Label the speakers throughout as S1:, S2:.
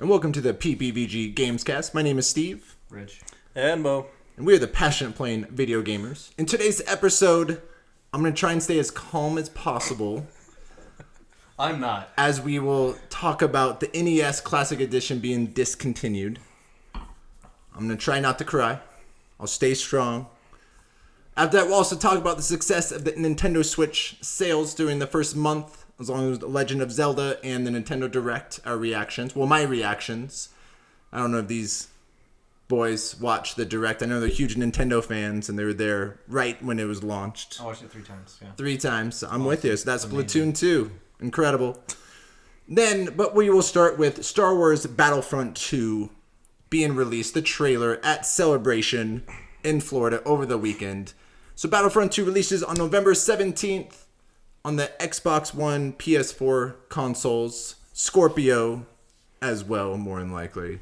S1: And welcome to the PPVG Gamescast. My name is Steve.
S2: Rich.
S3: And Mo.
S1: And we are the passionate playing video gamers. In today's episode, I'm going to try and stay as calm as possible.
S2: I'm not.
S1: As we will talk about the NES Classic Edition being discontinued. I'm going to try not to cry. I'll stay strong. After that, we'll also talk about the success of the Nintendo Switch sales during the first month, as long as The Legend of Zelda and the Nintendo Direct, our reactions. Well, my reactions. I don't know if these boys watch the Direct. I know they're huge Nintendo fans, and they were there right when it was launched.
S2: I watched it 3 times, yeah.
S1: 3 times. So I'm with you. So that's Splatoon 2. Incredible. But we will start with Star Wars Battlefront 2 being released, the trailer at Celebration in Florida over the weekend. So Battlefront 2 releases on November 17th on the Xbox One, PS4 consoles, Scorpio as well, more than likely.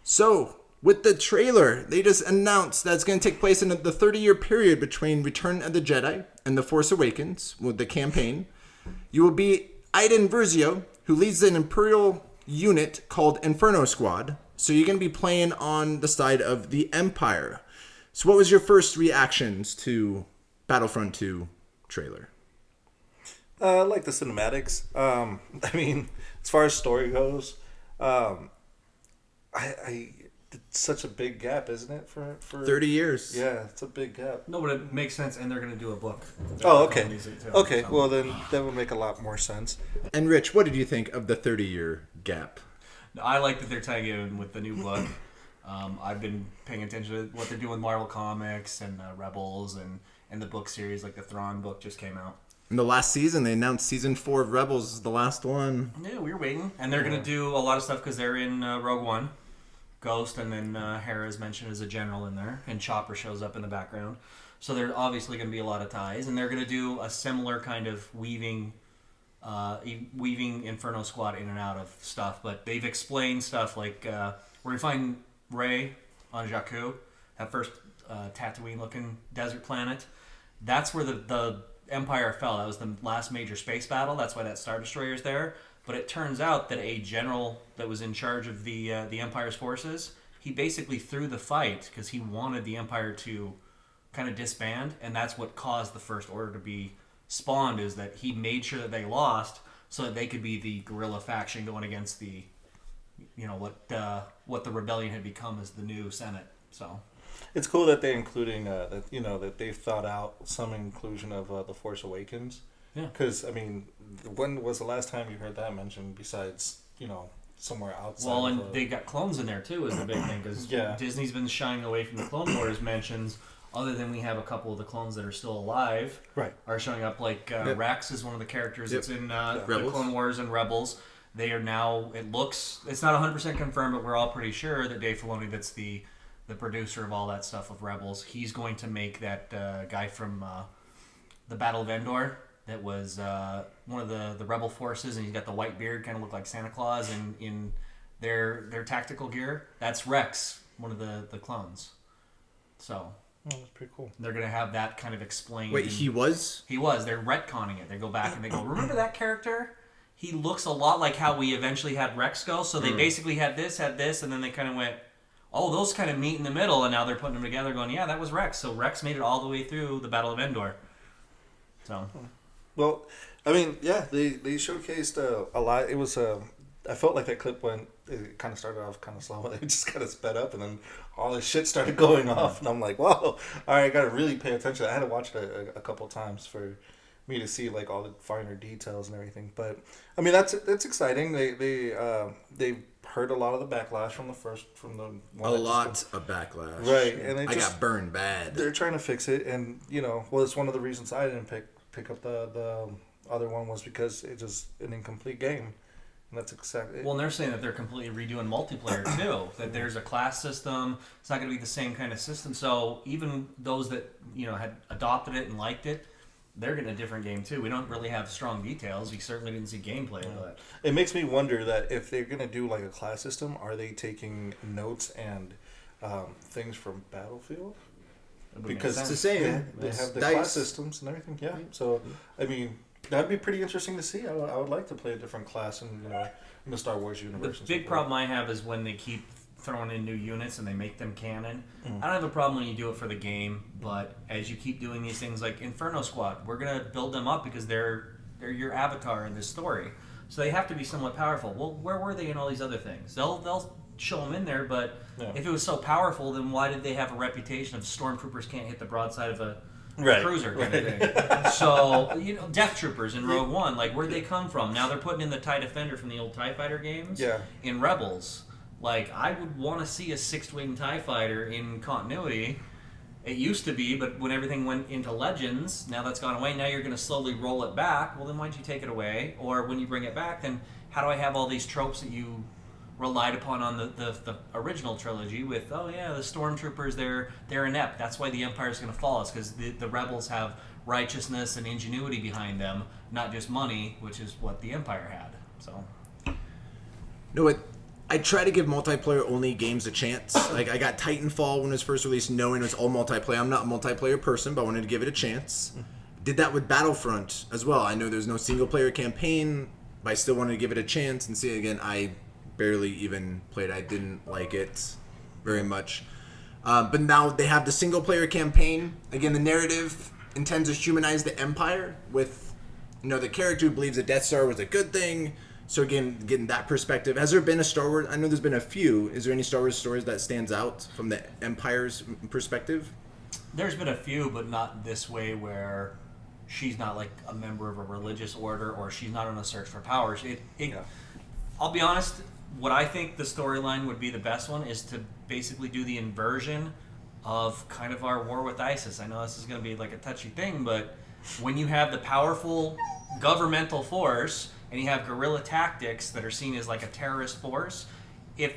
S1: So, with the trailer, they just announced that it's going to take place in the 30-year period between Return of the Jedi and The Force Awakens with the campaign. You will be Iden Versio, who leads an Imperial unit called Inferno Squad. So you're going to be playing on the side of the Empire. So what was your first reactions to Battlefront 2 trailer?
S3: I like the cinematics. I mean, as far as story goes, it's such a big gap, isn't it? For
S1: 30 years.
S3: Yeah, it's a big gap.
S2: No, but it makes sense, and they're going to do a book.
S3: Oh, okay. Okay, well then that would make a lot more sense.
S1: And Rich, what did you think of the 30-year gap?
S2: I like that they're tying it in with the new book. I've been paying attention to what they're doing with Marvel Comics and Rebels and the book series, like the Thrawn book just came out.
S1: In the last season, they announced season 4 of Rebels is the last one.
S2: Yeah, we were waiting. And they're going to do a lot of stuff because they're in Rogue One. Ghost, and then Hera is mentioned as a general in there, and Chopper shows up in the background. So there's obviously going to be a lot of ties, and they're going to do a similar kind of weaving Inferno Squad in and out of stuff. But they've explained stuff like where you find Rey on Jakku, that first Tatooine-looking desert planet. That's where the Empire fell. That was the last major space battle. That's why that Star Destroyer is there. But it turns out that a general that was in charge of the Empire's forces, he basically threw the fight because he wanted the Empire to kind of disband, and that's what caused the First Order to be spawned, is that he made sure that they lost so that they could be the guerrilla faction going against the, what the rebellion had become as the new Senate. So
S3: it's cool that they're including that they've thought out some inclusion of The Force Awakens.
S2: Yeah.
S3: Because, I mean, when was the last time you heard that mentioned besides, somewhere outside?
S2: Well, and they got clones in there, too, is the big thing. Because Disney's been shying away from the Clone Wars mentions, other than we have a couple of the clones that are still alive.
S3: Right.
S2: Are showing up, like Rex is one of the characters that's in the
S1: Rebels.
S2: Clone Wars and Rebels. They are now, it's not 100% confirmed, but we're all pretty sure that Dave Filoni, that's the producer of all that stuff of Rebels, he's going to make that guy from the Battle of Endor that was one of the rebel forces, and he's got the white beard, kind of look like Santa Claus in their tactical gear. That's Rex, one of the clones. So
S3: that's pretty cool.
S2: They're going to have that kind of explained.
S1: Wait, he was?
S2: He was. They're retconning it. They go back and they go, remember that character? He looks a lot like how we eventually had Rex go. So they basically had this, and then they kind of went, oh, those kind of meet in the middle, and now they're putting them together going, yeah, that was Rex. So Rex made it all the way through the Battle of Endor. So...
S3: Well, I mean, yeah, they showcased a lot. It was I felt like that clip it kind of started off kind of slow, and it just kind of sped up, and then all this shit started going off, and I'm like, whoa, all right, I got to really pay attention. I had to watch it a couple times for me to see like all the finer details and everything. But I mean, that's exciting. They heard a lot of the backlash from the one
S1: of backlash,
S3: right? And
S1: I got burned bad.
S3: They're trying to fix it, and it's one of the reasons I didn't pick up the other one was because it's just an incomplete game, and that's exactly.
S2: Well, and they're saying that they're completely redoing multiplayer too. That there's a class system. It's not going to be the same kind of system. So even those that had adopted it and liked it, they're getting a different game too. We don't really have strong details. We certainly didn't see gameplay, but
S3: it makes me wonder that if they're going to do like a class system, are they taking notes and things from Battlefield? Because
S1: it's the same.
S3: Yeah, they have the class systems and everything. Yeah. So, I mean, That'd be pretty interesting to see. I would like to play a different class in the Star Wars universe.
S2: The big problem I have is when they keep throwing in new units and they make them canon. I don't have a problem when you do it for the game, but as you keep doing these things like Inferno Squad, we're gonna build them up because they're your avatar in this story, so they have to be somewhat powerful. Well, where were they in all these other things? They'll show them in there, but if it was so powerful, then why did they have a reputation of stormtroopers can't hit the broadside of a cruiser kind of thing? So, Death Troopers in Rogue One, like, where'd they come from? Now they're putting in the TIE Defender from the old TIE Fighter games in Rebels. Like, I would want to see a six-wing TIE Fighter in continuity. It used to be, but when everything went into Legends, now that's gone away, now you're going to slowly roll it back. Well, then why'd you take it away? Or when you bring it back, then how do I have all these tropes that you relied upon on the original trilogy with, the stormtroopers, they're inept. That's why the Empire's going to fall, is because the rebels have righteousness and ingenuity behind them, not just money, which is what the Empire had. So,
S1: I try to give multiplayer-only games a chance. Like, I got Titanfall when it was first released, knowing it was all multiplayer. I'm not a multiplayer person, but I wanted to give it a chance. Did that with Battlefront as well. I know there's no single-player campaign, but I still wanted to give it a chance and see it again. I barely even played. I didn't like it very much. But now they have the single-player campaign. Again, the narrative intends to humanize the Empire with, the character who believes the Death Star was a good thing. So again, getting that perspective. Has there been a Star Wars? I know there's been a few. Is there any Star Wars stories that stands out from the Empire's perspective?
S2: There's been a few, but not this way where she's not like a member of a religious order or she's not on a search for power. I'll be honest, what I think the storyline would be the best one is to basically do the inversion of kind of our war with ISIS. I know this is going to be like a touchy thing, but when you have the powerful governmental force and you have guerrilla tactics that are seen as like a terrorist force, if,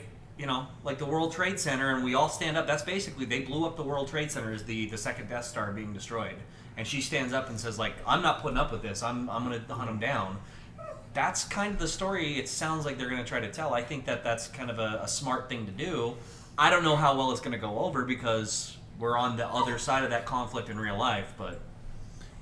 S2: like the World Trade Center, and we all stand up, that's basically, they blew up the World Trade Center as the second Death Star being destroyed. And she stands up and says, like, I'm not putting up with this. I'm going to hunt them down. That's kind of the story it sounds like they're going to try to tell. I think that's kind of a smart thing to do. I don't know how well it's going to go over because we're on the other side of that conflict in real life, but...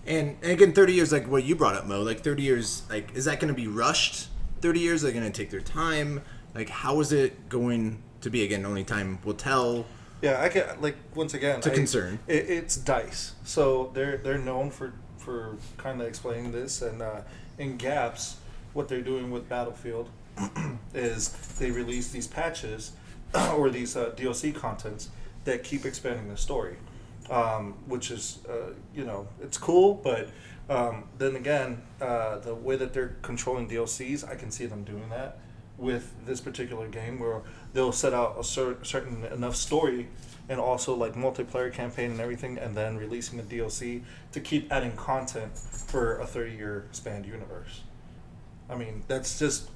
S1: And again, 30 years, like what you brought up, Mo, like 30 years, like, is that going to be rushed? 30 years, are they going to take their time? Like, how is it going to be? Again, only time will tell.
S3: Yeah, I get, like, once again...
S1: It's a concern.
S3: It's DICE. So they're known for kind of explaining this. And in Gaps, what they're doing with Battlefield is they release these patches or these DLC contents that keep expanding the story. Which is, it's cool, but then again, the way that they're controlling DLCs, I can see them doing that with this particular game, where they'll set out a certain enough story and also like multiplayer campaign and everything, and then releasing a DLC to keep adding content for a 30-year spanned universe. I mean, that's just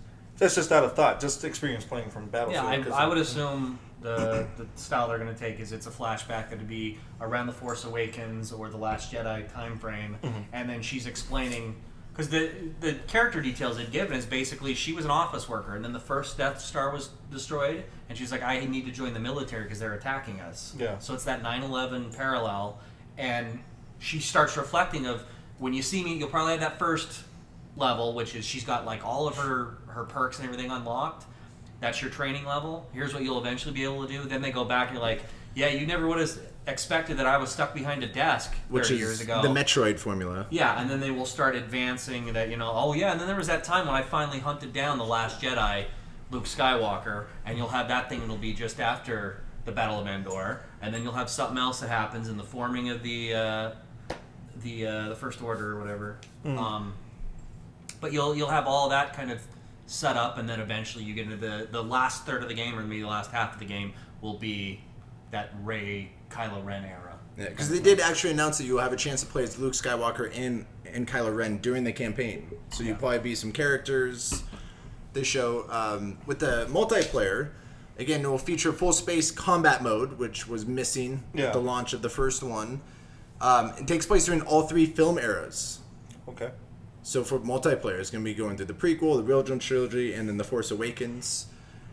S3: out of thought, just experience playing from Battlefield.
S2: Yeah, I would assume the style they're going to take is it's a flashback that would be around The Force Awakens or the Last Jedi time frame, and then she's explaining, because the character details they'd given is basically she was an office worker, and then the first Death Star was destroyed, and she's like, I need to join the military because they're attacking us.
S3: Yeah.
S2: So it's that 9/11 parallel, and she starts reflecting of, when you see me, you'll probably have that first level, which is she's got like all of her perks and everything unlocked. That's your training level. Here's what you'll eventually be able to do. Then they go back and you're like, yeah, you never would have expected that I was stuck behind a desk 30 years ago.
S1: The Metroid formula.
S2: Yeah, and then they will start advancing that, and then there was that time when I finally hunted down the Last Jedi, Luke Skywalker, and you'll have that thing, and it'll be just after the Battle of Endor, and then you'll have something else that happens in the forming of the First Order or whatever. But you'll have all that kind of set up, and then eventually you get into the last third of the game, or maybe the last half of the game will be that Rey Kylo Ren era.
S1: Yeah, because they did actually announce that you'll have a chance to play as Luke Skywalker and Kylo Ren during the campaign. So you'll probably be some characters they show. With the multiplayer, again, it will feature full space combat mode, which was missing at the launch of the first one. It takes place during all three film eras.
S3: Okay.
S1: So for multiplayer, it's going to be going through the prequel, the original trilogy, and then The Force Awakens.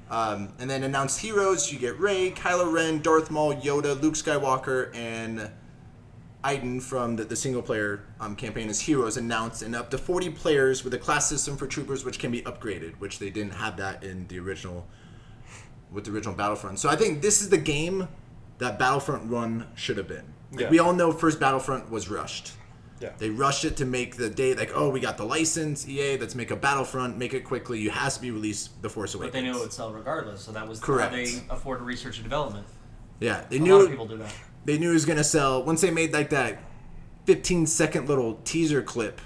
S1: And then announced heroes, you get Rey, Kylo Ren, Darth Maul, Yoda, Luke Skywalker, and Iden from the single player campaign as heroes announced, and up to 40 players with a class system for troopers, which can be upgraded, which they didn't have that in the original Battlefront. So I think this is the game that Battlefront 1 should have been. Like, we all know first Battlefront was rushed.
S3: Yeah.
S1: They rushed it to make the day like, oh, we got the license, EA, let's make a Battlefront, make it quickly. You has to be released The Force Awakens.
S2: But they knew it would sell regardless, so that was
S1: correct.
S2: How they afforded research and development.
S1: Yeah,
S2: A lot of people do that.
S1: They knew it was gonna sell. Once they made like that 15-second little teaser clip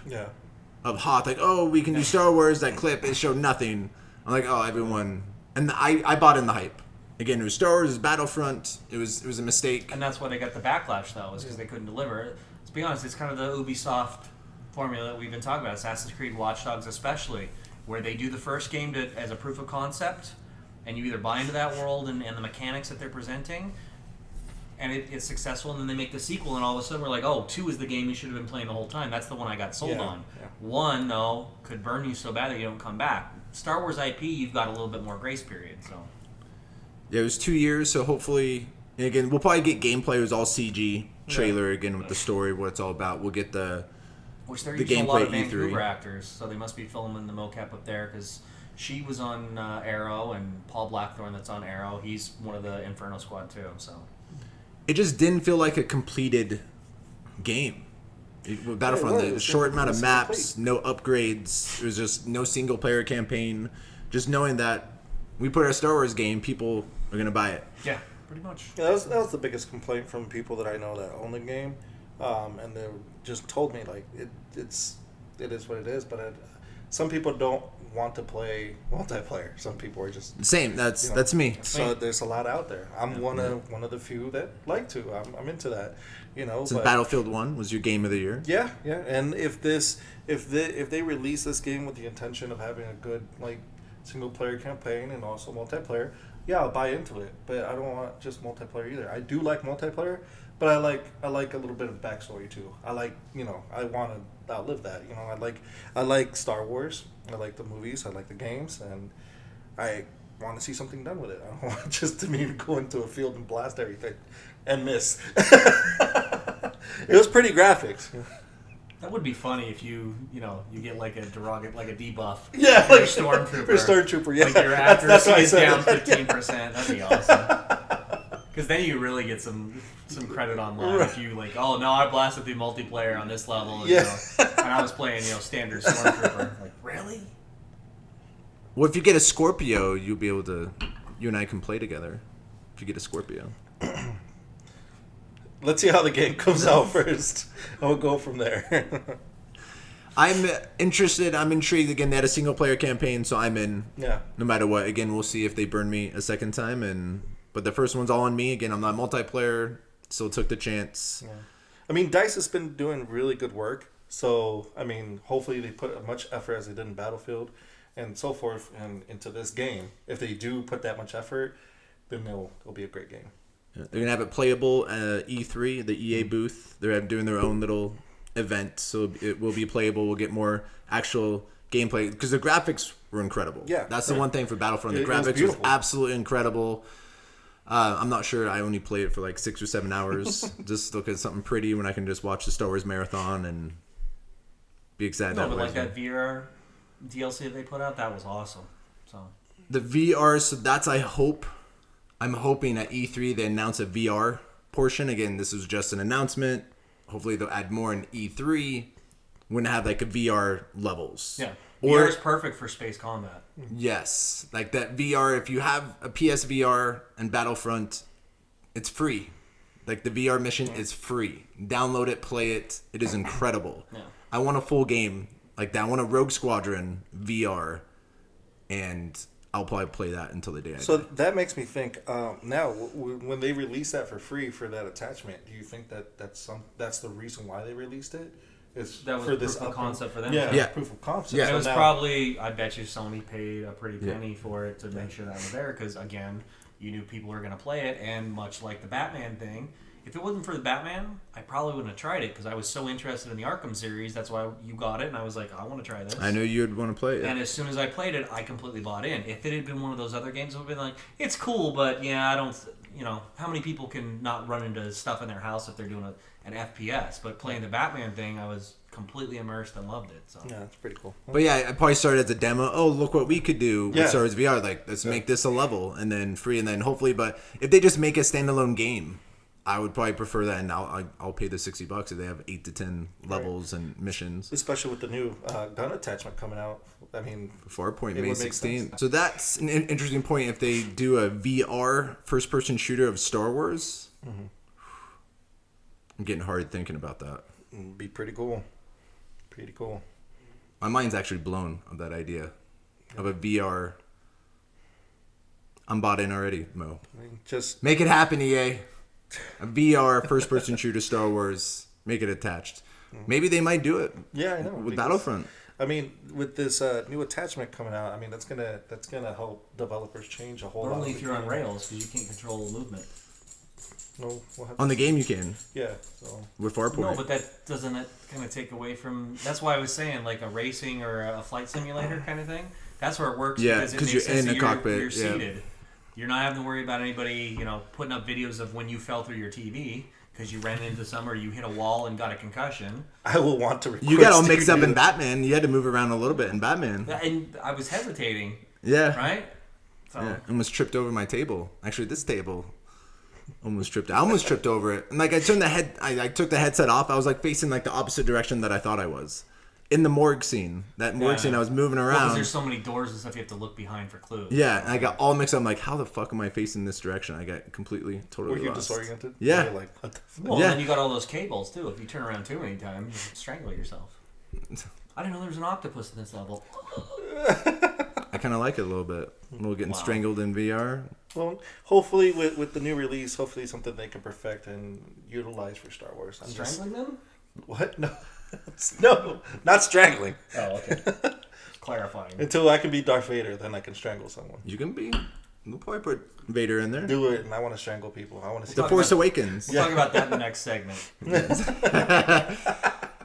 S1: of Hoth, like, oh, we can do Star Wars. That clip, it showed nothing. I'm like, oh, everyone, and I bought in the hype. Again, it was Star Wars, it was Battlefront. It was a mistake.
S2: And that's why they got the backlash, though, is because they couldn't deliver. Let's be honest, it's kind of the Ubisoft formula that we've been talking about, Assassin's Creed, Watch Dogs especially, where they do the first game as a proof of concept, and you either buy into that world and the mechanics that they're presenting, and it's successful, and then they make the sequel, and all of a sudden we're like, oh, 2 is the game you should have been playing the whole time. That's the one I got sold on. Yeah. 1, though, could burn you so bad that you don't come back. Star Wars IP, you've got a little bit more grace period, so...
S1: Yeah, it was 2 years, so hopefully... And again, we'll probably get gameplay. It was all CG trailer, again, with the story, what it's all about. We'll get the
S2: which they're
S1: the
S2: using
S1: gameplay
S2: a lot of
S1: E3.
S2: Vancouver actors, so they must be filming the mocap up there, because she was on Arrow, and Paul Blackthorne that's on Arrow, he's one of the Inferno Squad, too, so...
S1: It just didn't feel like a completed game. Battlefront, the short amount of maps, no upgrades. It was just no single-player campaign. Just knowing that we put our Star Wars game, people are going to buy it.
S2: Yeah, pretty much.
S3: Yeah, that was the biggest complaint from people that I know that own the game, and they just told me like it is what it is. But some people don't want to play multiplayer. Some people are just
S1: same. That's me.
S3: So there's a lot out there. I'm one of the few that like to. I'm into that.
S1: Since Battlefield 1 was your game of the year.
S3: Yeah. And if they release this game with the intention of having a good like single player campaign and also multiplayer, yeah, I'll buy into it. But I don't want just multiplayer either. I do like multiplayer, but I like a little bit of backstory too. I like I want to outlive that. I like Star Wars. I like the movies. I like the games, and I want to see something done with it. I don't want just me to go into a field and blast everything and miss. It was pretty graphics.
S2: That would be funny if you get like a debuff.
S3: Yeah,
S2: for your stormtrooper.
S3: Yeah,
S2: like your accuracy is down 15%. That'd be awesome. Because then you really get some credit online. Right. If you like, oh no, I blasted through multiplayer on this level. And, and I was playing standard stormtrooper. Like really?
S1: Well, if you get a Scorpio, you'll be able to. You and I can play together. If you get a Scorpio.
S3: Let's see how the game comes out first. And we'll go from there.
S1: I'm interested. I'm intrigued. Again, they had a single-player campaign, so I'm in.
S3: Yeah.
S1: No matter what. Again, we'll see if they burn me a second time. But the first one's all on me. Again, I'm not multiplayer. Still took the chance.
S3: Yeah. I mean, DICE has been doing really good work. So, I mean, hopefully they put as much effort as they did in Battlefield and so forth and into this game. If they do put that much effort, then it'll be a great game.
S1: They're going to have it playable at E3, the EA booth. They're doing their own little event, so it will be playable. We'll get more actual gameplay, because the graphics were incredible.
S3: Yeah.
S1: That's the one thing for Battlefront. The graphics was absolutely incredible. I'm not sure. I only played it for like 6 or 7 hours. Just look at something pretty when I can just watch the Star Wars marathon and be excited.
S2: No, but like that VR DLC that they put out, that was awesome. So
S1: the VR, so that's I'm hoping at E3 they announce a VR portion. Again, this is just an announcement. Hopefully they'll add more in E3. We're gonna have like a VR levels.
S2: Yeah. VR is perfect for space combat.
S1: Yes. Like that VR, if you have a PSVR and Battlefront, it's free. Like the VR mission is free. Download it, play it. It is incredible.
S2: Yeah.
S1: I want a full game like that. I want a Rogue Squadron VR, and I'll probably play that until the day I die.
S3: So that makes me think, now, when they release that for free for that attachment, do you think that's the reason why they released it?
S2: That was proof of concept for them.
S3: Yeah, proof of concept.
S1: Yeah.
S2: And it was probably, I bet you Sony paid a pretty penny for it to make sure that was there, because, again, you knew people were going to play it, and much like the Batman thing, if it wasn't for the Batman, I probably wouldn't have tried it, because I was so interested in the Arkham series. That's why you got it, and I was like, I want to try this.
S1: I knew you'd want to play it.
S2: And as soon as I played it, I completely bought in. If it had been one of those other games, I would have been like, it's cool, but yeah, I don't... how many people can not run into stuff in their house if they're doing an FPS? But playing the Batman thing, I was completely immersed and loved it. So
S3: Yeah, it's pretty cool.
S1: But yeah, I probably started as a demo. Oh, look what we could do
S3: Yeah.
S1: with Star Wars VR. Like, let's make this a level and then free, and then hopefully. But if they just make a standalone game, I would probably prefer that, and I'll pay the $60 if they have 8 to 10 levels and missions.
S3: Especially with the new gun attachment coming out. I mean,
S1: Farpoint
S3: it
S1: May
S3: would make
S1: 16th.
S3: sense.
S1: So that's an interesting point. If they do a VR first-person shooter of Star Wars, I'm getting hard thinking about that.
S3: it'd be pretty cool. Pretty cool.
S1: My mind's actually blown of that idea of a VR. I'm bought in already, Mo.
S3: I mean, just
S1: Make it happen, EA. A VR first-person shooter Star Wars. Make it attached. Maybe they might do it
S3: yeah, I know.
S1: with
S3: because-
S1: Battlefront.
S3: I mean, with this new attachment coming out, I mean that's gonna help developers change a whole
S2: but
S3: lot.
S2: only
S3: of
S2: if
S3: the
S2: you're on
S3: game.
S2: rails because you can't control movement.
S3: No, we'll have
S1: On
S3: to
S1: the game, you can
S3: yeah. So
S1: with Farpoint.
S2: No, but that doesn't kind of take away from. That's why I was saying like a racing or a flight simulator kind of thing. That's where it works.
S1: Yeah,
S2: because it
S1: 'cause
S2: makes
S1: you're
S2: sense
S1: in
S2: that
S1: the cockpit,
S2: You're
S1: yeah.
S2: seated. You're not having to worry about anybody, putting up videos of when you fell through your TV because you ran into some or you hit a wall and got a concussion.
S3: I will want to.
S1: You got all
S3: request
S1: mixed
S3: you
S1: up
S3: do
S1: in
S3: that.
S1: Batman. You had to move around a little bit in Batman.
S2: And I was hesitating,
S1: Yeah.
S2: right? So
S1: Yeah. Almost tripped over my table. Actually, this table almost tripped. I almost tripped over it. And like I turned the head. I took the headset off. I was like facing like the opposite direction that I thought I was. In the morgue scene. That morgue scene, I was moving
S2: because
S1: around.
S2: there's so many doors and stuff you have to look behind for clues.
S1: Yeah, and I got all mixed up. I'm like, how the fuck am I facing this direction? I got completely, totally
S3: Were you
S1: lost.
S3: disoriented?
S1: Yeah.
S3: You're like, what the fuck?
S2: Well,
S1: Yeah.
S2: then you got all those cables too. If you turn around too many times, you strangle yourself. I didn't know there was an octopus in this level.
S1: I kind of like it a little bit. A little getting
S2: Wow.
S1: strangled in VR.
S3: Well, hopefully with the new release, hopefully something they can perfect and utilize for Star Wars. I'm just
S2: Strangling them?
S3: what? No, no, not strangling.
S2: Oh, okay. Clarifying.
S3: Until I can be Darth Vader, then I can strangle someone.
S1: You can be. We'll probably put Vader in there.
S3: Do it, and I want to strangle people. I want to see.
S1: The
S2: talk
S1: Force
S2: about-
S1: Awakens.
S2: We'll talk about that in the next segment.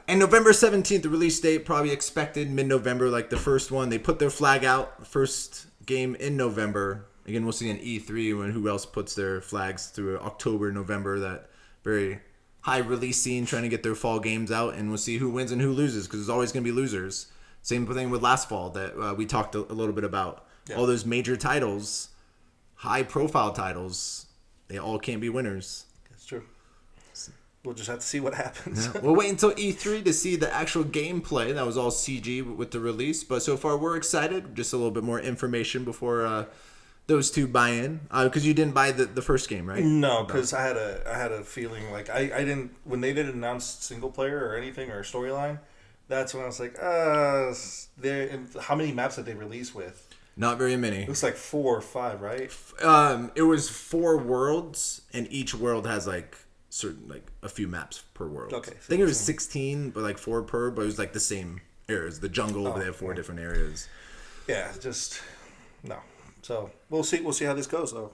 S1: And November 17th, the release date, probably expected mid-November, like the first one. They put their flag out, first game in November. Again, we'll see an E3 when who else puts their flags through October, November, that very high release scene, trying to get their fall games out, and we'll see who wins and who loses, because there's always going to be losers. Same thing with last fall that we talked a little bit about.
S3: Yeah.
S1: All those major titles, high-profile titles, they all can't be winners.
S3: It's true. We'll just have to see what happens.
S1: Yeah. We'll wait until E3 to see the actual gameplay. That was all CG with the release. But so far, we're excited. Just a little bit more information before those two buy in. Because you didn't buy the first game, right?
S3: No, because I had a feeling like I didn't when they didn't announce single player or anything or storyline. That's when I was like, how many maps did they release with?
S1: Not very many.
S3: It was like 4 or 5, right?
S1: It was 4 worlds, and each world has like certain like a few maps per world.
S3: Okay.
S1: I think it was 16, but like 4 per. But it was like the same areas. The jungle, they have 4 different areas.
S3: Yeah, just no. So we'll see. We'll see how this goes. Though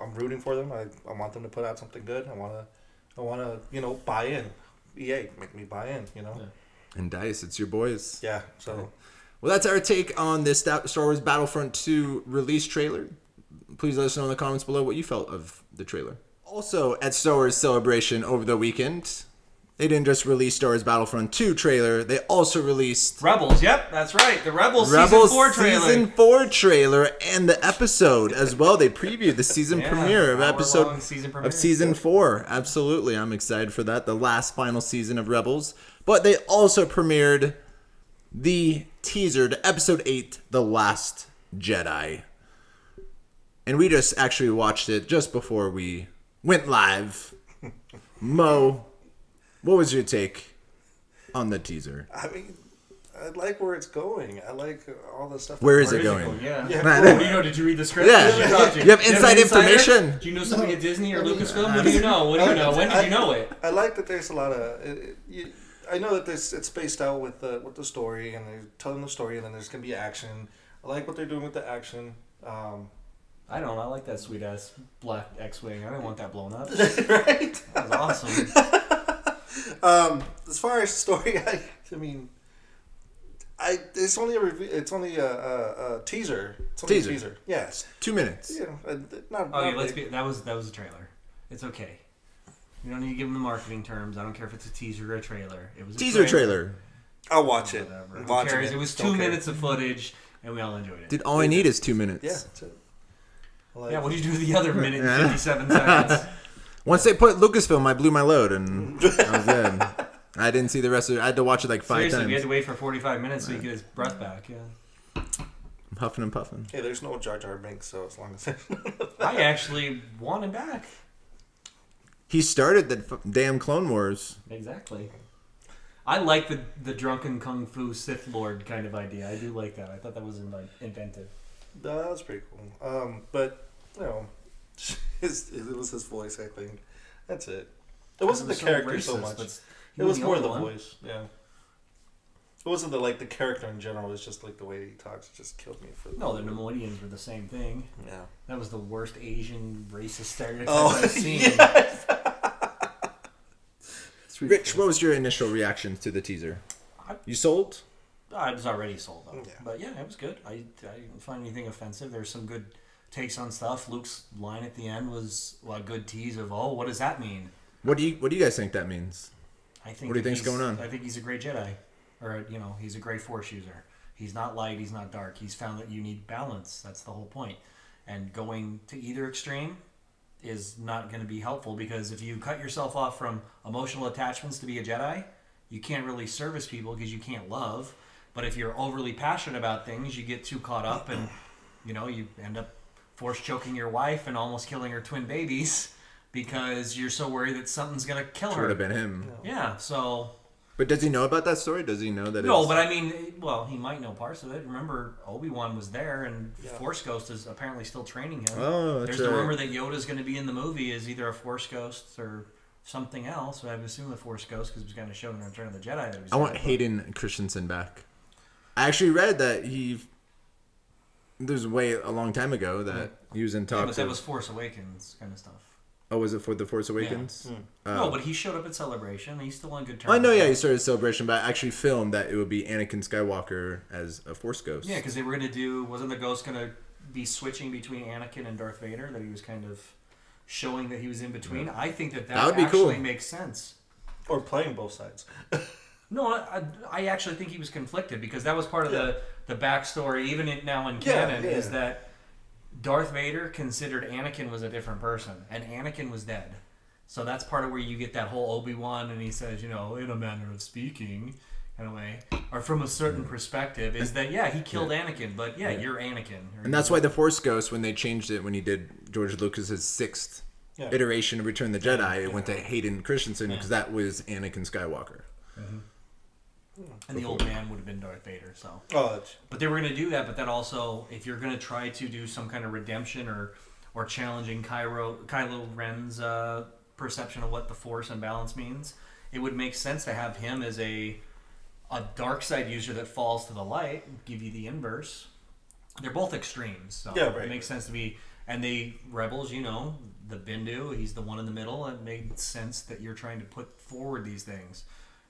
S3: I'm rooting for them. I want them to put out something good. I wanna buy in. EA, make me buy in.
S2: Yeah.
S1: And DICE, it's your boys.
S3: Yeah. So
S1: Well, that's our take on this Star Wars Battlefront 2 release trailer. Please let us know in the comments below what you felt of the trailer. Also, at Star Wars Celebration over the weekend, they didn't just release Star Wars Battlefront 2 trailer, they also released
S2: Rebels, yep, that's right. The Rebels
S1: Rebels
S2: Season 4 trailer.
S1: Season 4 trailer and the episode as well. They previewed the season
S2: Yeah,
S1: premiere of
S2: hour-long season premiere.
S1: of season 4. Absolutely, I'm excited for that. The last final season of Rebels. But they also premiered the teaser to episode 8, The Last Jedi. And we just actually watched it just before we went live. Mo, what was your take on the teaser?
S3: I mean, I like where it's going. I like all the stuff.
S1: Where is
S2: Where
S1: it going?
S2: Yeah.
S3: Yeah.
S2: What do you know? Did you read the script?
S1: Yeah.
S2: Did you talk to-
S1: You have
S2: Do
S1: inside
S2: an insider?
S1: information.
S2: Do you know something at Disney or Lucasfilm? What do you know? What do you know? When did you know it?
S3: I like that there's a lot of. I know that it's spaced out with the story, and they're telling the story, and then there's gonna be action. I like what they're doing with the action.
S2: I don't know. I like that sweet ass black X-wing. I didn't want that blown up.
S3: Right.
S2: That was awesome.
S3: As far as story, I mean, It's only a review. It's only a teaser. It's only
S1: Teaser.
S3: a teaser. Yes.
S1: 2 minutes.
S3: Yeah. Not.
S2: Oh, yeah,
S3: not
S2: let's
S3: big.
S2: be. That was a trailer. It's okay. You don't need to give them the marketing terms. I don't care if it's a teaser or a trailer. It was a
S1: Teaser trailer.
S3: I'll watch it.
S2: Whatever.
S3: I'm
S2: Who
S3: watching
S2: cares? It was 2
S3: Don't care.
S2: minutes of footage, and we all enjoyed it.
S1: Dude, all I need is 2 minutes.
S3: Yeah. That's it. Like,
S2: Yeah, what did you do with the other minute and 57 seconds?
S1: Once they put Lucasfilm, I blew my load, and I was good. I didn't see the rest of it. I had to watch it like 5
S2: Seriously,
S1: times.
S2: we had to wait for 45 minutes so he could get his breath back. Yeah.
S1: I'm huffing and puffing.
S3: Hey, there's no Jar Jar Binks, so as long as
S2: I actually want him back.
S1: He started the damn Clone Wars.
S2: Exactly. I like the drunken kung fu Sith Lord kind of idea. I do like that. I thought that was inventive.
S3: that was pretty cool. But you know, it was his voice. I think that's it. It wasn't the character so much. It was more the voice. Yeah. It wasn't the character in general. It was just like the way he talks. It just killed me for.
S2: No, the Nemoidians were the same thing.
S3: Yeah.
S2: That was the worst Asian racist stereotype
S3: Oh,
S2: I've seen.
S3: yes.
S1: Rich, what was your initial reaction to the teaser? You sold?
S2: I was already sold though.
S3: Yeah.
S2: But yeah, it was good. I didn't find anything offensive. There's some good takes on stuff. Luke's line at the end was a good tease of, oh, what does that mean?
S1: What do you guys think that means?
S2: I think
S1: What do you think's going on?
S2: I think he's a great Jedi. Or, he's a great Force user. He's not light, he's not dark. He's found that you need balance. That's the whole point. And going to either extreme is not going to be helpful, because if you cut yourself off from emotional attachments to be a Jedi, you can't really service people because you can't love. But if you're overly passionate about things, you get too caught up and, you end up force choking your wife and almost killing her twin babies because you're so worried that something's going to kill her.
S1: Would have been him.
S2: Yeah, so...
S1: But does he know about that story? Does he know that
S2: No,
S1: it's...
S2: but I mean, well, he might know parts of it. Remember, Obi-Wan was there, and Force Ghost is apparently still training him.
S1: Oh, that's
S2: There's the
S1: right.
S2: rumor that Yoda's going to be in the movie as either a Force Ghost or something else. So I would assume a Force Ghost because it was kind of shown in Return of the Jedi. That he was
S1: I want
S2: there.
S1: Hayden Christensen back. I actually read that there's a long time ago that he was in talks.
S2: Yeah, but that
S1: of-
S2: was Force Awakens kind of stuff.
S1: Oh, was it for The Force Awakens?
S2: No, but he showed up at Celebration. He's still on good terms.
S1: Well, I know, yeah, he started Celebration, but I actually filmed that it would be Anakin Skywalker as a Force Ghost.
S2: Yeah, because they were going to do... Wasn't the Ghost going to be switching between Anakin and Darth Vader? That he was kind of showing that he was in between? I think that
S1: That would be cool.
S2: actually makes sense.
S3: Or playing both sides.
S2: No, I actually think he was conflicted because that was part of the backstory, even now in canon, is that Darth Vader considered Anakin was a different person, and Anakin was dead. So that's part of where you get that whole Obi-Wan, and he says, in a manner of speaking, in a way, or from a certain perspective, is that, he killed Anakin, but you're Anakin.
S1: And that's why the Force Ghost, when they changed it, when he did George Lucas's 6th iteration of Return of the Jedi, it went to Hayden Christensen because that was Anakin Skywalker.
S2: And the old man would have been Darth Vader, so. But they were going to do that, but that also, if you're going to try to do some kind of redemption or challenging Kylo Ren's perception of what the Force and balance means, it would make sense to have him as a dark side user that falls to the light, give you the inverse. They're both extremes, so it makes sense to be. And the Rebels, the Bindu, he's the one in the middle. It made sense that you're trying to put forward these things.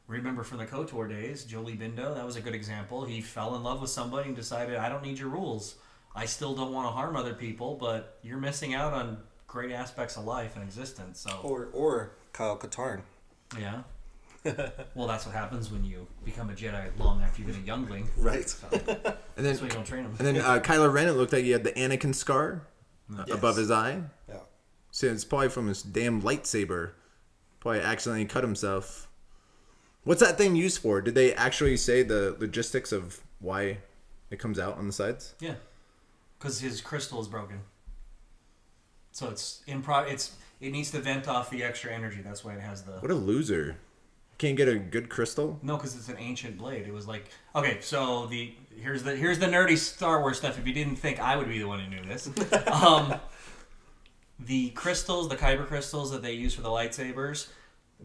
S2: Remember from the KOTOR days, Jolie Bindo, that was a good example. He fell in love with somebody and decided, I don't need your rules. I still don't want to harm other people, but you're missing out on great aspects of life and existence. So
S3: Or Kyle Katarn.
S2: Yeah. Well, that's what happens when you become a Jedi long after you've been a youngling.
S3: Right.
S2: So,
S1: And then,
S2: that's why you don't train them.
S1: and then Kylo Ren, it looked like he had the Anakin scar above his eye.
S3: Yeah.
S1: So it's probably from his damn lightsaber. Probably accidentally cut himself. What's that thing used for? Did they actually say the logistics of why it comes out on the sides?
S2: Yeah. Because his crystal is broken. So it needs to vent off the extra energy. That's why it has the...
S1: What a loser. Can't get a good crystal?
S2: No, because it's an ancient blade. It was like... Okay, so here's the nerdy Star Wars stuff. If you didn't think I would be the one who knew this. The crystals, the kyber crystals that they use for the lightsabers...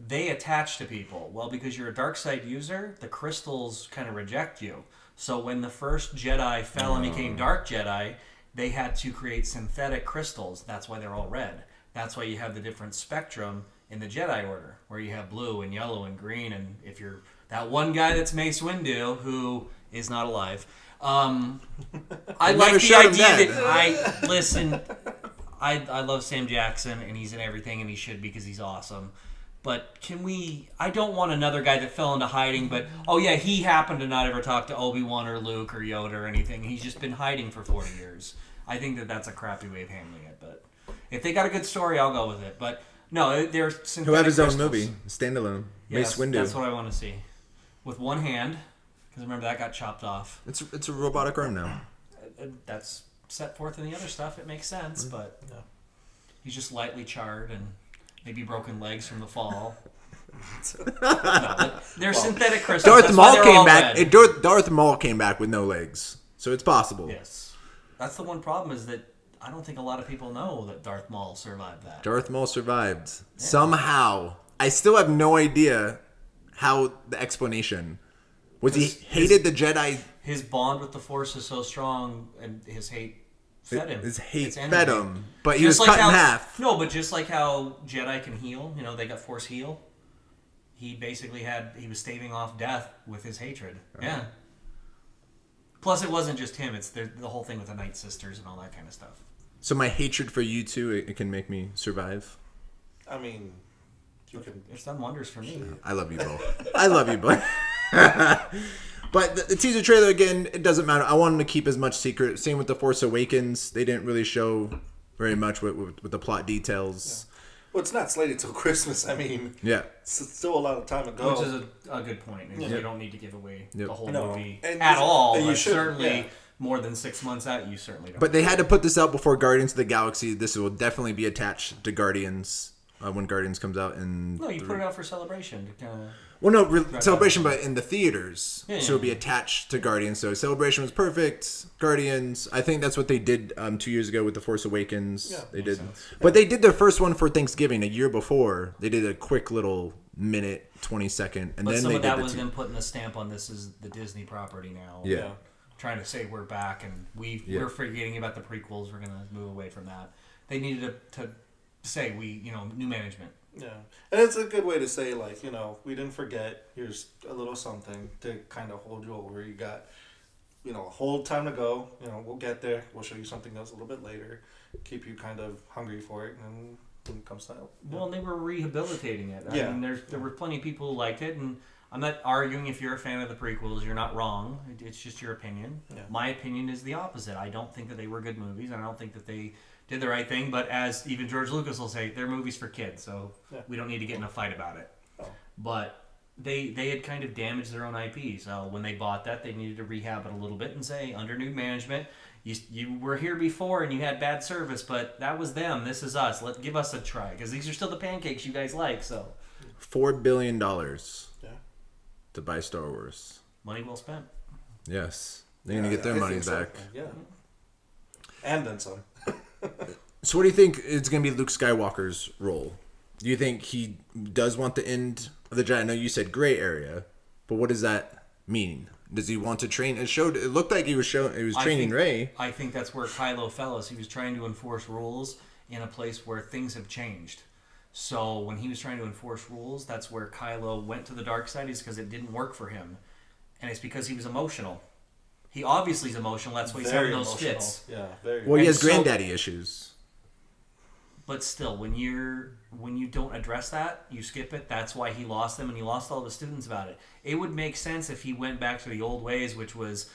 S2: They attach to people. Well, because you're a dark side user, the crystals kind of reject you. So when the first Jedi fell and became Dark Jedi, they had to create synthetic crystals. That's why they're all red. That's why you have the different spectrum in the Jedi Order, where you have blue and yellow and green. And if you're that one guy that's Mace Windu, who is not alive. I
S1: They
S2: like
S1: never
S2: the
S1: shot him
S2: idea
S1: dead.
S2: that listen. I love Sam Jackson, and he's in everything, and he should because he's awesome. But can we? I don't want another guy that fell into hiding. But oh yeah, he happened to not ever talk to Obi-Wan or Luke or Yoda or anything. He's just been hiding for 40 years. I think that that's a crappy way of handling it. But if they got a good story, I'll go with it. But no, they're synthetic
S1: He'll have his own
S2: crystals.
S1: movie, standalone.
S2: Yes,
S1: Mace Windu.
S2: that's what I want to see. With one hand, because remember that got chopped off.
S1: It's a robotic arm now.
S2: That's set forth in the other stuff. It makes sense, but he's just lightly charred and maybe broken legs from the fall. No, they're synthetic crystals.
S1: Darth
S2: That's why
S1: Maul
S2: they're
S1: came
S2: all
S1: back.
S2: red.
S1: Darth Maul came back with no legs, so it's possible.
S2: Yes, that's the one problem is that I don't think a lot of people know that Darth Maul survived that.
S1: Darth Maul survived somehow. I still have no idea how the explanation was. He hated the Jedi.
S2: His bond with the Force is so strong, and his hate fed him.
S1: His hate
S2: It's energy.
S1: fed him, but he was
S2: Just
S1: cut
S2: like
S1: in
S2: how-
S1: half.
S2: No, but just like how Jedi can heal, they got Force heal. He basically he was staving off death with his hatred. Yeah. Plus, it wasn't just him. It's the whole thing with the Night Sisters and all that kind of stuff.
S1: So my hatred for you two, it can make me survive.
S3: I mean, you can.
S2: It's done wonders for me.
S1: I love you both. I love you both. But the teaser trailer, again, it doesn't matter. I want them to keep as much secret. Same with The Force Awakens. They didn't really show very much with the plot details.
S3: Well, it's not slated till Christmas. I mean,
S1: Yeah.
S3: it's still a lot of time to go.
S2: Which is a good point. Is You don't need to give away the whole
S3: No.
S2: movie
S3: And
S2: at all.
S3: and you
S2: But
S3: shouldn't,
S2: certainly
S3: yeah.
S2: more than 6 months out, you certainly don't.
S1: But they had to put this out before Guardians of the Galaxy. This will definitely be attached to Guardians when Guardians comes out.
S2: no, you put it out for Celebration to kind of...
S1: Well, no, Celebration, but in the theaters.
S2: Yeah,
S1: So it'll be attached to Guardians. So Celebration was perfect. Guardians, I think that's what they did 2 years ago with The Force Awakens.
S3: Yeah,
S1: they
S2: makes
S1: did.
S2: sense.
S1: But they did their first one for Thanksgiving a year before. They did a quick little minute, 20-second. And
S2: But
S1: then
S2: some
S1: they
S2: of
S1: did
S2: that
S1: the
S2: was
S1: two.
S2: them putting a stamp on this is the Disney property now.
S1: Yeah.
S2: Trying to say we're back and we're forgetting about the prequels. We're going to move away from that. They needed to say new management.
S3: Yeah, and it's a good way to say, like, we didn't forget. Here's a little something to kind of hold you over. You got, a whole time to go. We'll get there. We'll show you something else a little bit later. Keep you kind of hungry for it, and when it comes out.
S2: Well, and they were rehabilitating it. I
S3: Yeah.
S2: mean, there were plenty of people who liked it, and I'm not arguing if you're a fan of the prequels. You're not wrong. It's just your opinion.
S3: Yeah.
S2: My opinion is the opposite. I don't think that they were good movies, and I don't think that they did the right thing. But as even George Lucas will say, they're movies for kids, so we don't need to get in a fight about it.
S3: Oh.
S2: But they had kind of damaged their own IP. So when they bought that, they needed to rehab it a little bit and say, under new management, you were here before and you had bad service, but that was them. This is us. Give us a try, because these are still the pancakes you guys like. So
S1: $4 billion
S3: Yeah.
S1: to buy Star Wars.
S2: money well spent.
S1: Yes. They're going to get their
S3: I
S1: money
S3: think so.
S1: back.
S3: Yeah. And then some.
S1: So what do you think is going to be Luke Skywalker's role? Do you think he does want the end of the Jedi? I know you said gray area, but what does that mean? Does he want to train? It looked like he was training Rey.
S2: I think that's where Kylo fell. He was trying to enforce rules in a place where things have changed. So when he was trying to enforce rules, that's where Kylo went to the dark side, is because it didn't work for him. And it's because he was emotional. He obviously is emotional. That's why he's having those fits.
S3: Yeah, very.
S1: Well, he
S2: And
S1: has
S2: so-
S1: granddaddy issues.
S2: But still, when you don't address that, you skip it. That's why he lost them, and he lost all the students about it. It would make sense if he went back to the old ways, which was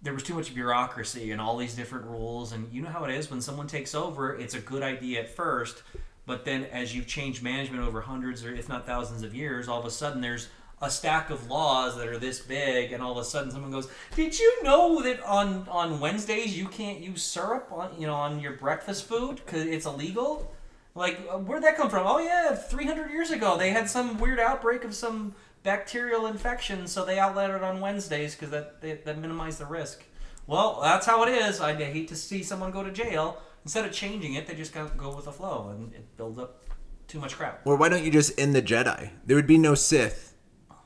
S2: there was too much bureaucracy and all these different rules. And you know how it is when someone takes over. It's a good idea at first, but then as you've changed management over hundreds or if not thousands of years, all of a sudden there's a stack of laws that are this big, and all of a sudden someone goes, "Did you know that on Wednesdays you can't use syrup on your breakfast food because it's illegal?" Like, where'd that come from? Oh yeah, 300 years ago they had some weird outbreak of some bacterial infection, so they outlawed it on Wednesdays because that minimized the risk. Well, that's how it is. I'd hate to see someone go to jail. Instead of changing it, they just go with the flow, and it builds up too much crap.
S1: Well, why don't you just end the Jedi? There would be no Sith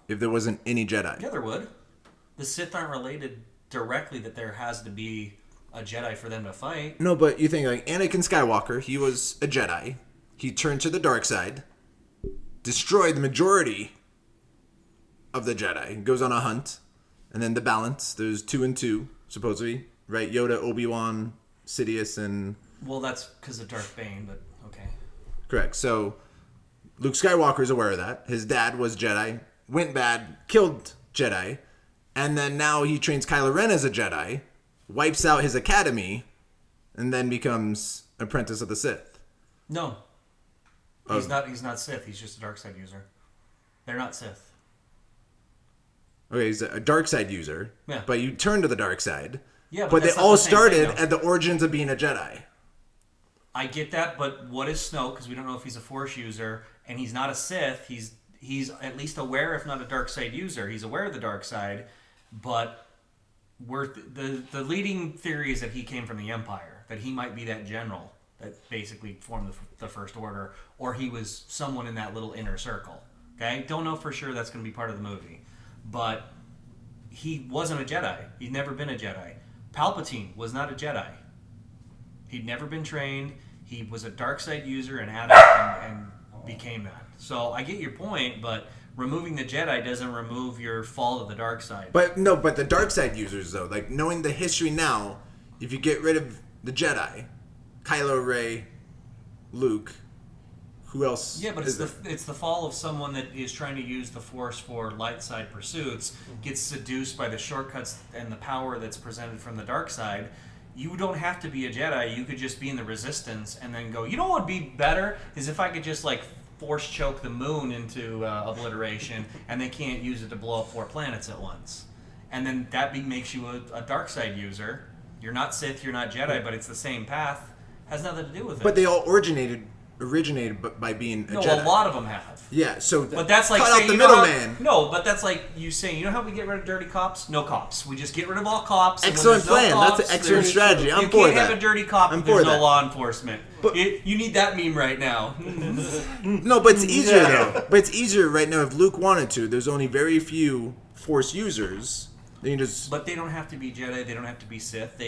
S1: if there wasn't any Jedi.
S2: Yeah, there would. The Sith aren't related directly that there has to be a Jedi for them to fight.
S1: No, but you think like Anakin Skywalker, he was a Jedi. He turned to the dark side, destroyed the majority of the Jedi, goes on a hunt, And then the balance, there's 2 and 2, supposedly. Right? Yoda, Obi-Wan, Sidious, and...
S2: Well, that's because of Darth Bane, but okay.
S1: Correct. So, Luke Skywalker's aware of that. His dad was Jedi, went bad, killed Jedi, and then now he trains Kylo Ren as a Jedi, wipes out his academy, and then becomes apprentice of the Sith.
S2: No. He's not Sith. He's just a dark side user. They're not Sith.
S1: Okay, he's a dark side user.
S2: Yeah.
S1: But you turn to the dark side.
S2: Yeah,
S1: but they
S2: that's not
S1: all
S2: the same thing,
S1: started
S2: though.
S1: at the origins of being a Jedi.
S2: I get that, but what is Snoke? Because we don't know if he's a Force user, and he's not a Sith. He's at least aware, if not a dark side user. He's aware of the dark side, but the leading theory is that he came from the Empire, that he might be that general that basically formed the First Order, or he was someone in that little inner circle. Okay, don't know for sure that's going to be part of the movie, but he wasn't a Jedi. He'd never been a Jedi. Palpatine was not a Jedi. He'd never been trained. He was a dark side user and addict and became that. So I get your point, but removing the Jedi doesn't remove your fall of the dark side.
S1: But the dark side users, though, like knowing the history now, if you get rid of the Jedi, Kylo Ren, Luke, who else?
S2: Yeah, but it's the fall of someone that is trying to use the Force for light side pursuits, gets seduced by the shortcuts and the power that's presented from the dark side. You don't have to be a Jedi. You could just be in the Resistance and then go, you know what would be better is if I could just like force choke the moon into obliteration and they can't use it to blow up 4 planets at once. And then that makes you a dark side user. You're not Sith, you're not Jedi, but it's the same path. Has nothing to do with it.
S1: But they all originated by being a Jedi.
S2: A lot of them have.
S1: Yeah, so
S2: but that's like
S1: cut
S2: saying,
S1: out the
S2: you know how-
S1: middleman.
S2: No, but that's like you saying, you know how we get rid of dirty cops? No cops. We just get rid of all cops. and when
S1: Excellent
S2: there's no
S1: plan.
S2: cops,
S1: That's an excellent
S2: there's-
S1: strategy. I'm
S2: you
S1: for
S2: can't
S1: that.
S2: have a dirty cop
S1: I'm
S2: if there's
S1: for
S2: no
S1: that.
S2: law enforcement.
S1: But-
S2: You need that meme right now.
S1: No, but it's easier though. But it's easier right now if Luke wanted to. There's only very few Force users. Then you just
S2: But they don't have to be Jedi. They don't have to be Sith.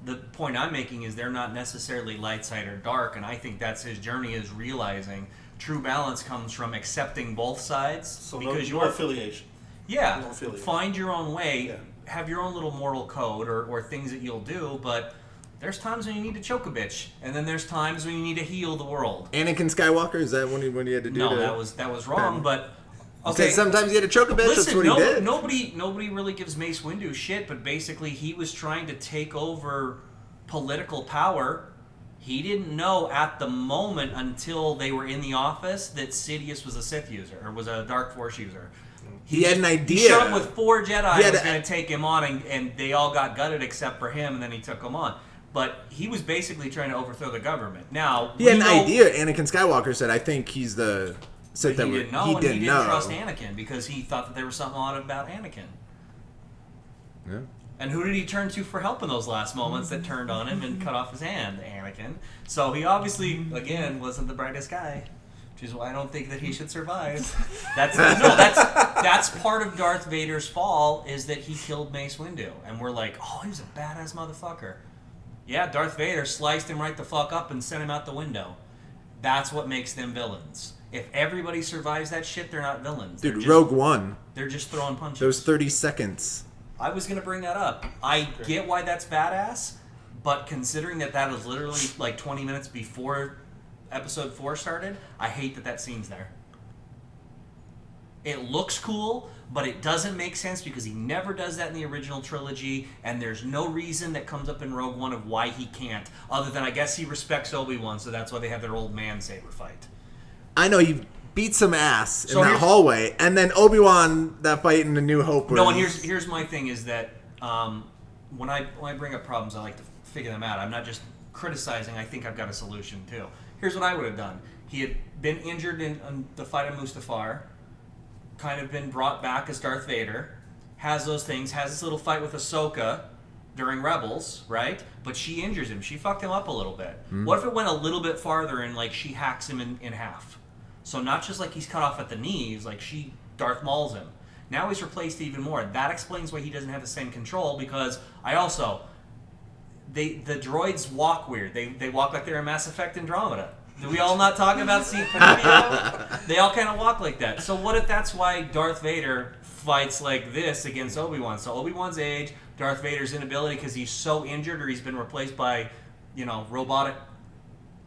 S2: The point I'm making is they're not necessarily light side or dark, and I think that's his journey is realizing true balance comes from accepting both sides.
S3: So
S2: because
S3: no affiliation.
S2: Yeah,
S3: No affiliation.
S2: find your own way.
S3: Yeah.
S2: Have your own little moral code or things that you'll do, but there's times when you need to choke a bitch, and then there's times when you need to heal the world.
S1: Anakin Skywalker, is that when he had to do
S2: No,
S1: to...
S2: that was wrong, but
S1: He
S2: okay.
S1: said sometimes he had to choke a bitch, that's
S2: Listen,
S1: what he did.
S2: nobody really gives Mace Windu shit, but basically he was trying to take over political power. He didn't know at the moment until they were in the office that Sidious was a Sith user or was a Dark Force user.
S1: He had an idea.
S2: He showed up with 4 Jedi and
S1: had
S2: was
S1: a-
S2: going to take him on, and they all got gutted except for him, and then he took them on. But he was basically trying to overthrow the government. Now
S1: He had
S2: we
S1: an
S2: know-
S1: idea. Anakin Skywalker said, I think he's the Sith
S2: But
S1: that
S2: he
S1: we're...
S2: didn't know,
S1: He
S2: and he
S1: didn't
S2: didn't
S1: know.
S2: trust Anakin because he thought that there was something odd about Anakin.
S1: Yeah.
S2: And who did he turn to for help in those last moments that turned on him and cut off his hand? Anakin. So he obviously, again, wasn't the brightest guy, which is why I don't think that he should survive. That's part of Darth Vader's fall is that he killed Mace Windu, and we're like, oh, he was a badass motherfucker. Yeah, Darth Vader sliced him right the fuck up and sent him out the window. That's what makes them villains. If everybody survives that shit, they're not villains.
S1: Dude,
S2: They're just,
S1: Rogue One.
S2: They're just throwing punches.
S1: Those 30 seconds.
S2: I was going to bring that up. I get why that's badass, but considering that was literally like 20 minutes before episode 4 started, I hate that scene's there. It looks cool, but it doesn't make sense because he never does that in the original trilogy, and there's no reason that comes up in Rogue One of why he can't, other than I guess he respects Obi-Wan, so that's why they have their old man saber fight.
S1: I know he beat some ass in
S2: So
S1: that
S2: here's-
S1: hallway, and then Obi-Wan, that fight in A New Hope.
S2: No,
S1: was-
S2: and here's my thing is that when I bring up problems, I like to figure them out. I'm not just criticizing. I think I've got a solution too. Here's what I would have done. He had been injured in the fight of Mustafar, kind of been brought back as Darth Vader, has those things, has this little fight with Ahsoka during Rebels, right? But she injures him. She fucked him up a little bit. What if it went a little bit farther and like she hacks him in half? So not just like he's cut off at the knees, like she Darth Mauls him. Now he's replaced even more. That explains why he doesn't have the same control, because the droids walk weird. They walk like they're in Mass Effect Andromeda. Do we all not talk about C-3PO? They all kind of walk like that. So what if that's why Darth Vader fights like this against Obi-Wan? So Obi-Wan's age, Darth Vader's inability because he's so injured or he's been replaced by, robotic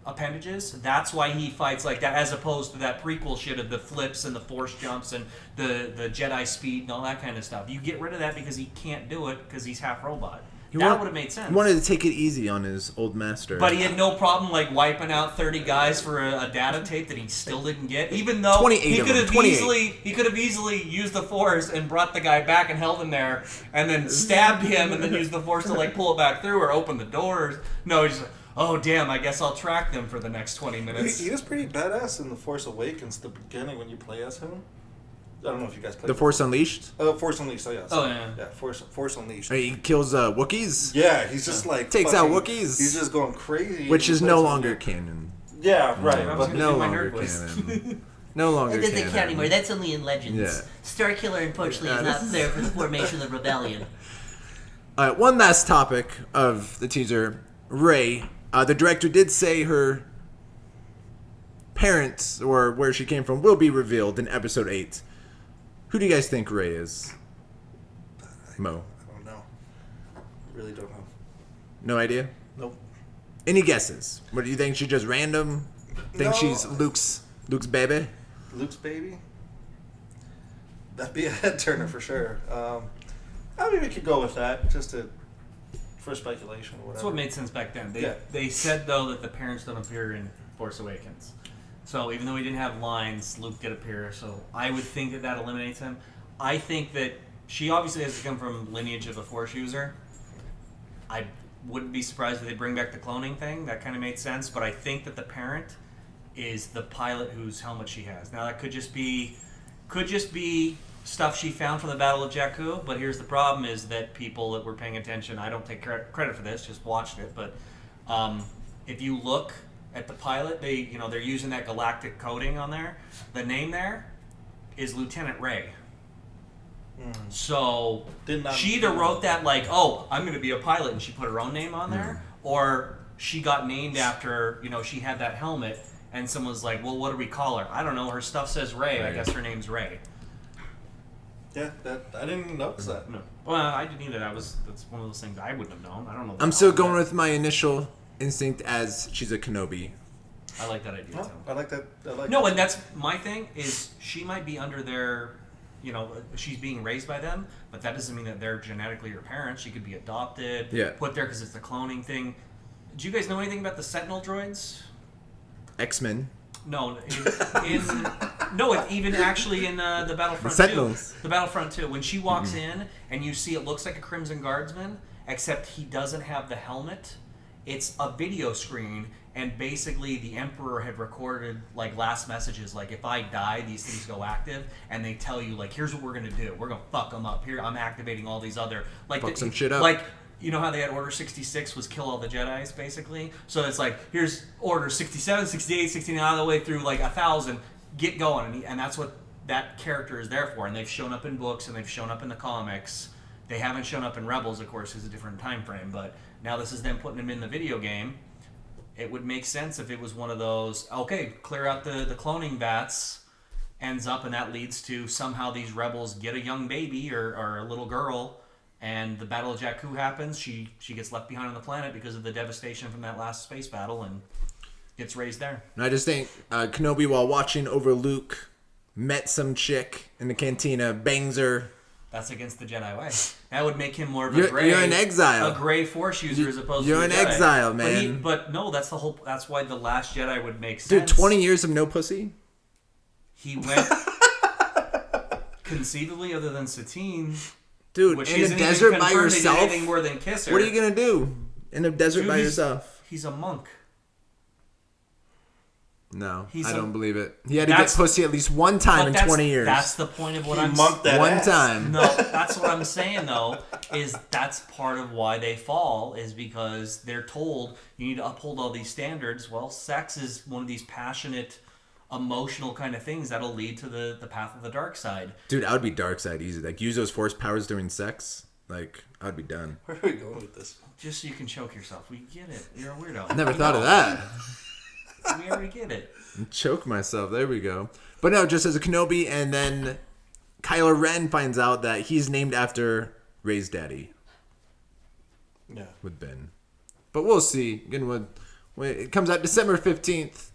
S2: appendages. That's why he fights like that, as opposed to that prequel shit of the flips and the force jumps and the Jedi speed and all that kind of stuff. You get rid of that because he can't do it because he's half robot. That would have made sense.
S1: He wanted to take it easy on his old master.
S2: But he had no problem wiping out 30 guys for a data tape that he still didn't get, even though he could have easily used the Force and brought the guy back and held him there, and then stabbed him and then used the Force to pull it back through or open the doors. No, he's like, oh damn, I guess I'll track them for the next 20 minutes.
S3: He was pretty badass in The Force Awakens, the beginning when you play as him. I don't know if you guys played
S1: The Force Unleashed?
S3: Force Unleashed, oh yeah.
S2: Oh yeah.
S3: Yeah, Force Unleashed.
S1: He kills Wookiees?
S3: Yeah, he's just
S1: takes out Wookiees.
S3: He's just going crazy.
S1: Which is no longer canon.
S3: Yeah, right.
S2: But
S1: No longer canon. No longer
S4: It doesn't count anymore. That's only in Legends.
S1: Yeah.
S4: Starkiller, unfortunately, is not there for the formation of the rebellion.
S1: All right, one last topic of the teaser. Rey. The director did say her parents, or where she came from, will be revealed in Episode 8. Who do you guys think Rey is? Mo.
S3: I don't know. Really don't know.
S1: No idea?
S3: Nope.
S1: Any guesses? What do you think? She's just random? Think
S3: No.
S1: she's Luke's baby?
S3: Luke's baby? That'd be a head turner for sure. I mean, we could go with that, just for speculation or whatever.
S2: That's what made sense back then.
S3: Yeah.
S2: They said, though, that the parents don't appear in Force Awakens. So even though he didn't have lines, Luke did appear. So I would think that eliminates him. I think that she obviously has to come from lineage of a Force user. I wouldn't be surprised if they bring back the cloning thing. That kind of made sense. But I think that the parent is the pilot whose helmet she has. Now that could just be stuff she found from the Battle of Jakku. But here's the problem: is that people that were paying attention, I don't take credit for this, just watched it. But if you look at the pilot, they're using that galactic coding on there. The name there is Lieutenant Rey. So she either wrote that I'm going to be a pilot, and she put her own name on there, or she got named after, she had that helmet, and someone's like, well, what do we call her? I don't know. Her stuff says Rey. I guess her name's Rey.
S3: Yeah, I didn't even notice that.
S2: No. Well, I didn't either. That's one of those things I wouldn't have known. I don't know.
S1: I'm still going with my initial instinct as she's a Kenobi.
S2: I like that idea, too.
S3: I like that.
S2: And that's my thing, is she might be under their, she's being raised by them, but that doesn't mean that they're genetically her parents. She could be adopted, put there because it's the cloning thing. Do you guys know anything about the Sentinel droids?
S1: X-Men.
S2: No, even actually in the Battlefront 2.
S1: Sentinels.
S2: The Battlefront 2, when she walks in and you see it looks like a Crimson Guardsman, except he doesn't have the helmet. It's a video screen, and basically the Emperor had recorded last messages, if I die, these things go active, and they tell you here's what we're gonna do. We're gonna fuck them up. Here, I'm activating all these other
S1: fuck some shit up.
S2: You know how they had Order 66 was kill all the Jedis, basically? So it's here's Order 67, 68, 69, all the way through 1,000. Get going. And that's what that character is there for. And they've shown up in books, and they've shown up in the comics. They haven't shown up in Rebels, of course, because it's a different time frame. But now this is them putting him in the video game. It would make sense if it was one of those, okay, clear out the cloning vats, ends up, and that leads to somehow these rebels get a young baby or a little girl, and the Battle of Jakku happens. She gets left behind on the planet because of the devastation from that last space battle, and gets raised there.
S1: And I just think Kenobi, while watching over Luke, met some chick in the cantina, bangs her.
S2: That's against the Jedi way. That would make him more of a gray.
S1: You're in exile.
S2: A gray Force user as opposed to
S1: You're
S2: a
S1: in
S2: Jedi.
S1: exile, man.
S2: But no, that's the whole. That's why the Last Jedi would make sense.
S1: Dude, 20 years of no pussy.
S2: He went conceivably, other than Satine.
S1: Dude,
S2: which
S1: in
S2: isn't
S1: the
S2: even
S1: desert by
S2: confirmed he did
S1: yourself.
S2: anything more than kiss her.
S1: What are you gonna do in the desert by yourself?
S2: He's a monk.
S1: No, I don't believe it. He had to get pussy at least one time in 20 years.
S2: That's the point of what I'm
S3: saying.
S1: One time.
S2: No, that's what I'm saying, though, is that's part of why they fall, is because they're told you need to uphold all these standards. Well, sex is one of these passionate, emotional kind of things that'll lead to the path of the dark side.
S1: Dude, I would be dark side easy. Use those force powers during sex. I'd be done.
S3: Where are we going with this?
S2: Just so you can choke yourself. We get it. You're a weirdo.
S1: Never thought of that.
S2: We already get it.
S1: Choke myself. There we go. But no, just as a Kenobi, and then Kylo Ren finds out that he's named after Rey's daddy.
S3: Yeah.
S1: With Ben. But we'll see. Again, when it comes out December 15th,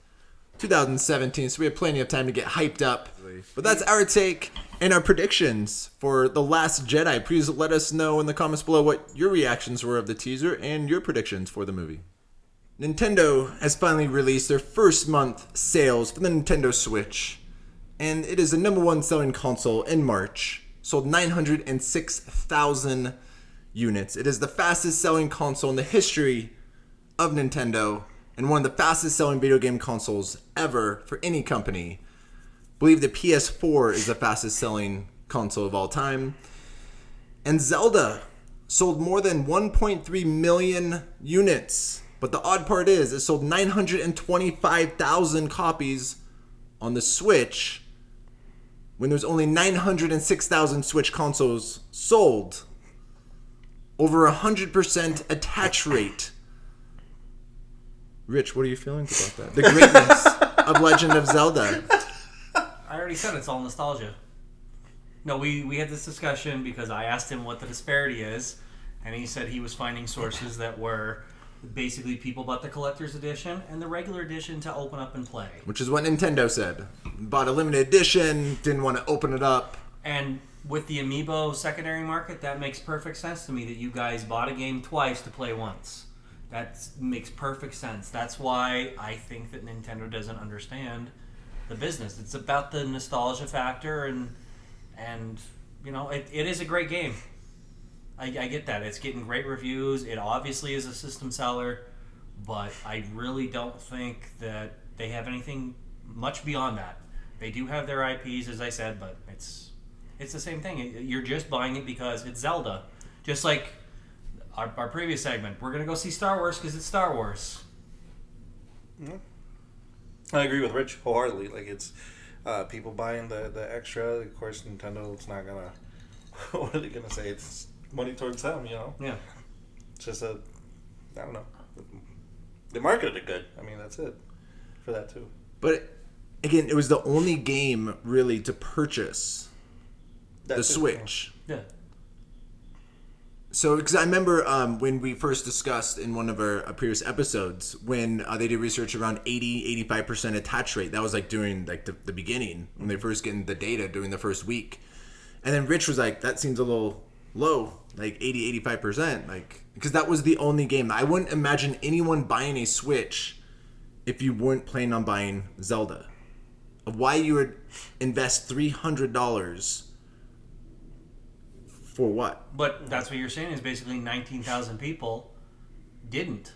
S1: 2017, so we have plenty of time to get hyped up. But that's our take and our predictions for The Last Jedi. Please let us know in the comments below what your reactions were of the teaser and your predictions for the movie. Nintendo has finally released their first month sales for the Nintendo Switch, and it is the #1 selling console in March. Sold 906,000 units. It is the fastest selling console in the history of Nintendo, and one of the fastest selling video game consoles ever for any company. I believe the PS4 is the fastest selling console of all time. And Zelda sold more than 1.3 million units. But the odd part is it sold 925,000 copies on the Switch when there's only 906,000 Switch consoles sold. Over 100% attach rate. Rich, what are you feeling about that? The greatness of Legend of Zelda.
S2: I already said it's all nostalgia. No, we had this discussion because I asked him what the disparity is, and he said he was finding sources that were basically people bought the collector's edition and the regular edition to open up and play.
S1: Which is what Nintendo said. Bought a limited edition, didn't want to open it up.
S2: And with the Amiibo secondary market, that makes perfect sense to me that you guys bought a game twice to play once. That makes perfect sense. That's why I think that Nintendo doesn't understand the business. It's about the nostalgia factor, and you know, it is a great game. I get that. It's getting great reviews. It obviously is a system seller, but I really don't think that they have anything much beyond that. They do have their IPs, as I said, but it's the same thing. You're just buying it because it's Zelda. Just like our previous segment. We're going to go see Star Wars because it's Star Wars.
S3: Mm-hmm. I agree with Rich wholeheartedly. Like, it's people buying the extra. Of course, Nintendo's not going to... What are they going to say? It's money towards them, you know?
S2: Yeah.
S3: It's just I don't know. They marketed it good. I mean, that's it for that, too.
S1: But, again, it was the only game, really, to purchase the Switch.
S2: Yeah.
S1: So, because I remember when we first discussed in one of our previous episodes, when they did research around 80-85% attach rate. That was like during like the beginning, when they first getting the data during the first week. And then Rich was like, that seems a little low, like 80-85%. Like, because that was the only game. I wouldn't imagine anyone buying a Switch if you weren't planning on buying Zelda. Of why you would invest $300 for what?
S2: But that's what you're saying is basically 19,000 people didn't.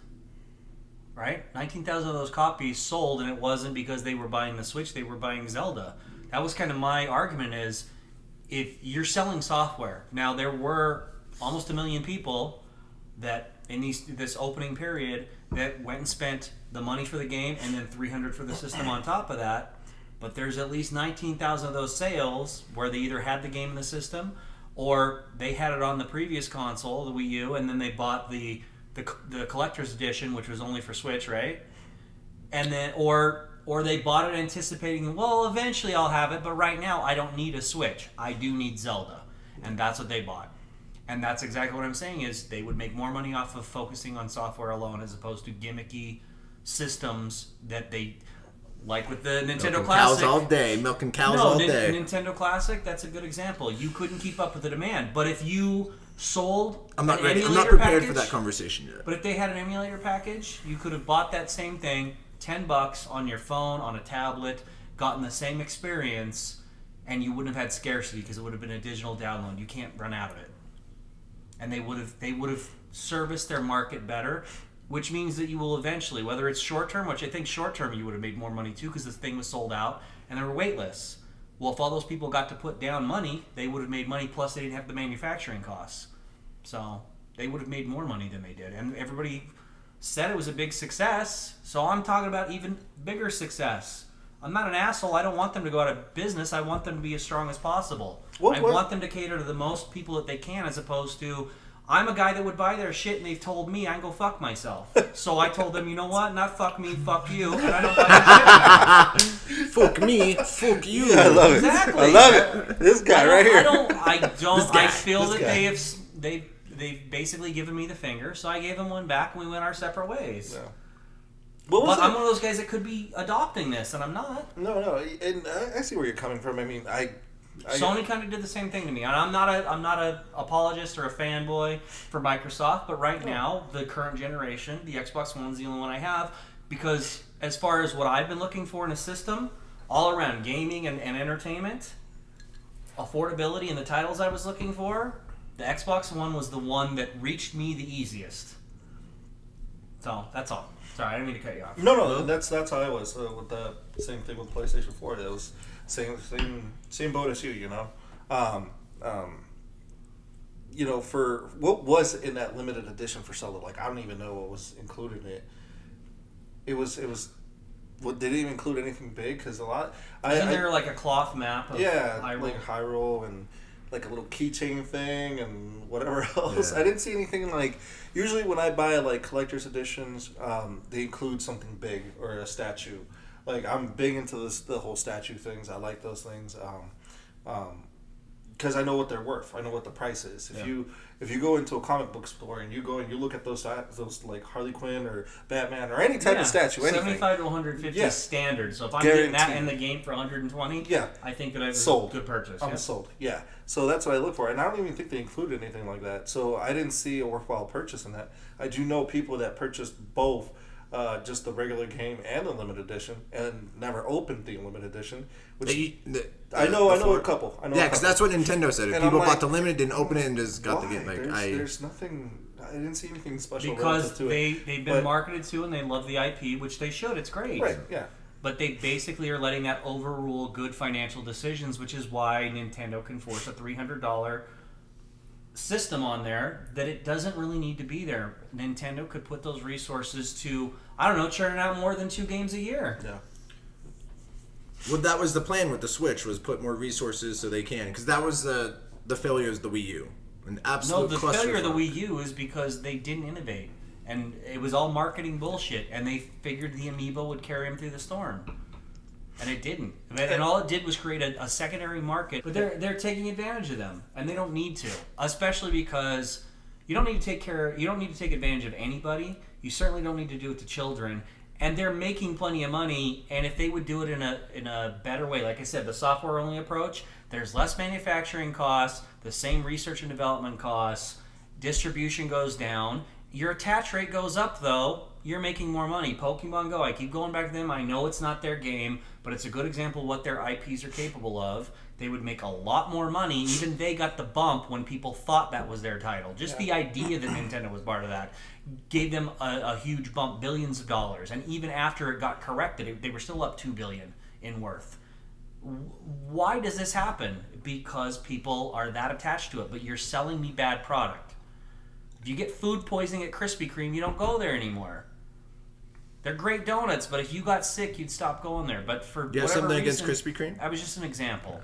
S2: Right? 19,000 of those copies sold, and it wasn't because they were buying the Switch, they were buying Zelda. That was kind of my argument is, if you're selling software, now there were almost 1 million people that in this opening period that went and spent the money for the game and then $300 for the system on top of that, but there's at least 19,000 of those sales where they either had the game in the system or they had it on the previous console, the Wii U, and then they bought the collector's edition, which was only for Switch, right? And then or they bought it anticipating, well, eventually I'll have it, but right now I don't need a Switch. I do need Zelda. And that's what they bought. And that's exactly what I'm saying is they would make more money off of focusing on software alone as opposed to gimmicky systems that they... Like with the Nintendo Classic.
S1: Cows all day. Milking cows all day.
S2: Nintendo Classic, that's a good example. You couldn't keep up with the demand. But if you sold
S1: I'm not ready. I'm
S2: emulator
S1: not prepared
S2: package,
S1: for that conversation yet.
S2: But if they had an emulator package, you could have bought that same thing, $10 on your phone, on a tablet, gotten the same experience, and you wouldn't have had scarcity because it would have been a digital download. You can't run out of it. And they would have serviced their market better. Which means that you will eventually, whether it's short term, which I think short term you would have made more money too because this thing was sold out and there were wait lists. Well, if all those people got to put down money, they would have made money plus they didn't have the manufacturing costs. So they would have made more money than they did. And everybody said it was a big success. So I'm talking about even bigger success. I'm not an asshole. I don't want them to go out of business. I want them to be as strong as possible. I want them to cater to the most people that they can as opposed to... I'm a guy that would buy their shit, and they've told me I can go fuck myself. So I told them, you know what? Not fuck me, fuck you, and I don't buy their shit.
S1: Fuck me, fuck you.
S3: Yeah, I love it.
S2: Exactly.
S3: I love it. This guy right here.
S2: I feel that
S3: This guy.
S2: they've basically given me the finger, so I gave them one back, and we went our separate ways.
S3: Yeah.
S2: But I'm one of those guys that could be adopting this, and I'm not.
S3: No, and I see where you're coming from. I mean,
S2: Sony kind of did the same thing to me, and I'm not a apologist or a fanboy for Microsoft, but right now, the current generation, the Xbox One's the only one I have, because as far as what I've been looking for in a system, all around gaming and entertainment, affordability and the titles I was looking for, the Xbox One was the one that reached me the easiest. So, that's all. Sorry, I didn't mean to cut you off.
S3: No, that's how I was with the same thing with PlayStation 4. It was same boat as you, you know. You know, for what was in that limited edition for Zelda, like I don't even know what was included in it. It was. What, they didn't include anything big because a lot.
S2: Isn't there like a cloth map of Hyrule?
S3: Like Hyrule and like a little keychain thing and whatever else.
S1: Yeah.
S3: I didn't see anything like. Usually when I buy like collector's editions, they include something big or a statue. Like I'm big into the whole statue things. I like those things. Because I know what they're worth. I know what the price is. If you go into a comic book store and you go and you look at those like Harley Quinn or Batman or any type of statue, anything.
S2: 75 to 150 is standard. So if I'm
S3: Guaranteed.
S2: getting that in the game for 120, I think that I've
S3: sold.
S2: A good purchase.
S3: I'm sold. Yeah. So that's what I look for, and I don't even think they included anything like that. So I didn't see a worthwhile purchase in that. I do know people that purchased both. Just the regular game and the limited edition, and never opened the limited edition. Which I know a couple.
S1: Because that's what Nintendo said. If
S3: And
S1: people
S3: I'm
S1: bought
S3: like,
S1: the limited, didn't open it, and just got the game. Like
S3: there's nothing. I didn't see anything special
S2: because
S3: to it.
S2: they've been marketed to, and they love the IP, which they should. It's great.
S3: Right. Yeah.
S2: But they basically are letting that overrule good financial decisions, which is why Nintendo can force a $300 system on there that it doesn't really need to be there. Nintendo could put those resources to, I don't know, churning out more than 2 games a year.
S3: Yeah.
S1: Well, that was the plan with the Switch, was put more resources so they can. Because that was the failure of the Wii U. An absolute
S2: No, the failure of the Wii U is because they didn't innovate. And it was all marketing bullshit. And they figured the Amiibo would carry them through the storm. And it didn't. And all it did was create a secondary market. But they're taking advantage of them. And they don't need to. Especially because you don't need to take advantage of anybody. You certainly don't need to do it to children. And they're making plenty of money, and if they would do it in a better way, like I said, the software-only approach, there's less manufacturing costs, the same research and development costs, distribution goes down, your attach rate goes up, though, you're making more money. Pokemon Go, I keep going back to them, I know it's not their game, but it's a good example of what their IPs are capable of. They would make a lot more money, even they got the bump when people thought that was their title. Just the idea that Nintendo was part of that gave them a huge bump, billions of dollars, and even after it got corrected, they were still up $2 billion in worth. Why does this happen? Because people are that attached to it, but you're selling me bad product. If you get food poisoning at Krispy Kreme, you don't go there anymore. They're great donuts, but if you got sick, you'd stop going there. But for
S1: you have
S2: whatever
S1: something
S2: reason,
S1: against Krispy Kreme?
S2: I was just an example.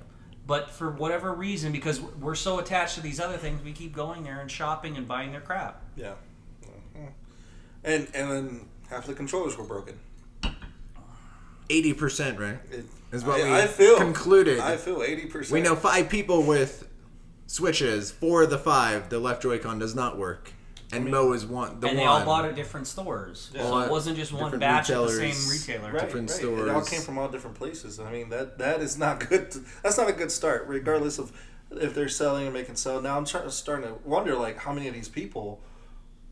S2: But for whatever reason, because we're so attached to these other things, we keep going there and shopping and buying their crap.
S3: Yeah. And then half the controllers were broken.
S1: 80%, right? Is what
S3: I feel
S1: concluded.
S3: I feel 80%.
S1: We know 5 people with Switches. 4 of the 5, the left Joy-Con does not work. And Mo is one.
S2: And they all bought at different stores. Yeah. So it wasn't just one batch at the same retailer.
S3: Right,
S1: different stores.
S3: It all came from all different places. I mean, that is not good. That's not a good start, regardless of if they're selling and making sell. Now I'm starting to wonder, like, how many of these people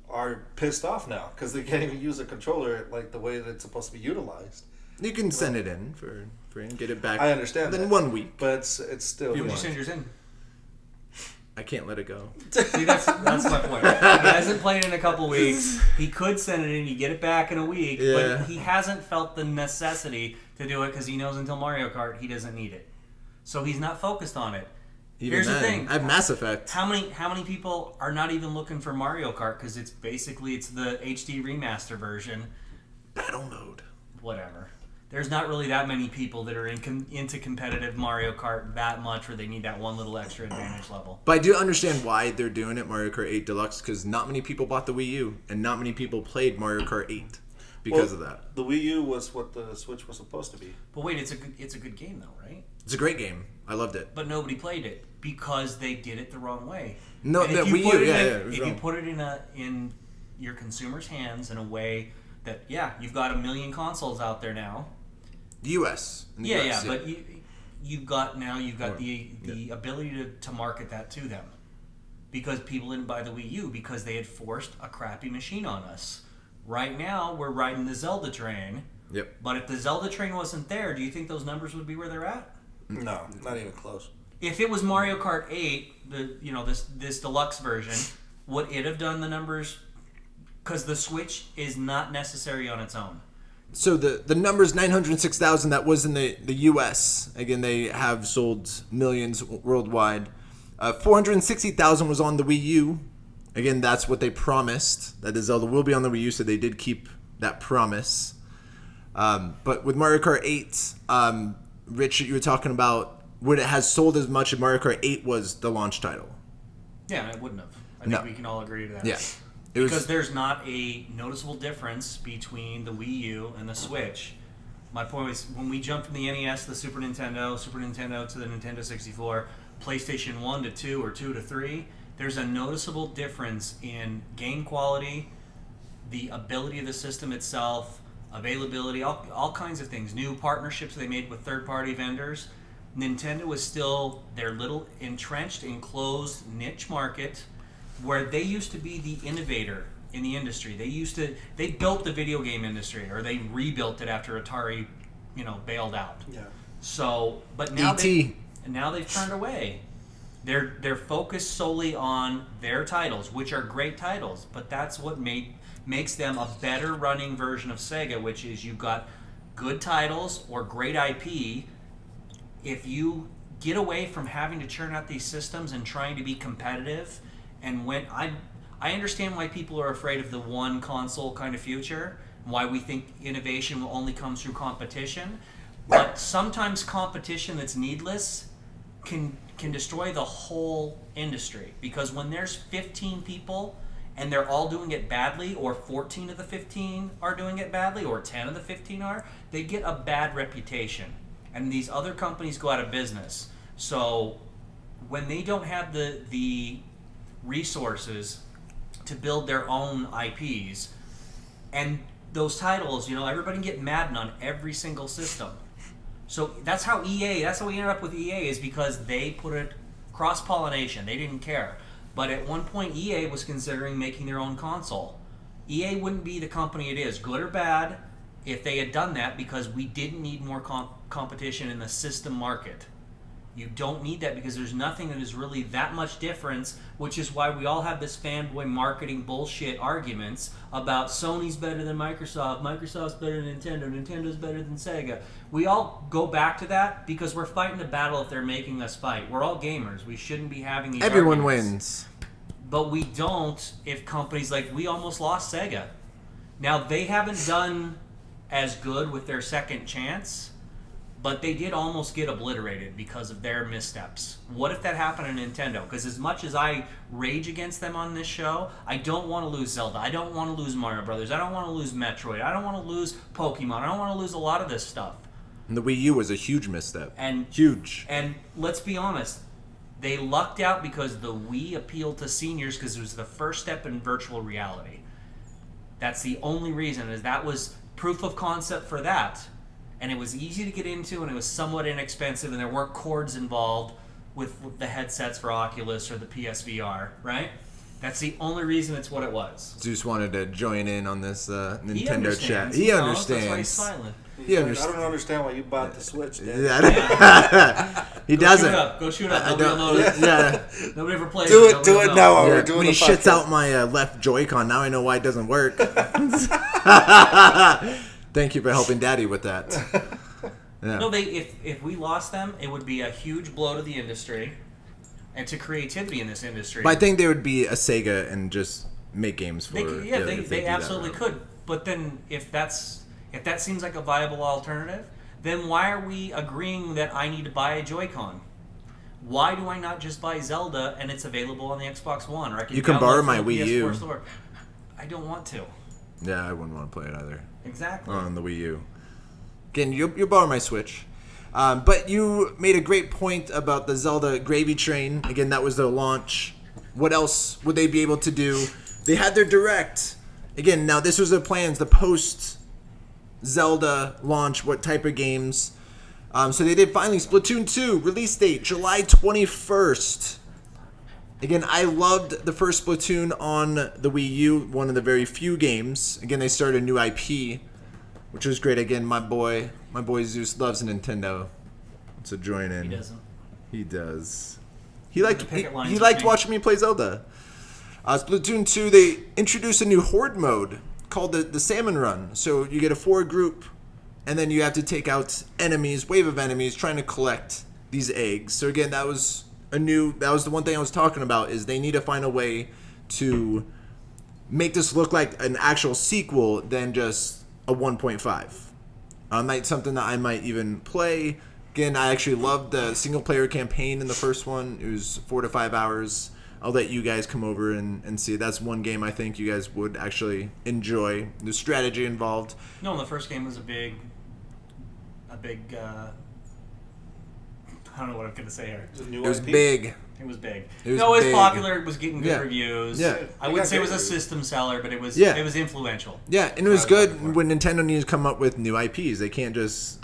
S3: are pissed off now because they can't even use a controller like the way that it's supposed to be utilized.
S1: You can send it in for free and get it back.
S3: I understand
S1: within
S3: that.
S1: 1 week.
S3: But it's still...
S2: Would you send yours in?
S1: I can't let it go.
S2: See, that's my point. He hasn't played in a couple weeks. He could send it in, you get it back in a week, but he hasn't felt the necessity to do it because he knows until Mario Kart he doesn't need it. So he's not focused on it. Here's the thing.
S1: I have Mass Effect.
S2: How many people are not even looking for Mario Kart because it's the HD remaster version?
S1: Battle mode.
S2: Whatever. there's not really that many people that are into competitive Mario Kart that much where they need that one little extra advantage level.
S1: But I do understand why they're doing it, Mario Kart 8 Deluxe, because not many people bought the Wii U, and not many people played Mario Kart 8 because of that.
S3: The Wii U was what the Switch was supposed to be.
S2: But wait, it's a good game though, right?
S1: It's a great game. I loved it.
S2: But nobody played it because they did it the wrong way.
S1: No,
S2: And
S1: the
S2: if you
S1: Wii
S2: put
S1: U,
S2: it
S1: yeah,
S2: in-
S1: yeah, it was
S2: if
S1: wrong.
S2: you put it in your consumer's hands in a way that, yeah, you've got 1 million consoles out there now.
S1: The U.S. In the
S2: Yeah,
S1: US,
S2: but you've got the ability to market that to them, because people didn't buy the Wii U because they had forced a crappy machine on us. Right now, we're riding the Zelda train.
S1: Yep.
S2: But if the Zelda train wasn't there, do you think those numbers would be where they're at?
S3: No, not even close.
S2: If it was Mario Kart 8, this deluxe version, would it have done the numbers? Because the Switch is not necessary on its own.
S1: So the numbers 906,000, that was in the U.S. Again, they have sold millions worldwide. 460,000 was on the Wii U. Again, that's what they promised, that the Zelda will be on the Wii U, so they did keep that promise. But with Mario Kart 8, Rich, you were talking about would it has sold as much as Mario Kart 8 was the launch title.
S2: Yeah, it wouldn't have. I think we can all agree to that.
S1: Yeah.
S2: Because there's not a noticeable difference between the Wii U and the Switch. My point was, when we jumped from the NES to the Super Nintendo to the Nintendo 64, PlayStation 1 to 2 or 2 to 3, there's a noticeable difference in game quality, the ability of the system itself, availability, all kinds of things. New partnerships they made with third-party vendors. Nintendo was still their little entrenched, enclosed niche market where they used to be the innovator in the industry. They built the video game industry, or they rebuilt it after Atari, bailed out.
S3: Yeah.
S2: So, but now
S1: E.T.
S2: now they've turned away. They're focused solely on their titles, which are great titles, but that's what makes them a better running version of Sega, which is you've got good titles or great IP. If you get away from having to churn out these systems and trying to be competitive, and when I understand why people are afraid of the one console kind of future, why we think innovation will only come through competition, but sometimes competition that's needless can destroy the whole industry, because when there's 15 people and they're all doing it badly, or 14 of the 15 are doing it badly, or 10 of the 15 are, they get a bad reputation. And these other companies go out of business. So when they don't have the resources to build their own IPs, and those titles, everybody can get Madden on every single system. So that's how we ended up with EA, is because they put it cross-pollination. They didn't care. But at one point, EA was considering making their own console. EA wouldn't be the company it is, good or bad, if they had done that, because we didn't need more competition in the system market. You don't need that, because there's nothing that is really that much difference, which is why we all have this fanboy marketing bullshit arguments about Sony's better than Microsoft, Microsoft's better than Nintendo, Nintendo's better than Sega. We all go back to that because we're fighting the battle if they're making us fight. We're all gamers. We shouldn't be having these
S1: Everyone
S2: arguments.
S1: wins.
S2: But we don't if companies we almost lost Sega. Now, they haven't done as good with their second chance, but they did almost get obliterated because of their missteps. What if that happened to Nintendo? Because as much as I rage against them on this show, I don't want to lose Zelda. I don't want to lose Mario Brothers. I don't want to lose Metroid. I don't want to lose Pokemon. I don't want to lose a lot of this stuff.
S1: And the Wii U was a huge misstep.
S2: And
S1: huge.
S2: And let's be honest, they lucked out because the Wii appealed to seniors, because it was the first step in virtual reality. That's the only reason, is that was proof of concept for that. And it was easy to get into, and it was somewhat inexpensive, and there weren't cords involved with the headsets for Oculus or the PSVR, right? That's the only reason it's what it was.
S1: Zeus wanted to join in on this Nintendo chat.
S2: He
S1: He
S2: understands.
S1: understands.
S2: That's why he's smiling.
S1: He
S3: I
S1: understands.
S3: don't understand why you bought the Switch, Dad.
S1: Yeah. He doesn't.
S2: Go shoot up.
S1: I
S2: Nobody will
S1: don't.
S2: notice.
S1: Yeah.
S2: Nobody ever plays
S3: Do
S2: it.
S3: it
S2: Nobody will know.
S3: now while
S1: Yeah,
S3: we're doing
S1: when
S3: the
S1: he shits
S3: podcast.
S1: out my left Joy-Con, now I know why it doesn't work. Thank you for helping Daddy with that. Yeah.
S2: No, if we lost them, it would be a huge blow to the industry and to creativity in this industry.
S1: But I think there would be a Sega and just make games for.
S2: They
S1: if do
S2: absolutely
S1: that route.
S2: could. But then if If that seems like a viable alternative, then why are we agreeing that I need to buy a Joy-Con? Why do I not just buy Zelda and it's available on the Xbox One? Or I can
S1: You can
S2: download
S1: borrow
S2: from
S1: my
S2: the
S1: Wii
S2: PS4
S1: U.
S2: Store. I don't want to.
S1: Yeah, I wouldn't want to play it either.
S2: Exactly.
S1: On the Wii U. Again, you'll borrow my Switch. But you made a great point about the Zelda Gravy Train. Again, that was their launch. What else would they be able to do? They had their Direct. Again, now this was their plans, the post-Zelda launch, what type of games. So they did finally Splatoon 2, release date, July 21st. Again, I loved the first Splatoon on the Wii U, one of the very few games. Again, they started a new IP, which was great. Again, my boy Zeus loves Nintendo. So join in.
S2: He doesn't.
S1: He does. He liked
S2: lines
S1: liked
S2: with me.
S1: watching me play Zelda. Splatoon 2, they introduced a new horde mode called the Salmon Run. So you get a 4 group, and then you have to take out enemies, wave of enemies, trying to collect these eggs. So again, that was the one thing I was talking about, is they need to find a way to make this look like an actual sequel than just a 1.5. Something that I might even play. Again, I actually loved the single-player campaign in the first one. It was 4 to 5 hours. I'll let you guys come over and see. That's one game I think you guys would actually enjoy. There's strategy involved.
S2: No, the first game was a big I don't know what I'm going to say here.
S1: It was big.
S2: It was big.
S1: It was
S2: no, it was
S1: big.
S2: popular. It was getting good
S1: Yeah.
S2: reviews.
S1: Yeah.
S2: I wouldn't say it was a system seller, but it was influential.
S1: Yeah, and it was good when Nintendo needs to come up with new IPs. They can't just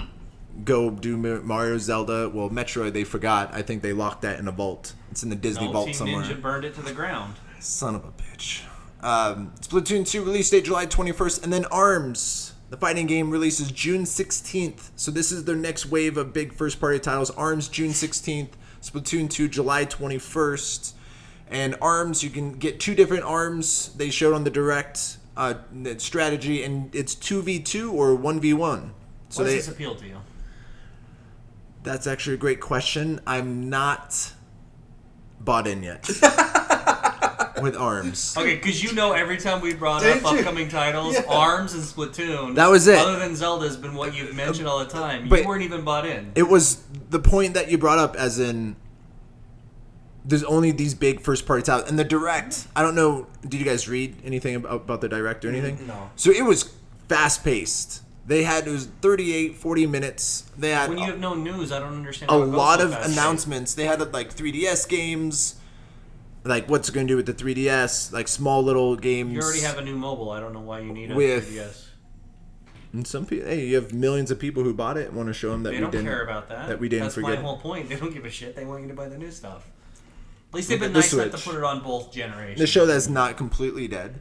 S1: go do Mario, Zelda. Well, Metroid, they forgot. I think they locked that in a vault. It's in the Disney vault
S2: Team
S1: somewhere.
S2: Ninja burned it to the ground.
S1: Son of a bitch. Splatoon 2 release date July 21st, and then ARMS, the fighting game, releases June 16th. So this is their next wave of big first-party titles. ARMS June 16th, Splatoon 2 July 21st. And ARMS, you can get 2 different ARMS they showed on the Direct strategy, and it's 2v2 or 1v1. So
S2: What does this appeal to you?
S1: That's actually a great question. I'm not bought in yet with ARMS.
S2: Okay, because every time we brought up upcoming titles, ARMS and Splatoon,
S1: that was it.
S2: Other than Zelda, has been what you've mentioned all the time.
S1: But
S2: You weren't even bought in.
S1: It was the point that you brought up, as in there's only these big first-party titles. And the Direct, I don't know, did you guys read anything about the Direct or anything?
S3: No.
S1: So it was fast-paced. It was 38, 40 minutes. They had
S2: When you have no news, I don't understand.
S1: a
S2: how it goes
S1: lot
S2: so
S1: of
S2: fast.
S1: announcements. They had like 3DS games, like what's it going to do with the 3DS, like small little games.
S2: You already have a new mobile. I don't know why you need a
S1: With-
S2: 3DS.
S1: And some people, hey, you have millions of people who bought it and want to show them that
S2: They
S1: we
S2: don't
S1: didn't
S2: care about that.
S1: That we didn't
S2: That's
S1: forget.
S2: my whole point. They don't give a shit. They want you to buy the new stuff. At least they've been
S1: The
S2: nice enough to
S1: Switch.
S2: put it on both generations.
S1: The show that's not completely dead.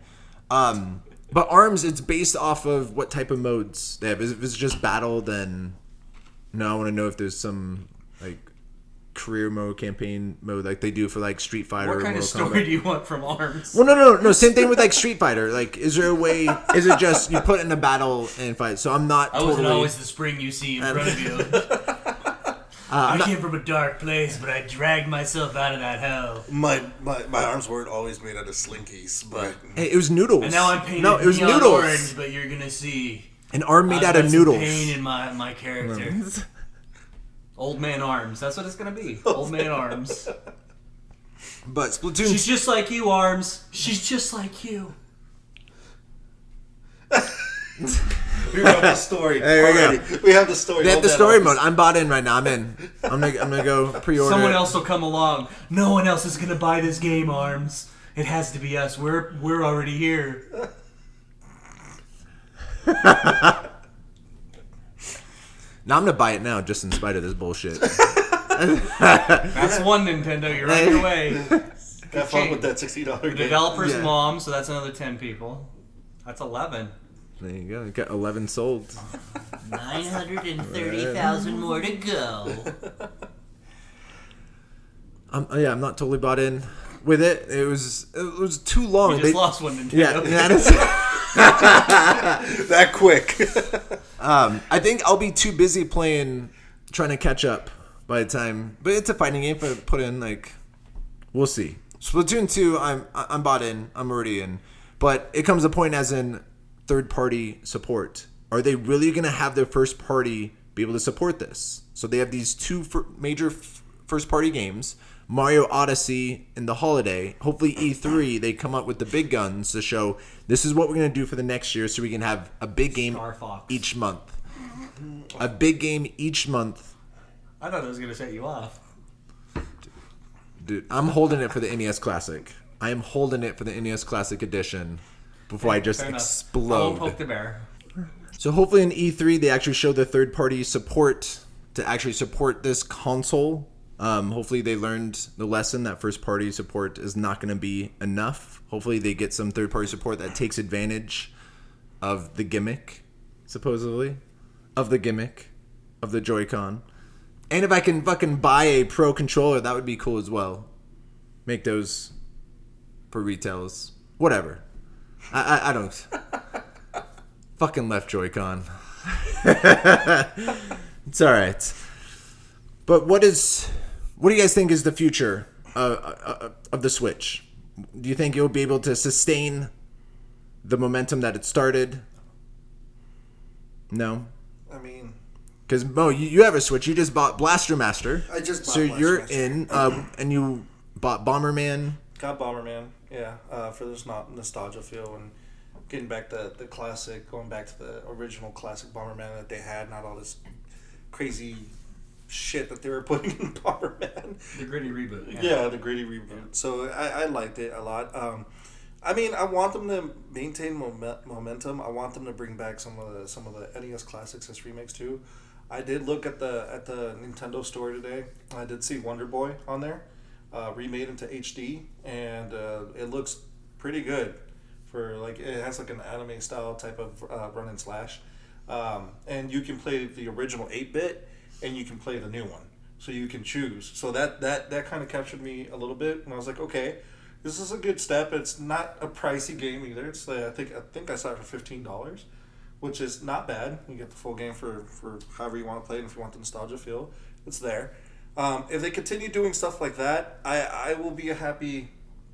S1: But ARMS, it's based off of what type of modes they have. If it's just battle, then no, I want to know if there's some like career mode, campaign mode, like they do for like Street Fighter.
S2: What
S1: or
S2: kind of
S1: Mortal
S2: story
S1: Kombat.
S2: do you want from ARMS?
S1: Well, no. Same thing with like Street Fighter. Like, is there a way? Is it just you put in a battle and fight? So I'm not.
S2: I
S1: totally,
S2: wasn't always the spring you see in front of you. I came from a dark place, but I dragged myself out of that hell.
S3: My arms weren't always made out of slinkies, but
S1: Hey, it was noodles.
S2: And now I'm painted
S1: No, it was
S2: neon
S1: noodles.
S2: orange, but you're gonna see
S1: An arm made
S2: I've
S1: out
S2: got
S1: of
S2: some
S1: noodles.
S2: pain in my character. Old man arms. That's what it's gonna be. Old man arms.
S1: But Splatoon.
S2: She's just like you, arms. She's just like you.
S3: we have the story.
S1: There we go.
S3: already. We have the story.
S1: They have
S3: Hold
S1: the
S3: that
S1: story
S3: up.
S1: mode. I'm bought in right now. I'm in. I'm gonna go pre-order.
S2: Someone
S1: it.
S2: else will come along. No one else is gonna buy this game, arms. It has to be us. We're already here.
S1: Now I'm gonna buy it now, just in spite of this bullshit.
S2: That's one Nintendo. You're on your way.
S3: Have fun with that $60
S2: The
S3: game.
S2: developer's
S1: Yeah.
S2: mom, so that's another 10 people. That's 11.
S1: There you go. You got 11 sold.
S4: 930,000 more to go.
S1: I'm not totally bought in with it. It was too long.
S2: We just lost one Nintendo.
S1: Yeah, that is.
S3: That quick.
S1: I think I'll be too busy trying to catch up by the time. But it's a fighting game. If I put in we'll see. Splatoon 2, I'm bought in. I'm already in. But it comes a point as in third-party support. are they really going to have their first party be able to support this? So they have these two major first party games, Mario Odyssey and the Holiday. Hopefully E3, they come up with the big guns to show this is what we're going to do for the next year so we can have a big game
S2: Star Fox.
S1: each month. A big game each month.
S2: I thought it was going to set you off.
S1: Dude, I'm holding it for the NES Classic. I am holding it for the NES Classic Edition before I just
S2: Fair enough. I
S1: explode.
S2: won't poke the bear.
S1: So hopefully in E3 they actually show the third-party support to actually support this console. Hopefully they learned the lesson that first-party support is not going to be enough. Hopefully they get some third-party support that takes advantage of the gimmick, supposedly, of the gimmick of the Joy-Con. And if I can fucking buy a Pro controller, that would be cool as well. Make those for retails. Whatever. I don't... Fucking left Joy-Con. It's alright. But what do you guys think is the future of the Switch? Do you think it will be able to sustain the momentum that it started? No?
S3: I mean...
S1: Because, Mo, you have a Switch. You just bought Blaster Master.
S3: I just bought
S1: So
S3: Blaster
S1: you're
S3: Master.
S1: in, and you bought Bomberman.
S3: Got Bomberman, yeah, for this nostalgia feel and getting back the classic, going back to the original classic Bomberman that they had, not all this crazy shit that they were putting in Bomberman.
S2: The gritty reboot.
S3: Yeah, the gritty reboot. So I liked it a lot. I mean, I want them to maintain momentum. I want them to bring back some of the NES classics as remakes too. I did look at the Nintendo store today. I did see Wonder Boy on there, remade into HD, and it looks pretty good. For like, it has like an anime style type of run and slash, and you can play the original 8-bit, and you can play the new one. So you can choose. So that kind of captured me a little bit, and I was like, okay, this is a good step. It's not a pricey game either. It's like, I think I saw it for $15, which is not bad. You get the full game for however you want to play it, and if you want the nostalgia feel, it's there. If they continue doing stuff like that, I will be a happy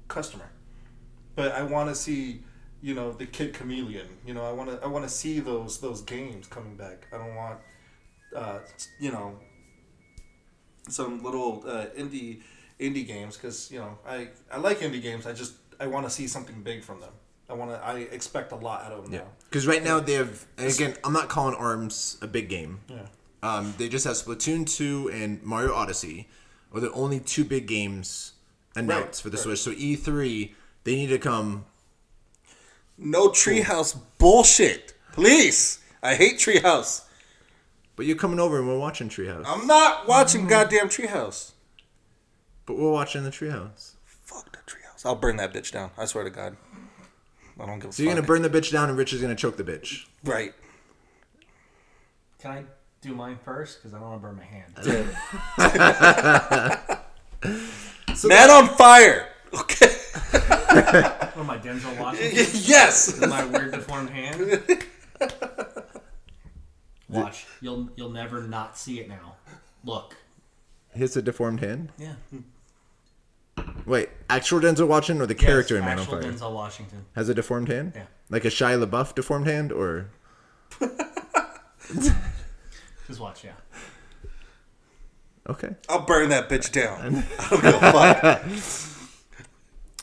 S3: customer. But I want to see, the Kid Chameleon. I want to see those games coming back. I don't want, some little indie games because I like indie games. I want to see something big from them. I expect a lot out of them now.
S1: Because right now they have, and again, I'm not calling ARMS a big game.
S3: Yeah.
S1: They just have Splatoon 2 and Mario Odyssey are the only two big games announced for the Switch. So E3, they need to come.
S3: No Treehouse bullshit, please. I hate Treehouse.
S1: But you're coming over and we're watching Treehouse.
S3: I'm not watching goddamn Treehouse.
S1: But we're watching the Treehouse.
S3: Fuck the Treehouse. I'll burn that bitch down. I swear to God. I don't give a fuck.
S1: So you're going to burn the bitch down and Rich is going to choke the bitch.
S3: Right.
S2: Can I do mine first? Because I don't want to burn my hand.
S3: Man on fire. Okay.
S2: What am I, Denzel Washington?
S3: Yes.
S2: With my weird deformed hand? Watch. You'll never not see it now. Look.
S1: Hits a deformed hand?
S2: Yeah.
S1: Wait, actual Denzel Washington or the character in Man on
S2: actual
S1: Fire?
S2: Denzel Washington.
S1: Has a deformed hand?
S2: Yeah.
S1: Like a Shia LaBeouf deformed hand or?
S2: Just watch, yeah.
S1: Okay.
S3: I'll burn that bitch down. I don't give a fuck.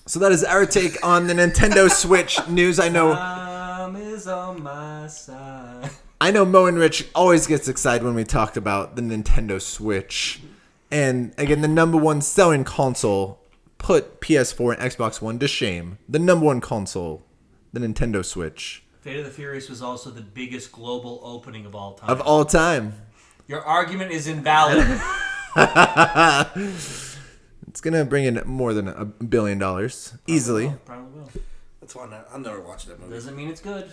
S1: So that is our take on the Nintendo Switch news. I know.
S2: Time is on my side.
S1: I know Mo and Rich always gets excited when we talk about the Nintendo Switch. And again, the number one selling console put PS4 and Xbox One to shame. The number one console, the Nintendo Switch.
S2: Fate of the Furious was also the biggest global opening of all time.
S1: Of all time.
S2: Your argument is invalid.
S1: It's going to bring in more than $1 billion. Easily.
S2: Probably will.
S3: That's why I'll never watch that movie.
S2: Doesn't mean it's good.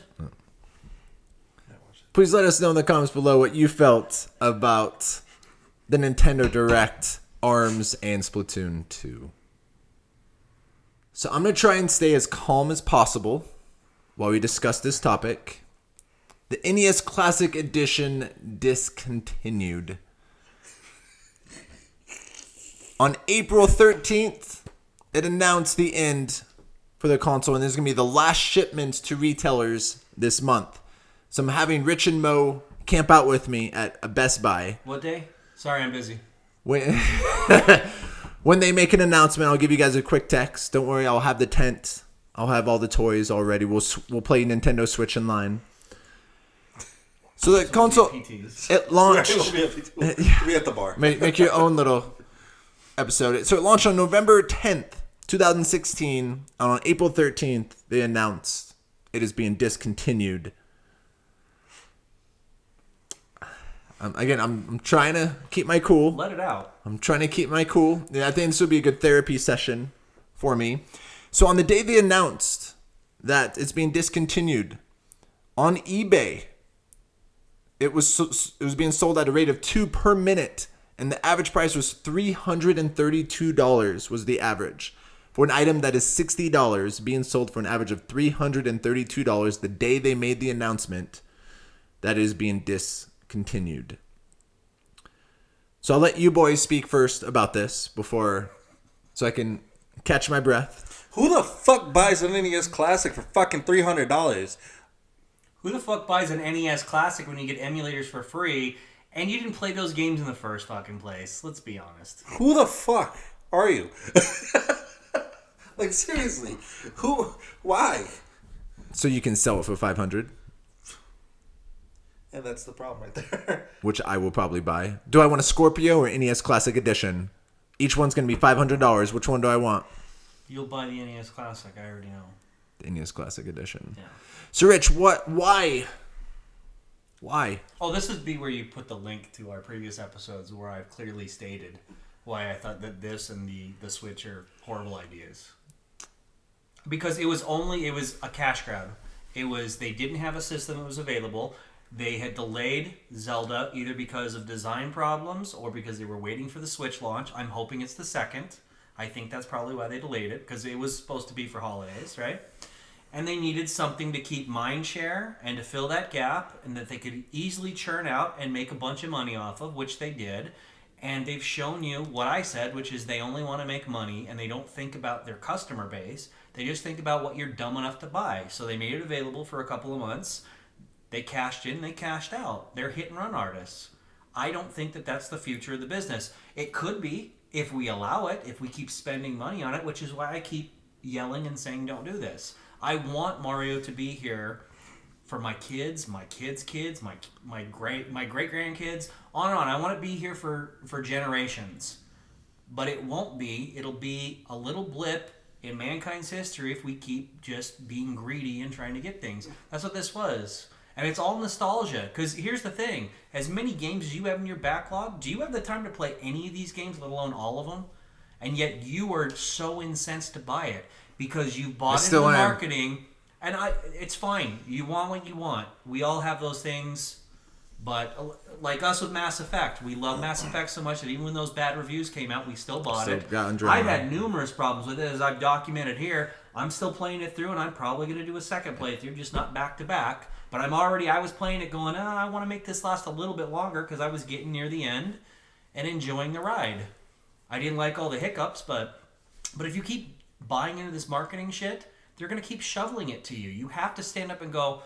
S1: Please let us know in the comments below what you felt about the Nintendo Direct, ARMS, and Splatoon 2. So I'm going to try and stay as calm as possible while we discuss this topic. The NES Classic Edition discontinued. On April 13th, it announced the end for the console, and there's going to be the last shipments to retailers this month. So I'm having Rich and Mo camp out with me at a Best Buy.
S2: What day? Sorry, I'm busy.
S1: When, when they make an announcement, I'll give you guys a quick text. Don't worry, I'll have the tent. I'll have all the toys already. We'll play Nintendo Switch in line. So the console, it launched.
S3: We'll be at the bar.
S1: Make your own little episode. So it launched on November 10th, 2016. And on April 13th, they announced it is being discontinued. Again, I'm trying to keep my cool.
S2: Let it out.
S1: I'm trying to keep my cool. Yeah, I think this would be a good therapy session for me. So on the day they announced that it's being discontinued, on eBay, it was being sold at a rate of 2 per minute, and the average price was $332 was the average. For an item that is $60 being sold for an average of $332 the day they made the announcement that it is being discontinued. So I'll let you boys speak first about this so I can catch my breath.
S3: Who the fuck buys an NES Classic for fucking $300?
S2: Who the fuck buys an NES Classic when you get emulators for free and you didn't play those games in the first fucking place? Let's be honest.
S3: Who the fuck are you? Like, seriously. Who? Why?
S1: So you can sell it for $500,
S3: And that's the problem right there.
S1: which I will probably buy. Do I want a Scorpio or NES Classic Edition? Each one's going to be $500. Which one do I want?
S2: You'll buy the NES Classic, I already know.
S1: The NES Classic Edition.
S2: Yeah.
S1: So Rich, why?
S2: Oh, this would be where you put the link to our previous episodes where I've clearly stated why I thought that this and the Switch are horrible ideas. Because it was a cash grab. They didn't have a system that was available. They had delayed Zelda either because of design problems or because they were waiting for the Switch launch. I'm hoping it's the second. I think that's probably why they delayed it, because it was supposed to be for holidays, right? And they needed something to keep mind share and to fill that gap, and that they could easily churn out and make a bunch of money off of, which they did. And they've shown you what I said, which is they only want to make money and they don't think about their customer base. They just think about what you're dumb enough to buy. So they made it available for a couple of months. They cashed in, they cashed out. They're hit and run artists. I don't think that that's the future of the business. It could be if we allow it, if we keep spending money on it, which is why I keep yelling and saying don't do this. I want Mario to be here for my kids, my kids' kids, my great grandkids, on and on. I want to be here for generations. But it won't be. It'll be a little blip in mankind's history if we keep just being greedy and trying to get things. That's what this was. And it's all nostalgia. Because here's the thing. As many games as you have in your backlog, do you have the time to play any of these games, let alone all of them? And yet you are so incensed to buy it because you bought into the marketing. And it's fine. You want what you want. We all have those things. But like us with Mass Effect, we love Mass Effect so much that even when those bad reviews came out, we still bought it. I've had numerous problems with it, as I've documented here. I'm still playing it through, and I'm probably going to do a second playthrough, just not back to back. But I was playing it going, I want to make this last a little bit longer because I was getting near the end and enjoying the ride. I didn't like all the hiccups, but if you keep buying into this marketing shit, they're going to keep shoveling it to you. You have to stand up and go,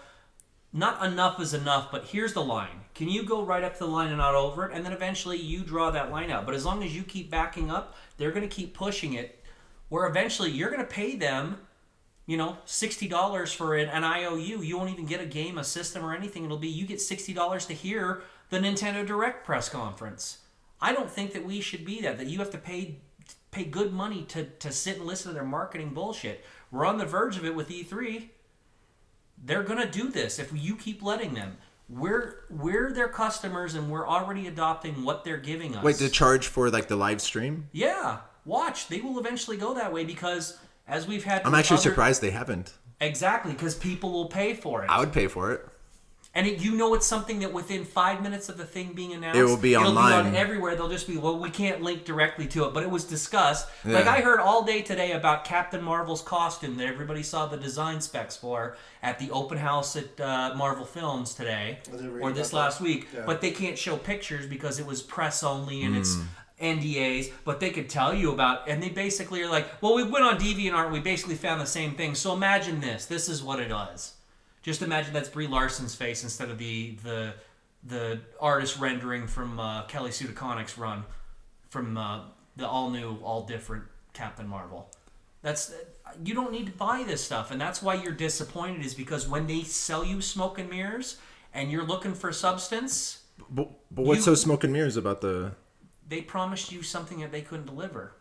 S2: not enough is enough, but here's the line. Can you go right up to the line and not over it? And then eventually you draw that line out. But as long as you keep backing up, they're going to keep pushing it, where eventually you're going to pay them, $60 for an IOU. You won't even get a game, a system, or anything. It'll be you get $60 to hear the Nintendo Direct press conference. I don't think that we should be that you have to pay good money to sit and listen to their marketing bullshit. We're on the verge of it with E3. They're going to do this if you keep letting them. We're their customers, and we're already adopting what they're giving us.
S1: Wait, to charge for the live stream?
S2: Yeah. Watch. They will eventually go that way because as we've had...
S1: I'm actually surprised they haven't.
S2: Exactly, because people will pay for it.
S1: I would pay for it.
S2: And it's something that within 5 minutes of the thing being announced,
S1: it will be online.
S2: It'll be on everywhere. They'll just be, we can't link directly to it. But it was discussed. Yeah. Like I heard all day today about Captain Marvel's costume that everybody saw the design specs for at the open house at Marvel Films today, or this last week. Yeah. But they can't show pictures because it was press only and it's NDAs. But they could tell you about, and they basically are like, well, we went on DeviantArt and we basically found the same thing. So imagine this. This is what it was. Just imagine that's Brie Larson's face instead of the artist rendering from Kelly Sue DeConnick's run from the all new, all different Captain Marvel. You don't need to buy this stuff, and that's why you're disappointed. Is because when they sell you smoke and mirrors, and you're looking for substance.
S1: But what's so smoke and mirrors about the?
S2: They promised you something that they couldn't deliver.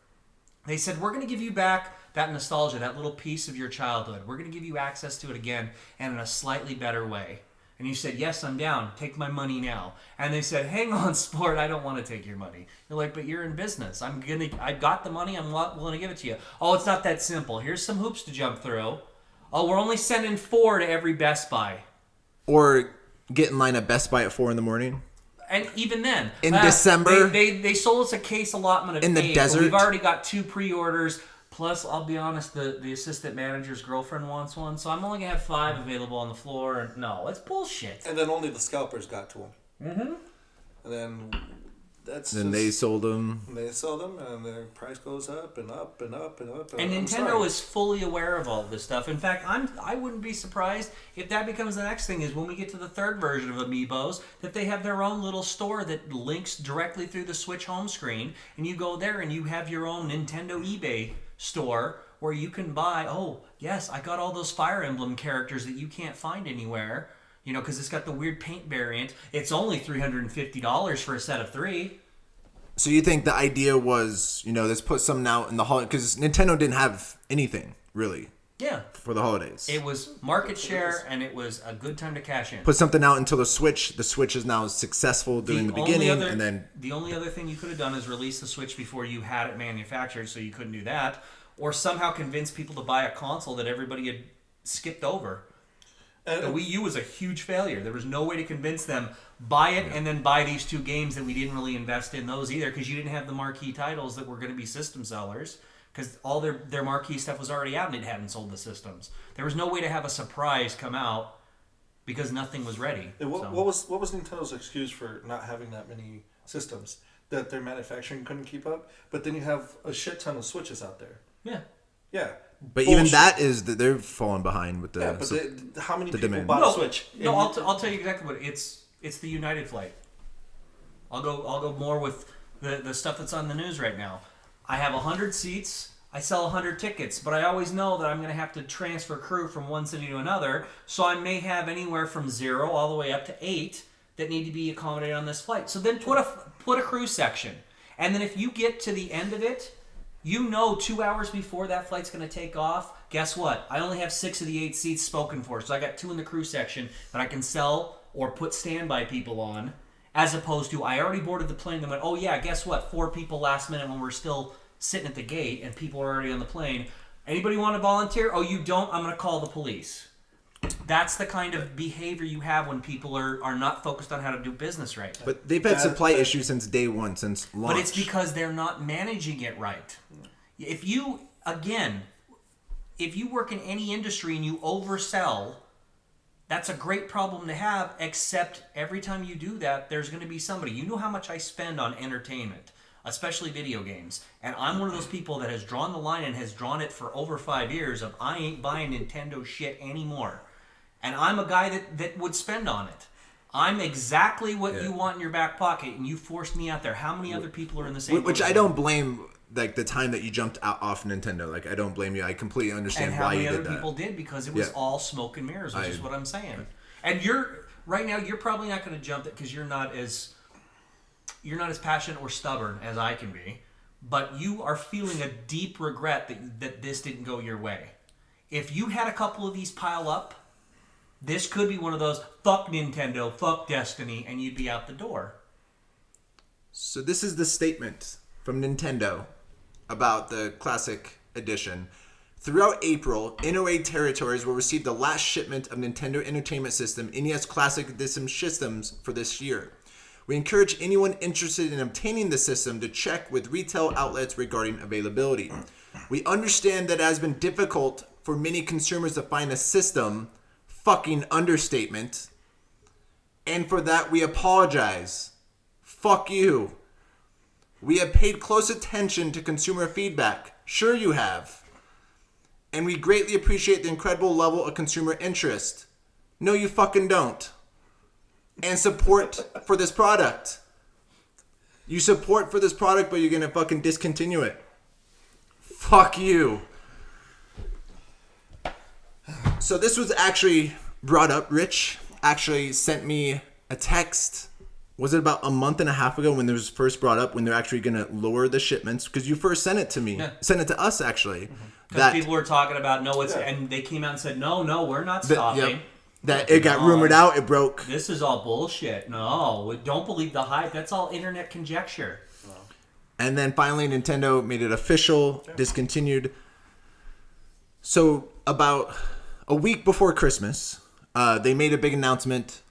S2: They said, we're going to give you back that nostalgia, that little piece of your childhood. We're going to give you access to it again, and in a slightly better way. And you said, yes, I'm down. Take my money now. And they said, hang on, sport. I don't want to take your money. You're like, but you're in business. I got the money. I'm willing to give it to you. Oh, it's not that simple. Here's some hoops to jump through. Oh, we're only sending 4 to every Best Buy.
S1: Or get in line at Best Buy at 4 a.m.
S2: And even then,
S1: in December,
S2: they sold us a case allotment of
S1: in the
S2: 8,
S1: desert.
S2: But we've already got 2 pre-orders. Plus, I'll be honest, the assistant manager's girlfriend wants one, so I'm only gonna have 5 available on the floor. No, it's bullshit.
S3: And then only the scalpers got to them.
S2: Mm-hmm.
S3: And then
S1: they sold them.
S3: They sell them, and their price goes up and up and up and up.
S2: And Nintendo is fully aware of all this stuff. In fact, I wouldn't be surprised if that becomes the next thing. Is when we get to the 3rd version of Amiibos, that they have their own little store that links directly through the Switch home screen, and you go there and you have your own Nintendo eBay store where you can buy. Oh yes, I got all those Fire Emblem characters that you can't find anywhere. You know, because it's got the weird paint variant. It's only $350 for a set of 3.
S1: So you think the idea was, let's put something out in the holiday, because Nintendo didn't have anything really.
S2: Yeah.
S1: For the holidays.
S2: It was market share, and it was a good time to cash in.
S1: Put something out until the Switch. The Switch is now successful during the beginning, and then
S2: the only other thing you could have done is release the Switch before you had it manufactured, so you couldn't do that, or somehow convince people to buy a console that everybody had skipped over. The Wii U was a huge failure. There was no way to convince them, buy it and then buy these 2 games that we didn't really invest in those either, because you didn't have the marquee titles that were going to be system sellers, because all their marquee stuff was already out and it hadn't sold the systems. There was no way to have a surprise come out because nothing was ready.
S3: What was Nintendo's excuse for not having that many systems? That their manufacturing couldn't keep up? But then you have a shit ton of Switches out there.
S2: Yeah.
S3: Yeah.
S1: But bullshit. Even that is that they're falling behind with the.
S3: Yeah, but how many people
S1: demand.
S3: bought a Switch?
S2: No, I'll tell you exactly what it's the United flight. I'll go more with the stuff that's on the news right now. I have 100 seats. I sell 100 tickets, but I always know that I'm going to have to transfer crew from one city to another. So I may have anywhere from 0 all the way up to 8 that need to be accommodated on this flight. So then put a crew section, and then if you get to the end of it. 2 hours before that flight's going to take off, guess what? I only have 6 of the 8 seats spoken for. So I got 2 in the crew section that I can sell or put standby people on, as opposed to I already boarded the plane and went, oh yeah, guess what? 4 people last minute when we're still sitting at the gate and people are already on the plane. Anybody want to volunteer? Oh, you don't? I'm going to call the police. That's the kind of behavior you have when people are not focused on how to do business right.
S1: But they've had supply issues since day one, since launch.
S2: But it's because they're not managing it right. If you work in any industry and you oversell, that's a great problem to have, except every time you do that, there's going to be somebody. You know how much I spend on entertainment, especially video games. And I'm one of those people that has drawn the line and has drawn it for over 5 years of I ain't buying Nintendo shit anymore. And I'm a guy that would spend on it. I'm exactly what you want in your back pocket, and you forced me out there. How many other people are in the same boat?
S1: Which I don't blame, like, the time that you jumped off Nintendo. Like, I don't blame you. I completely understand why you did that.
S2: And how many other people did, because it was all smoke and mirrors, which is what I'm saying. And right now, you're probably not going to jump it because you're not as passionate or stubborn as I can be. But you are feeling a deep regret that this didn't go your way. If you had a couple of these pile up, this could be one of those, fuck Nintendo, fuck Destiny, and you'd be out the door.
S1: So this is the statement from Nintendo about the Classic Edition. Throughout April, NOA territories will receive the last shipment of Nintendo Entertainment System NES Classic Edition systems for this year. We encourage anyone interested in obtaining the system to check with retail outlets regarding availability. We understand that it has been difficult for many consumers to find a system, fucking understatement, and for that we apologize. Fuck you. We have paid close attention to consumer feedback. Sure you have. And we greatly appreciate the incredible level of consumer interest. No, you fucking don't. And support for this product. You support for this product, but you're gonna fucking discontinue it. Fuck you. So this was actually brought up. Rich actually sent me a text. Was it about a month and a half ago when it was first brought up, when they're actually going to lower the shipments? Because you first sent it to me. Yeah. Sent it to us, actually.
S2: Because people were talking about, and they came out and said, no, we're not stopping.
S1: Yep. That it got rumored out, it broke.
S2: This is all bullshit. No, don't believe the hype. That's all internet conjecture. Wow.
S1: And then finally Nintendo made it official, discontinued. So about a week before Christmas, they made a big announcement.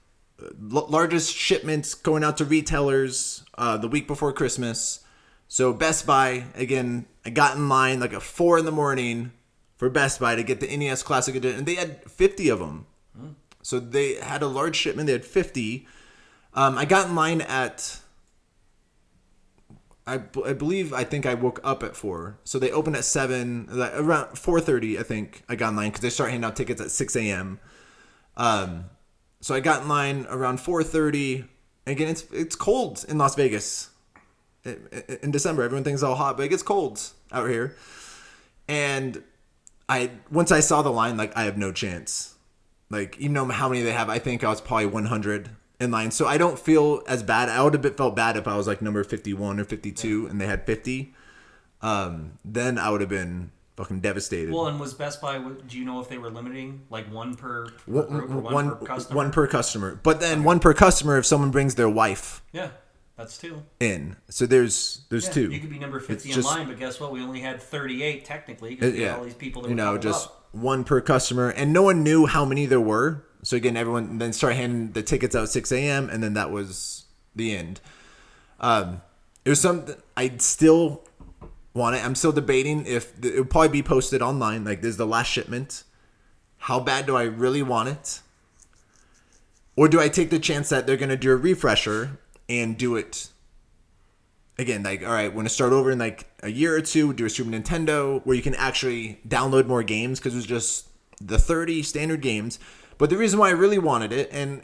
S1: Largest shipments going out to retailers the week before Christmas. So Best Buy, again, I got in line like at 4 a.m. for Best Buy to get the NES Classic Edition. And they had 50 of them. So they had a large shipment. They had 50. I got in line at, I think I woke up at 4. So they opened at 7. Around 4:30, I think I got in line because they start handing out tickets at 6 a.m. So I got in line around 4:30. Again, it's cold in Las Vegas in December. Everyone thinks it's all hot, but it gets cold out here. And once I saw the line, like, I have no chance. Like, you know how many they have. I think I was probably 100 in line. So I don't feel as bad. I would have felt bad if I was like number 51 or 52 and they had 50. Then I would have been fucking devastated.
S2: Well, and was Best Buy, do you know if they were limiting like one per group or one per customer?
S1: One per customer. But then one per customer if someone brings their wife.
S2: Yeah, that's 2.
S1: In. So there's 2.
S2: You could be number 50 in line, but guess what? We only had 38 technically because we had all these people that were
S1: just
S2: up.
S1: One per customer. And no one knew how many there were. So again, everyone then started handing the tickets out at 6 a.m. and then that was the end. It was something I still want it. I'm still debating if it would probably be posted online. Like, this is the last shipment. How bad do I really want it? Or do I take the chance that they're going to do a refresher and do it again? Like, all right, we're going to start over in like a year or two, do a Super Nintendo where you can actually download more games because it was just the 30 standard games. But the reason why I really wanted it, and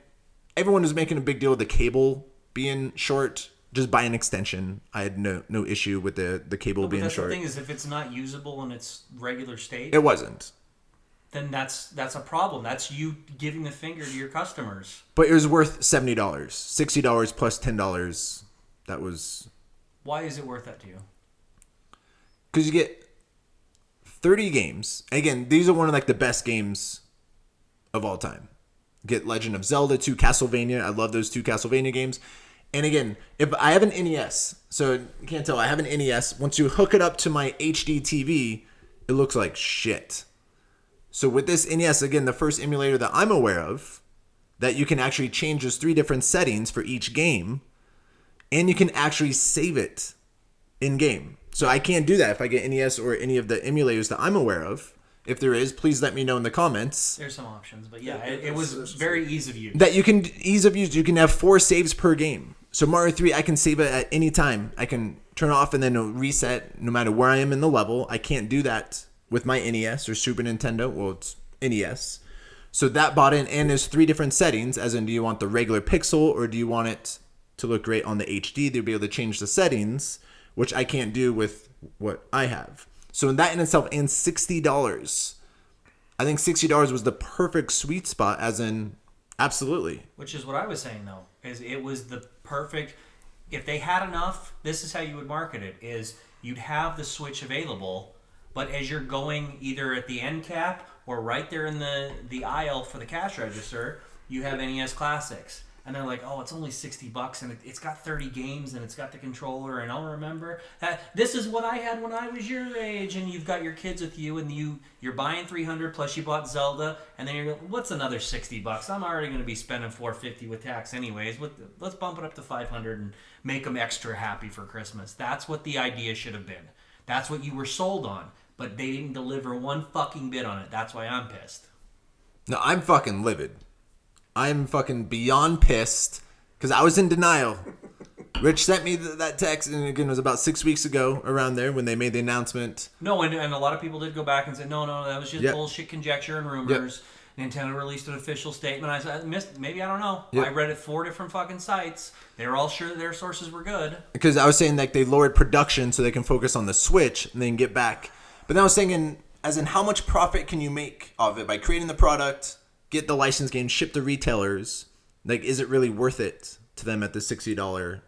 S1: everyone was making a big deal of the cable being short, just buy an extension. I had no issue with the cable being short.
S2: The thing is, if it's not usable in its regular state,
S1: it wasn't.
S2: Then that's a problem. That's you giving the finger to your customers.
S1: But it was worth $70, $60 plus $10. That was.
S2: Why is it worth that to you?
S1: Because you get 30 games. Again, these are one of like the best games of all time. Get Legend of Zelda 2, Castlevania. I love those 2 Castlevania games. And again, if I have an NES, so you can't tell, I have an NES. Once you hook it up to my HD TV, it looks like shit. So with this NES, again, the first emulator that I'm aware of, that you can actually change those 3 different settings for each game, and you can actually save it in game. So I can't do that if I get NES or any of the emulators that I'm aware of. If there is, please let me know in the comments.
S2: There's some options, but yeah, it was very ease of use.
S1: That you can, ease of use, you can have 4 saves per game. So Mario 3, I can save it at any time. I can turn it off and then it'll reset no matter where I am in the level. I can't do that with my NES or Super Nintendo. Well, it's NES. So that bought in, and there's 3 different settings, as in, do you want the regular pixel or do you want it to look great on the HD? They'll be able to change the settings, which I can't do with what I have. So in that in itself, and $60. I think $60 was the perfect sweet spot, as in, absolutely.
S2: Which is what I was saying, though, is it was the perfect, if they had enough, this is how you would market it, is you'd have the Switch available, but as you're going either at the end cap or right there in the aisle for the cash register, you have NES Classics. And they're like, oh, it's only $60 and it's got 30 games and it's got the controller, and I'll remember that this is what I had when I was your age, and you've got your kids with you, and you're buying $300 plus you bought Zelda, and then you're like, what's another $60? I'm already going to be spending $450 with tax anyways. Let's bump it up to $500 and make them extra happy for Christmas. That's what the idea should have been. That's what you were sold on, but they didn't deliver one fucking bit on it. That's why I'm pissed.
S1: No, I'm fucking livid. I'm fucking beyond pissed because I was in denial. Rich sent me that text, and again, it was about 6 weeks ago around there when they made the announcement.
S2: No, and a lot of people did go back and say, no, that was just bullshit conjecture and rumors. Nintendo released an official statement. I missed, maybe, I don't know.
S1: Yep.
S2: I read it 4 different fucking sites. They were all sure that their sources were good.
S1: Because I was saying like they lowered production so they can focus on the Switch and then get back. But then I was saying as in how much profit can you make off it by creating the product, get the licensed game, ship to retailers? Like, is it really worth it to them at the $60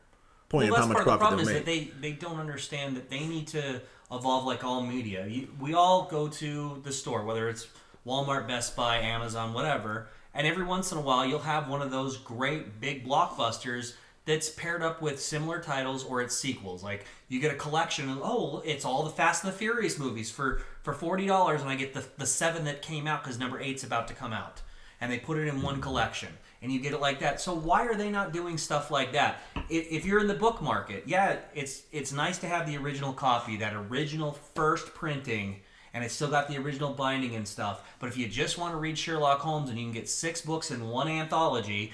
S1: point of how much profit they'll make?
S2: Well, that's part of the problem is that they don't understand that they need to evolve like all media. We all go to the store, whether it's Walmart, Best Buy, Amazon, whatever, and every once in a while you'll have one of those great big blockbusters that's paired up with similar titles or its sequels. Like, you get a collection of, it's all the Fast and the Furious movies for $40, and I get the 7 that came out because number 8's about to come out. And they put it in one collection. And you get it like that. So why are they not doing stuff like that? If you're in the book market, yeah, it's nice to have the original copy, that original first printing, and it's still got the original binding and stuff. But if you just want to read Sherlock Holmes and you can get 6 books in one anthology,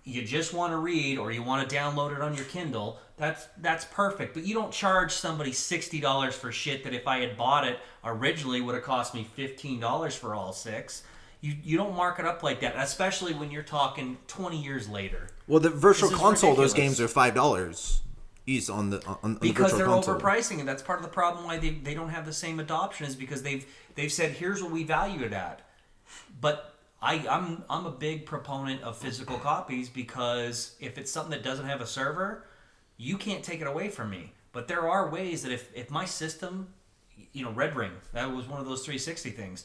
S2: you just want to read or you want to download it on your Kindle, that's perfect. But you don't charge somebody $60 for shit that if I had bought it originally would have cost me $15 for all 6. You don't mark it up like that, especially when you're talking 20 years later.
S1: Well, the Virtual Console,
S2: ridiculous.
S1: those games are $5 each on the
S2: because
S1: Virtual
S2: they're
S1: Console.
S2: overpricing, and that's part of the problem why they don't have the same adoption is because they've said here's what we value it at. But I'm a big proponent of physical copies because if it's something that doesn't have a server, you can't take it away from me. But there are ways that if my system, Red Ring, that was one of those 360 things.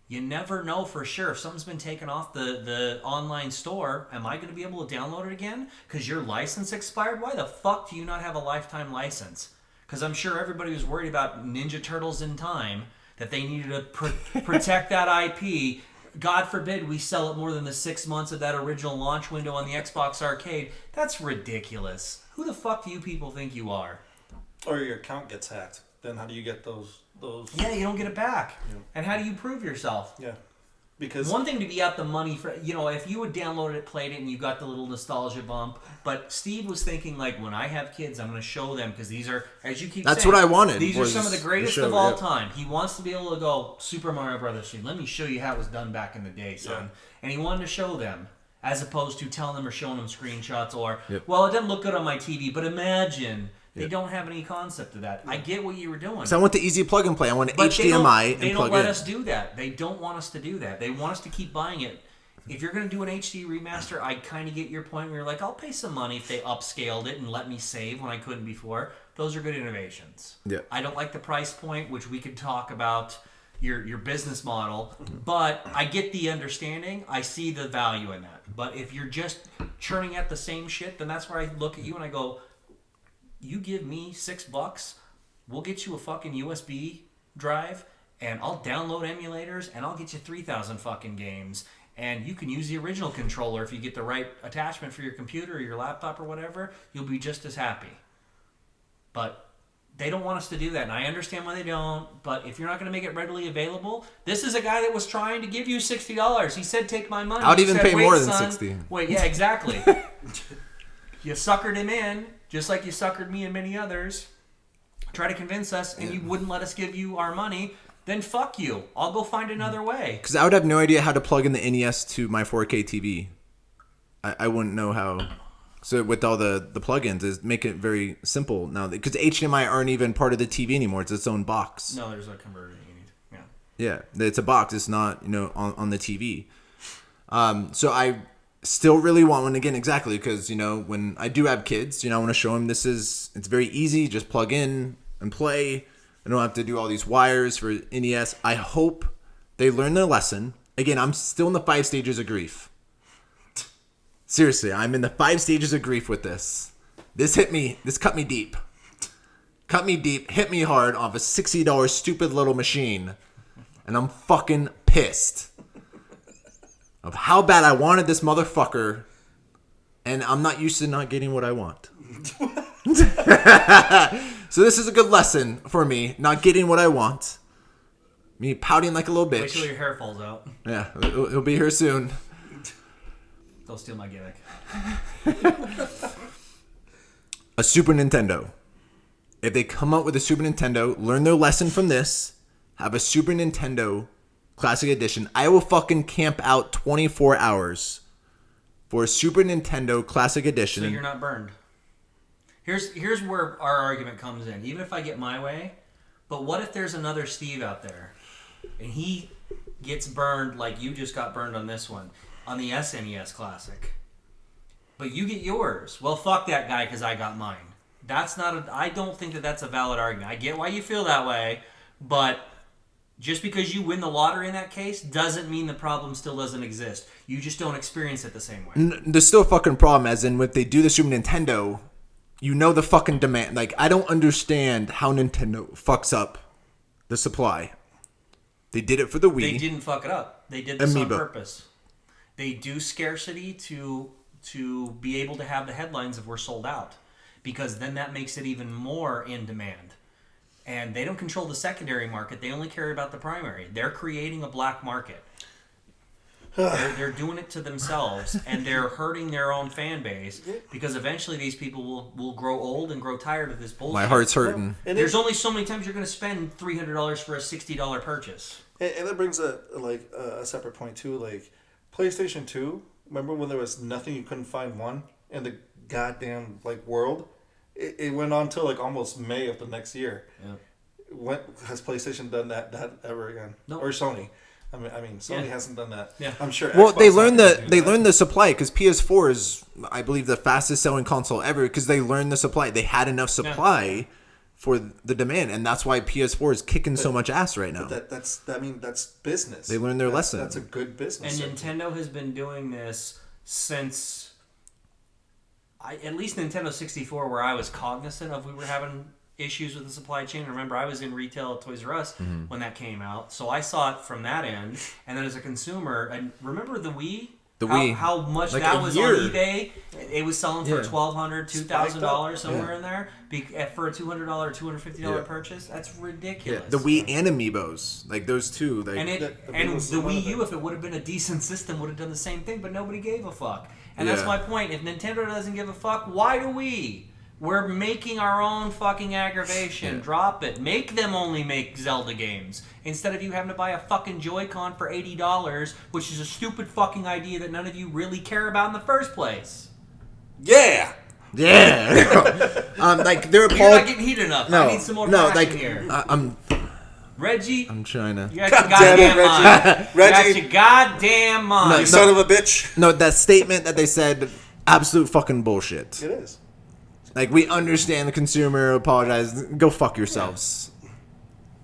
S2: You never know for sure. If something's been taken off the online store, am I going to be able to download it again? Because your license expired? Why the fuck do you not have a lifetime license? Because I'm sure everybody was worried about Ninja Turtles in Time, that they needed to protect that IP. God forbid we sell it more than the 6 months of that original launch window on the Xbox Arcade. That's ridiculous. Who the fuck do you people think you are?
S3: Or your account gets hacked. Then how do you get those?
S2: Yeah, you don't get it back.
S3: Yeah.
S2: And how do you prove yourself?
S3: Yeah. Because
S2: one thing to be out the money for, if you had downloaded it, played it, and you got the little nostalgia bump. But Steve was thinking, like, when I have kids, I'm going to show them because these are, as you keep saying,
S1: that's what I wanted.
S2: These are some of the greatest of all
S1: yep.
S2: time. He wants to be able to go Super Mario Brothers. Let me show you how it was done back in the day, son.
S3: Yeah.
S2: And he wanted to show them, as opposed to telling them or showing them screenshots or,
S1: yep.
S2: well, it doesn't look good on my TV, but imagine. They
S1: Yep.
S2: don't have any concept of that. I get what you were doing.
S1: So I want the easy plug and play. I want
S2: But
S1: HDMI and plug in.
S2: They don't let us do that. They don't want us to do that. They want us to keep buying it. If you're going to do an HD remaster, I kind of get your point where you're like, I'll pay some money if they upscaled it and let me save when I couldn't before. Those are good innovations.
S1: Yeah.
S2: I don't like the price point, which we could talk about your business model, but I get the understanding. I see the value in that. But if you're just churning out the same shit, then that's where I look at you and I go, you give me $6, we'll get you a fucking USB drive, and I'll download emulators, and I'll get you 3,000 fucking games, and you can use the original controller if you get the right attachment for your computer or your laptop or whatever. You'll be just as happy. But they don't want us to do that, and I understand why they don't. But if you're not going to make it readily available, this is a guy that was trying to give you $60. He said, "Take my money."
S1: I'd
S2: You
S1: even
S2: said,
S1: pay
S2: "Wait,
S1: more than
S2: son."
S1: 60.
S2: Wait, yeah, exactly. You suckered him in. Just like you suckered me and many others, try to convince us, and you wouldn't let us give you our money, then fuck you. I'll go find another way.
S1: Because I would have no idea how to plug in the NES to my 4K TV. I wouldn't know how. So with all the plugins, is make it very simple now. Because HDMI aren't even part of the TV anymore. It's its own box.
S2: No, there's a converter you need. Yeah.
S1: Yeah, it's a box. It's not, on the TV. So I still really want one again, exactly, because when I do have kids, I want to show them it's very easy, just plug in and play. I don't have to do all these wires for NES. I hope they learn their lesson. Again, I'm still in the 5 stages of grief. Seriously, I'm in the 5 stages of grief with this. This cut me deep. Cut me deep, hit me hard off a $60 stupid little machine, and I'm fucking pissed of how bad I wanted this motherfucker, and I'm not used to not getting what I want. So this is a good lesson for me, not getting what I want. Me pouting like a little bitch.
S2: Wait till your hair falls out.
S1: Yeah, it'll be here soon.
S2: Don't steal my gimmick.
S1: A Super Nintendo. If they come out with a Super Nintendo, learn their lesson from this, have a Super Nintendo Classic Edition. I will fucking camp out 24 hours for a Super Nintendo Classic Edition.
S2: So you're not burned. Here's where our argument comes in. Even if I get my way, but what if there's another Steve out there and he gets burned like you just got burned on this one, on the SNES Classic, but you get yours? Well, fuck that guy because I got mine. I don't think that that's a valid argument. I get why you feel that way, but just because you win the lottery in that case doesn't mean the problem still doesn't exist. You just don't experience it the same way.
S1: There's still a fucking problem, as in when they do the Super Nintendo, you know the fucking demand. Like, I don't understand how Nintendo fucks up the supply. They did it for the Wii.
S2: They didn't fuck it up. They did this on purpose. They do scarcity to be able to have the headlines of we're sold out, because then that makes it even more in demand. And they don't control the secondary market. They only care about the primary. They're creating a black market. They're doing it to themselves, and they're hurting their own fan base, because eventually these people will grow old and grow tired of this bullshit.
S1: My heart's hurting.
S3: And
S2: There's only so many times you're going to spend $300 for a $60 purchase.
S3: And that brings a separate point too. Like PlayStation 2, remember when there was nothing, you couldn't find one in the goddamn world? It went on till almost May of the next year. Yeah. Has PlayStation done that ever again?
S2: No.
S3: Or Sony? I mean, Sony hasn't done that.
S2: Yeah.
S3: I'm sure.
S1: Well,
S3: Xbox
S1: they learned
S3: the
S1: supply, because PS4 is, I believe, the fastest selling console ever, because they learned the supply. They had enough supply for the demand, and that's why PS4 is kicking so much ass right now.
S3: That's business.
S1: They learned their lesson.
S3: That's a good business.
S2: And Nintendo has been doing this since at least Nintendo 64, where I was cognizant of we were having issues with the supply chain. Remember, I was in retail at Toys R Us when that came out, so I saw it from that end. And then as a consumer, and remember the Wii? How much that was on eBay? It was selling for $1,200, $2,000, somewhere in there, for a $200, $250 purchase. That's ridiculous.
S1: Yeah, the Wii and Amiibos, those two.
S2: The Wii U, if it would have been a decent system, would have done the same thing, but nobody gave a fuck. And that's my point. If Nintendo doesn't give a fuck, why do we? We're making our own fucking aggravation. Drop it. Make them only make Zelda games, instead of you having to buy a fucking Joy-Con for $80, which is a stupid fucking idea that none of you really care about in the first place.
S3: Yeah.
S1: They're
S2: You're not getting heated enough. I need some more passion here. Reggie,
S1: I'm trying to.
S2: You got your goddamn mind.
S3: Reggie,
S2: you got your goddamn mind.
S3: You son of a bitch.
S1: No, that statement that they said, absolute fucking bullshit.
S3: It is.
S1: We understand the consumer, apologize, go fuck yourselves.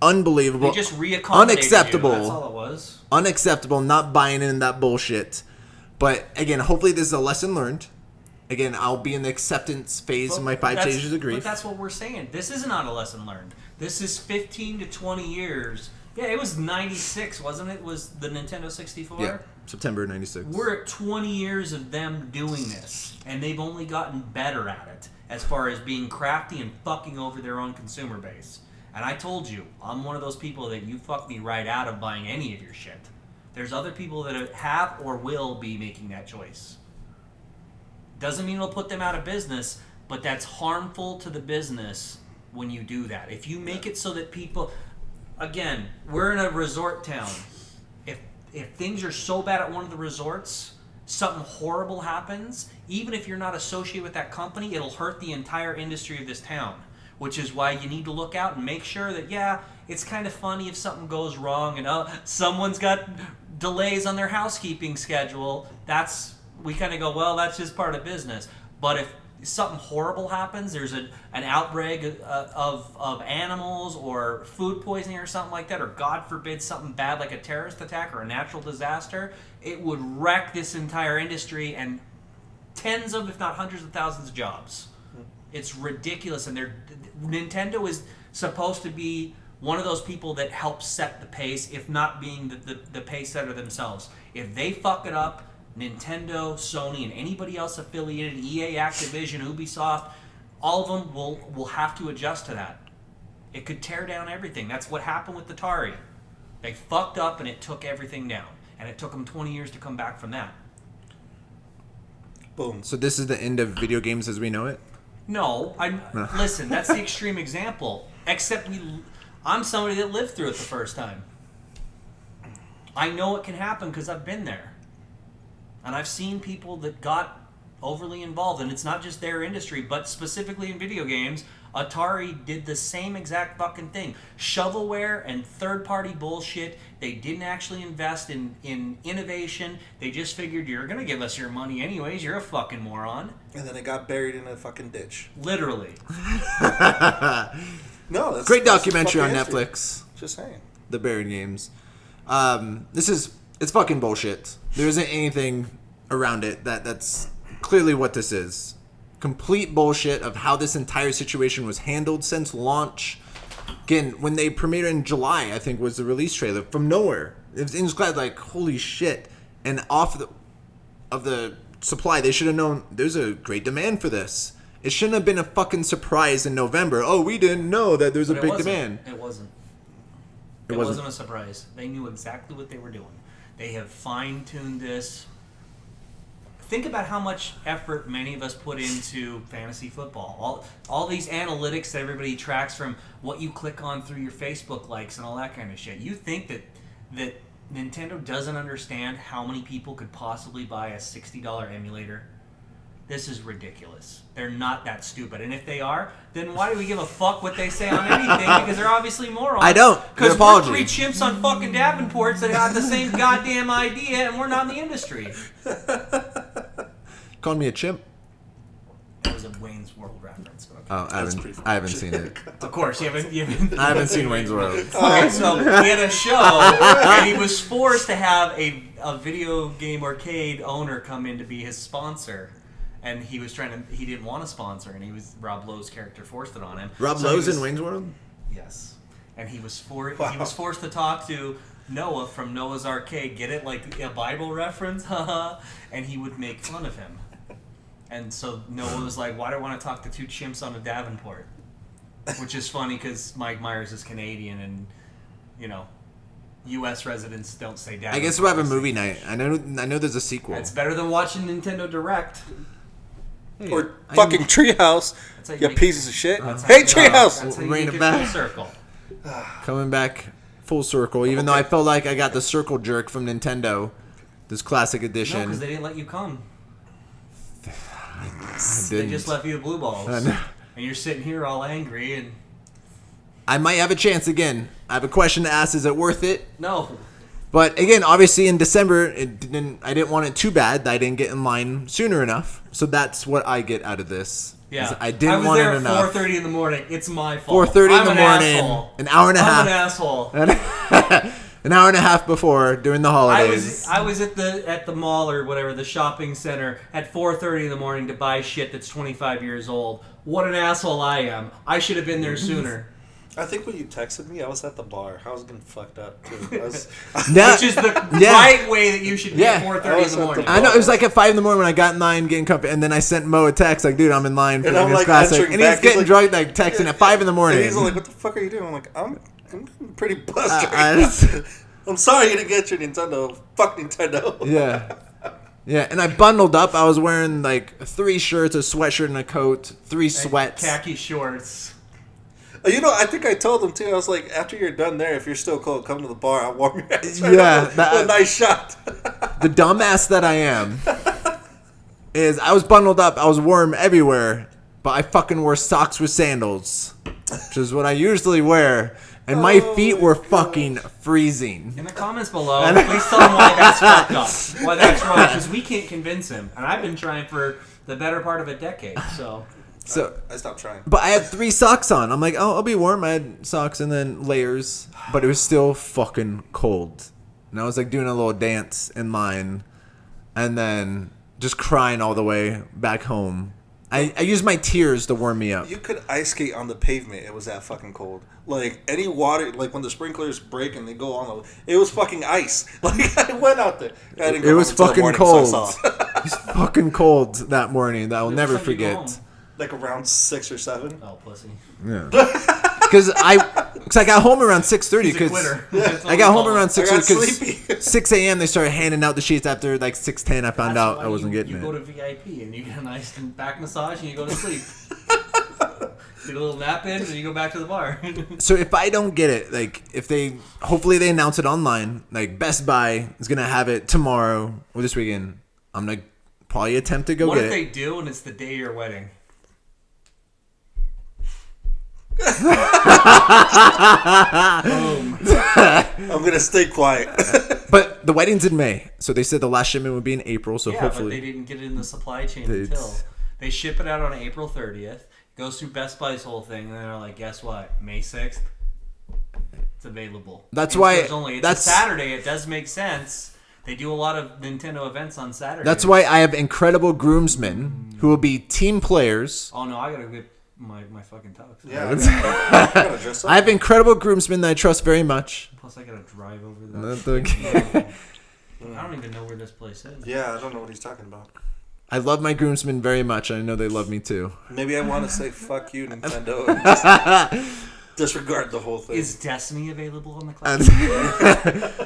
S1: Unbelievable.
S2: They just reaccommodated
S1: unacceptable.
S2: You. That's all it was.
S1: Unacceptable, not buying in that bullshit. But again, hopefully this is a lesson learned. Again, I'll be in the acceptance phase of my 5 stages of grief.
S2: But that's what we're saying. This is not a lesson learned. This is 15 to 20 years. Yeah, it was 96, wasn't it? Was the Nintendo 64?
S1: Yeah, September 96.
S2: We're at 20 years of them doing this, and they've only gotten better at it as far as being crafty and fucking over their own consumer base. And I told you, I'm one of those people that you fuck me right out of buying any of your shit. There's other people that have or will be making that choice. Doesn't mean it'll put them out of business, but that's harmful to the business when you do that. If you make it so that people... Again, we're in a resort town. If things are so bad at one of the resorts, something horrible happens, even if you're not associated with that company, it'll hurt the entire industry of this town. Which is why you need to look out and make sure that, it's kind of funny if something goes wrong and someone's got delays on their housekeeping schedule. We kind of go, well, that's just part of business. But if something horrible happens, there's an outbreak of animals or food poisoning or something like that, or God forbid something bad like a terrorist attack or a natural disaster, it would wreck this entire industry and tens of, if not hundreds of thousands of jobs. It's ridiculous, and Nintendo is supposed to be one of those people that helps set the pace, if not being the pace setter themselves. If they fuck it up, Nintendo, Sony, and anybody else affiliated, EA, Activision, Ubisoft, all of them will have to adjust to that. It could tear down everything. That's what happened with Atari. They fucked up and it took everything down. And it took them 20 years to come back from that.
S3: Boom.
S1: So this is the end of video games as we know it?
S2: No. Listen, that's the extreme example. Except I'm somebody that lived through it the first time. I know it can happen because I've been there. And I've seen people that got overly involved. And it's not just their industry, but specifically in video games. Atari did the same exact fucking thing. Shovelware and third-party bullshit. They didn't actually invest in innovation. They just figured, you're going to give us your money anyways. You're a fucking moron.
S3: And then it got buried in a fucking ditch.
S2: Literally.
S3: No, that's
S1: Great documentary on
S3: fucking history.
S1: Netflix.
S3: Just saying.
S1: The Buried Games. It's fucking bullshit. There isn't anything around it that's clearly what this is. Complete bullshit of how this entire situation was handled since launch. Again, when they premiered in July, I think was the release trailer from nowhere. It was glad, like, holy shit. And off of the supply, they should have known there's a great demand for this. It shouldn't have been a fucking surprise in November. Oh, we didn't know that there's a big demand.
S2: It wasn't. It wasn't a surprise. They knew exactly what they were doing. They have fine-tuned this. Think about how much effort many of us put into fantasy football. All these analytics that everybody tracks from what you click on through your Facebook likes and all that kind of shit. You think that Nintendo doesn't understand how many people could possibly buy a $60 emulator? This is ridiculous. They're not that stupid. And if they are, then why do we give a fuck what they say on anything? Because they're obviously morons.
S1: I don't.
S2: Because we're three chimps on fucking Davenports that have the same goddamn idea, and we're not in the industry.
S1: Called me a chimp.
S2: That was a Wayne's World reference. Okay.
S1: Oh, I haven't seen it.
S2: Of course, you haven't.
S1: I haven't seen Wayne's World.
S2: Okay, so he had a show, and he was forced to have a video game arcade owner come in to be his sponsor. And he didn't want a sponsor, and Rob Lowe's character forced it on him.
S1: Rob Lowe's in Wayne's World?
S2: Yes. And he was forced to talk to Noah from Noah's Arcade, get it, like a Bible reference, haha, and he would make fun of him. And so Noah was like, why do I want to talk to two chimps on a Davenport? Which is funny because Mike Myers is Canadian, and, you know, U.S. residents don't say Davenport.
S1: I guess we'll have a movie night. I know there's a sequel.
S2: It's better than watching Nintendo Direct.
S1: Hey,
S3: Or fucking Treehouse, you pieces of shit. Hey, Treehouse!
S2: That's how you
S1: Bring
S2: make
S1: it
S2: it
S1: back.
S2: full circle.
S1: Coming back full circle, even though I felt like I got the circle jerk from Nintendo, this Classic
S2: No,
S1: Edition.
S2: because they didn't let you come.
S1: I
S2: They
S1: didn't.
S2: just left you the blue balls.
S1: I know.
S2: And you're sitting here all angry and...
S1: I might have a chance again. I have a question to ask. Is it worth it?
S2: No.
S1: But again, obviously in December, I didn't want it too bad that I didn't get in line sooner enough. So that's what I get out of this.
S2: Yeah.
S1: I didn't want it enough.
S2: I was there at 4:30 in the morning. It's my fault.
S1: 4:30 in the
S2: I'm
S1: morning.
S2: Asshole.
S1: An hour and a half.
S2: I'm an asshole.
S1: An hour and a half before during the holidays.
S2: I was at the mall or whatever, the shopping center at 4:30 in the morning to buy shit that's 25 years old. What an asshole I am. I should have been there sooner.
S3: I think when you texted me, I was at the bar. I was getting fucked up, too.
S1: Yeah.
S2: Which is the right way that you should be
S1: Yeah.
S2: at 4:30 in the morning.
S1: I know, it was like at 5 in the morning when I got in line getting comfy, and then I sent Mo a text like, dude, I'm in line for
S3: And
S1: the
S3: I'm,
S1: NES
S3: like,
S1: Classic.
S3: answering
S1: And he's
S3: back.
S1: getting
S3: He's
S1: drunk, like texting at 5 in the morning.
S3: And he's like, what the fuck are you doing? I'm like, I'm pretty buzzed right now. I'm sorry you didn't get your Nintendo. Fuck Nintendo.
S1: Yeah. Yeah, and I bundled up. I was wearing like 3 shirts, a sweatshirt, and a coat, 3 sweats.
S2: Khaki shorts.
S3: You know, I think I told him too. I was like, after you're done there, if you're still cold, come to the bar. I'll warm your ass. Right
S1: Yeah,
S3: a nice shot.
S1: The dumbass that I am is I was bundled up. I was warm everywhere, but I fucking wore socks with sandals, which is what I usually wear, and my feet were fucking freezing.
S2: In the comments below, please tell him why that's fucked up. Why that's wrong, because we can't convince him. And I've been trying for the better part of a decade, so...
S1: So
S3: I stopped trying.
S1: But I had 3 socks on. I'm like, oh, I'll be warm. I had socks and then layers, but it was still fucking cold. And I was like doing a little dance in line, and then just crying all the way back home. I used my tears to warm me up.
S3: You could ice skate on the pavement. It was that fucking cold. Like any water, like when the sprinklers break and they go on, it was fucking ice. Like I went out there. I didn't go
S1: It was
S3: home until the
S1: fucking
S3: morning,
S1: cold.
S3: so I saw it.
S1: It was fucking cold that morning. That I'll
S2: What
S1: never
S2: time did you go
S1: forget.
S2: home?
S3: Like around 6 or 7.
S2: Oh, pussy.
S1: Yeah. Because I got home around 6:30.
S2: He's a quitter. That's what
S1: I got
S2: we
S1: home
S2: call
S1: around
S2: it.
S1: 6:30
S3: sleepy.
S1: because 6 a.m. they started handing out the sheets. After like 6:10, I found
S2: That's
S1: out
S2: why
S1: I wasn't
S2: you
S1: getting
S2: go
S1: it.
S2: to VIP and you get a nice back massage and you go to sleep. Get a little nap in, and then you go back to the bar.
S1: So if I don't get it, like hopefully they announce it online. Like Best Buy is gonna have it tomorrow or this weekend. I'm gonna probably attempt to go
S2: What
S1: get
S2: if
S1: it.
S2: they do and it's the day of your wedding? Boom.
S3: I'm gonna stay quiet.
S1: But the wedding's in May, so they said the last shipment would be in April. So
S2: Yeah,
S1: hopefully
S2: but they didn't get it in the supply chain
S1: It's-
S2: until they ship it out on April 30th. Goes through Best Buy's whole thing, and they're like, "Guess what? May 6th, it's available."
S1: That's
S2: And
S1: why-
S2: it's only
S1: that's-
S2: a Saturday. It does make sense. They do a lot of Nintendo events on Saturday.
S1: that's why I have incredible groomsmen who will be team players.
S2: Oh no, I gotta get my fucking tux.
S3: Yeah, I gotta dress up.
S1: I have incredible groomsmen that I trust very much.
S2: Plus, I gotta drive over
S1: Not
S2: there.
S1: the-
S2: I don't even know where this place is.
S3: Yeah, I don't know what he's talking about.
S1: I love my groomsmen very much. I know they love me too.
S3: Maybe I want to say "fuck you, Nintendo," and just disregard the whole thing.
S2: Is Destiny available on the Classic?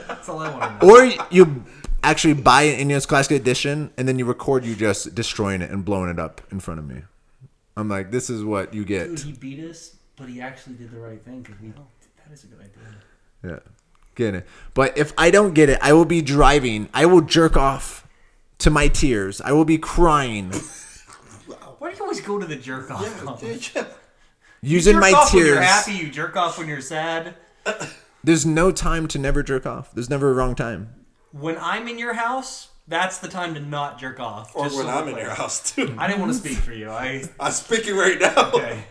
S2: That's all I want to know.
S1: Or you actually buy an NES Classic Edition and then you record you just destroying it and blowing it up in front of me. I'm like, this is what you get.
S2: Dude, he beat us, but he actually did the right thing. That is a good idea.
S1: Yeah, get it. But if I don't get it, I will be driving. I will jerk off to my tears. I will be crying
S2: Why do you always go to the jerk off?
S3: Yeah.
S1: using
S2: You jerk
S1: my
S2: off when you're
S1: tears.
S2: happy. You jerk off when you're sad.
S1: There's no time to never jerk off. There's never a wrong time.
S2: When I'm in your house, that's the time to not jerk off.
S3: Or
S2: just
S3: when
S2: so
S3: I'm
S2: we're
S3: in
S2: clear.
S3: your house too.
S2: I didn't want to speak for you.
S3: I'm speaking right now.
S2: Okay.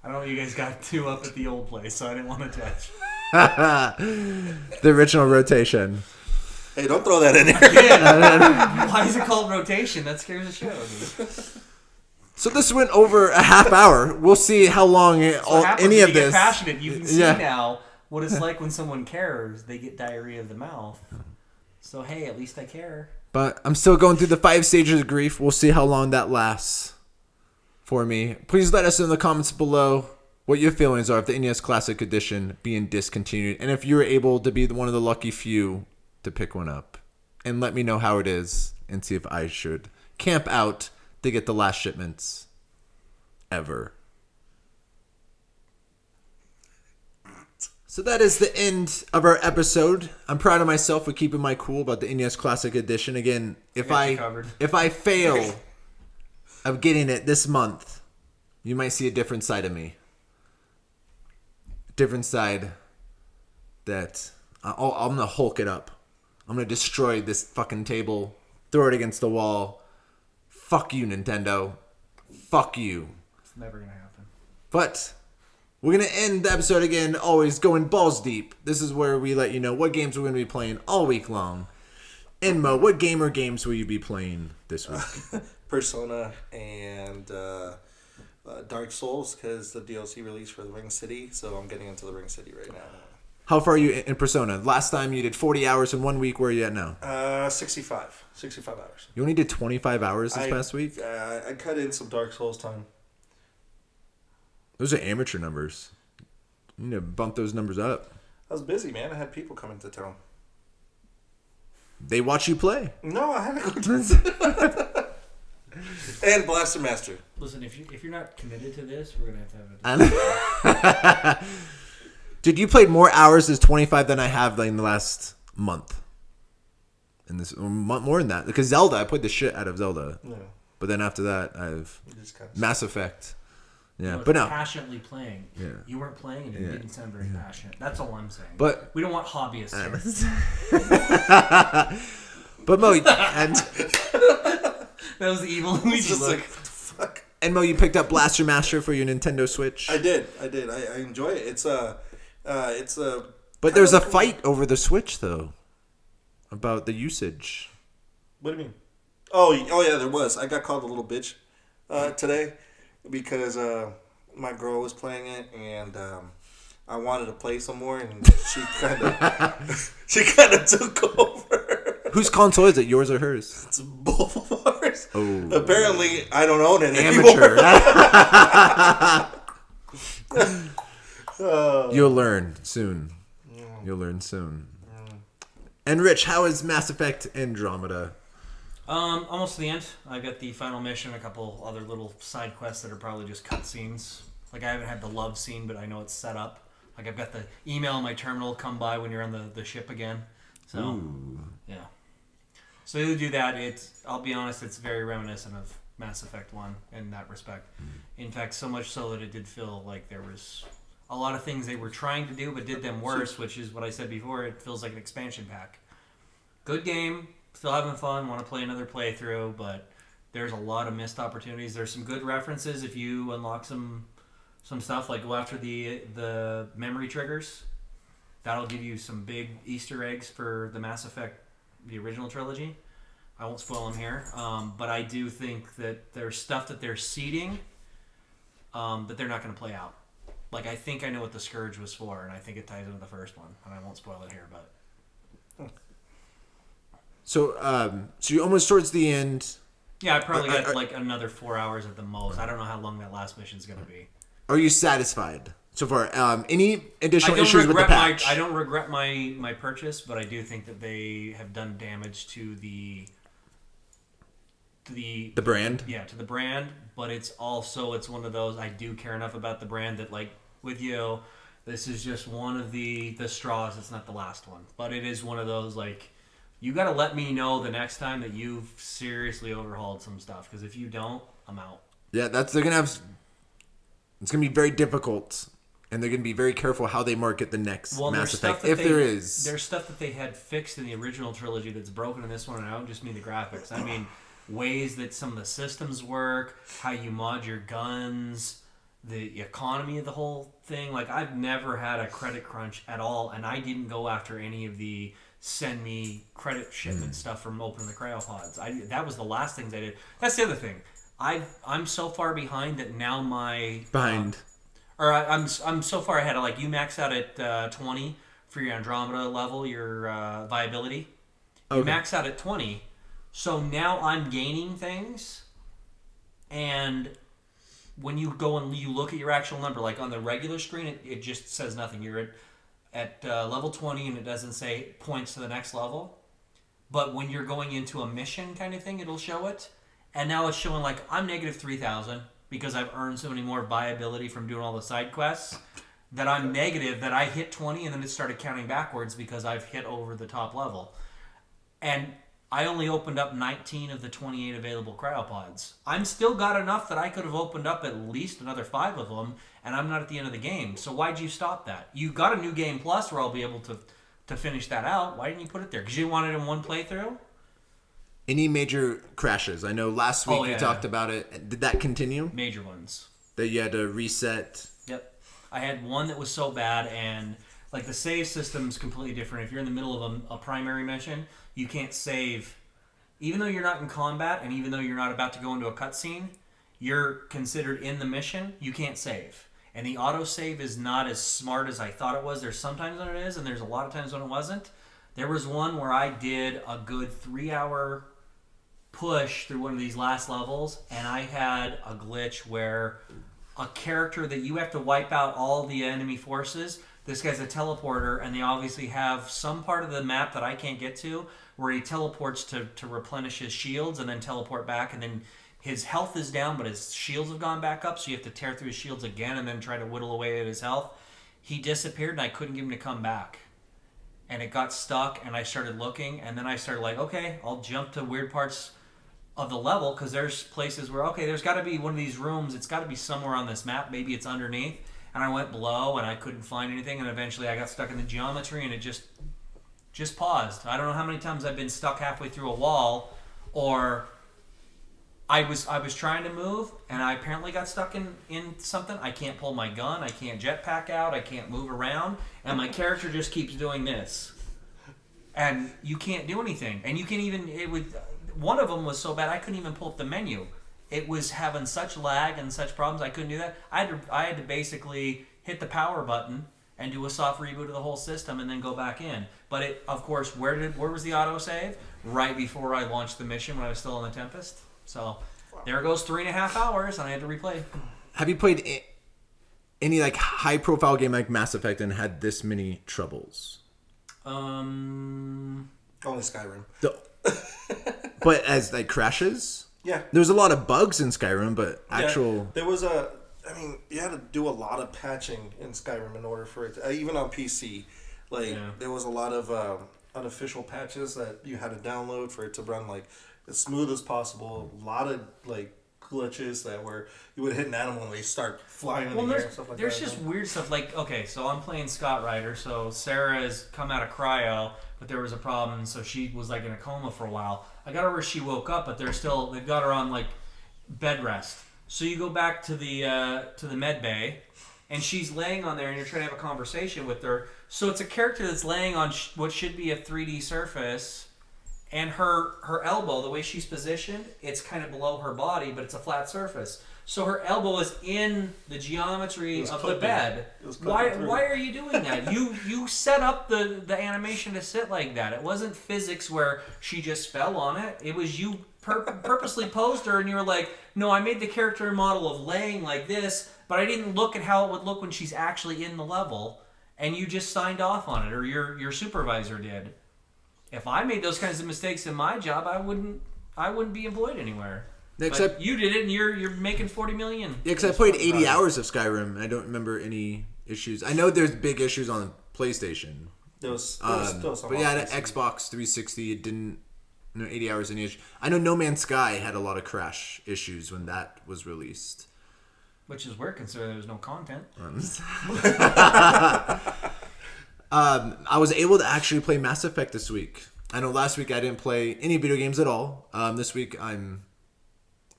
S2: I don't know. You guys got two up at the old place, so I didn't want to touch.
S1: The original rotation.
S3: Hey, don't throw that in here.
S2: Why is it called rotation? That scares the shit out of me.
S1: So this went over a half hour. We'll see how long
S2: What happens
S1: any
S2: when
S1: of
S2: you get
S1: this.
S2: passionate? You can see
S1: Yeah.
S2: now what it's like when someone cares. They get diarrhea of the mouth. So hey, at least I care.
S1: But I'm still going through the 5 stages of grief. We'll see how long that lasts for me. Please let us know in the comments below what your feelings are of the NES Classic Edition being discontinued. And if you're able to be one of the lucky few to pick one up. And let me know how it is and see if I should camp out to get the last shipments ever. So that is the end of our episode. I'm proud of myself for keeping my cool about the NES Classic Edition. Again, if
S2: got you covered.
S1: if I fail of getting it this month, you might see a different side of me. Different side that I'm gonna Hulk it up. I'm gonna destroy this fucking table, throw it against the wall. Fuck you, Nintendo. Fuck you.
S2: It's never gonna happen.
S1: But we're going to end the episode again, always going balls deep. This is where we let you know what games we're going to be playing all week long. Enmo, what gamer games will you be playing this week?
S3: Persona and Dark Souls, because the DLC released for the Ring City, so I'm getting into the Ring City right now.
S1: How far are you in Persona? Last time you did 40 hours in 1 week. Where are you at now?
S3: 65 hours.
S1: You only did 25 hours this past week?
S3: I cut in some Dark Souls time.
S1: Those are amateur numbers. You need to bump those numbers up.
S3: I was busy, man. I had people coming to town.
S1: They watch you play.
S3: No, I had to go to and Blaster Master.
S2: Listen, if you're not committed to this, we're gonna have to have a
S1: Dude, you played more hours this 25 than I have in the last month. And this more than that. Because Zelda, I played the shit out of Zelda.
S3: No,
S1: But then after that, I've
S3: just kind of
S1: Mass Effect. Yeah,
S2: it's
S1: but no.
S2: passionately playing.
S1: Yeah.
S2: You weren't playing and you
S1: Yeah.
S2: didn't sound very passionate. That's all I'm saying.
S1: But
S2: we don't want hobbyists here.
S1: but Mo, and
S2: That was the evil Luigi
S3: just
S2: look.
S3: like, what the fuck?
S1: And Mo, you picked up Blaster Master for your Nintendo Switch.
S3: I did. I enjoy it. It's a.
S1: But there's a fight over the Switch though, about the usage.
S3: What do you mean? Oh yeah, there was. I got called a little bitch today because my girl was playing it and I wanted to play some more and she kind of took over.
S1: Whose console is it? Yours or hers?
S3: It's both of ours.
S1: Oh.
S3: Apparently, I don't own it
S1: Amateur. You'll learn soon. You'll learn soon. And Rich, how is Mass Effect Andromeda?
S2: Almost to the end. I got the final mission, a couple other little side quests that are probably just cutscenes. Like I haven't had the love scene, but I know it's set up. Like I've got the email in my terminal come by when you're on the ship again. So yeah. So you do that. I'll be honest, it's very reminiscent of Mass Effect 1 in that respect. In fact, so much so that it did feel like there was a lot of things they were trying to do but did them worse, which is what I said before. It feels like an expansion pack. Good game, still having fun, want to play another playthrough, but there's a lot of missed opportunities. There's some good references if you unlock some stuff, like go after the memory triggers. That'll give you some big Easter eggs for the Mass Effect, the original trilogy. I won't spoil them here, but I do think that there's stuff that they're seeding that they're not going to play out. Like, I think I know what the Scourge was for, and I think it ties into the first one, and I won't spoil it here, but...
S1: So you're almost towards the end.
S2: Yeah, I probably got like another 4 hours at the most. I don't know how long that last mission's going to be.
S1: Are you satisfied so far? Any additional issues with the patch?
S2: I don't regret my purchase, but I do think that they have done damage to the
S1: brand.
S2: Yeah, to the brand. But it's one of those, I do care enough about the brand that, like with you, this is just one of the straws. It's not the last one, but it is one of those, like, you got to let me know the next time that you've seriously overhauled some stuff, because if you don't, I'm out.
S1: Yeah, they're gonna have. It's gonna be very difficult, and they're gonna be very careful how they market the next Mass Effect, if there is.
S2: There's stuff that they had fixed in the original trilogy that's broken in this one, and I don't just mean the graphics. I mean ways that some of the systems work, how you mod your guns, the economy of the whole thing. Like, I've never had a credit crunch at all, and I didn't go after any of the send me credit shipment stuff from opening the cryopods. That was the last things I did. That's the other thing. I'm so far behind that now I'm so far ahead. Like, you max out at 20 for your Andromeda level, your viability. You max out at 20. So now I'm gaining things, and when you go and you look at your actual number, like on the regular screen, it just says nothing. You're at level 20, and it doesn't say points to the next level. But when you're going into a mission kind of thing, it'll show it. And now it's showing, like, I'm negative 3,000 because I've earned so many more viability from doing all the side quests, that I'm negative, that I hit 20, and then it started counting backwards because I've hit over the top level. And I only opened up 19 of the 28 available cryopods. I'm still got enough that I could have opened up at least another 5 of them, and I'm not at the end of the game. So why'd you stop that? You got a new game plus where I'll be able to finish that out. Why didn't you put it there? Because you wanted it in one playthrough?
S1: Any major crashes? I know last week you talked about it. Did that continue?
S2: Major ones.
S1: That you had to reset?
S2: Yep. I had one that was so bad, and like the save system's completely different. If you're in the middle of a primary mission, you can't save. Even though you're not in combat, and even though you're not about to go into a cutscene, you're considered in the mission, you can't save. And the autosave is not as smart as I thought it was. There's sometimes when it is, and there's a lot of times when it wasn't. There was one where I did a good 3-hour push through one of these last levels, and I had a glitch where a character that you have to wipe out all the enemy forces. This guy's a teleporter, and they obviously have some part of the map that I can't get to where he teleports to replenish his shields and then teleport back, and then his health is down, but his shields have gone back up, so you have to tear through his shields again and then try to whittle away at his health. He disappeared, and I couldn't get him to come back. And it got stuck, and I started looking, and then I started like, okay, I'll jump to weird parts of the level, because there's places where, okay, there's got to be one of these rooms, it's got to be somewhere on this map, maybe it's underneath. And I went below, and I couldn't find anything, and eventually I got stuck in the geometry, and it just paused. I don't know how many times I've been stuck halfway through a wall, or I was trying to move, and I apparently got stuck in something. I can't pull my gun, I can't jetpack out, I can't move around, and my character just keeps doing this. And you can't do anything. And you can even, one of them was so bad I couldn't even pull up the menu. It was having such lag and such problems, I couldn't do that. I had to basically hit the power button and do a soft reboot of the whole system and then go back in. But it, of course, where was the autosave? Right before I launched the mission when I was still on the Tempest. So there goes 3.5 hours, and I had to replay.
S1: Have you played any like high-profile game like Mass Effect and had this many troubles?
S3: Only Skyrim.
S1: But as like crashes?
S3: Yeah.
S1: There's a lot of bugs in Skyrim, but actual...
S3: Yeah. There was a... I mean, you had to do a lot of patching in Skyrim in order for it to, even on PC. Like, there was a lot of unofficial patches that you had to download for it to run, like, as smooth as possible. A lot of, like, glitches that where you would hit an animal and they start flying in the air and stuff like that.
S2: There's just weird stuff. Like, okay, so I'm playing Scott Ryder, so Sarah has come out of cryo, but there was a problem, so she was, like, in a coma for a while. I got her where she woke up, but they've got her on, like, bed rest. So you go back to the med bay, and she's laying on there, and you're trying to have a conversation with her. So it's a character that's laying on what should be a 3D surface, and her elbow, the way she's positioned, it's kind of below her body, but it's a flat surface. So her elbow is in the geometry of the bed. Why are you doing that? You set up the animation to sit like that. It wasn't physics where she just fell on it. It was you purposely posed her, and you were like, no, I made the character model of laying like this, but I didn't look at how it would look when she's actually in the level, and you just signed off on it, or your supervisor did. If I made those kinds of mistakes in my job, I wouldn't be employed anywhere.
S1: Except
S2: but you did it, and you're making $40 million.
S1: Yeah, because I played 80 hours of Skyrim. I don't remember any issues. I know there's big issues on PlayStation.
S3: There was still some.
S1: But yeah, at Xbox 360, it didn't. 80 hours any issue. I know No Man's Sky had a lot of crash issues when that was released.
S2: Which is weird considering there was no content.
S1: I was able to actually play Mass Effect this week. I know last week I didn't play any video games at all. This week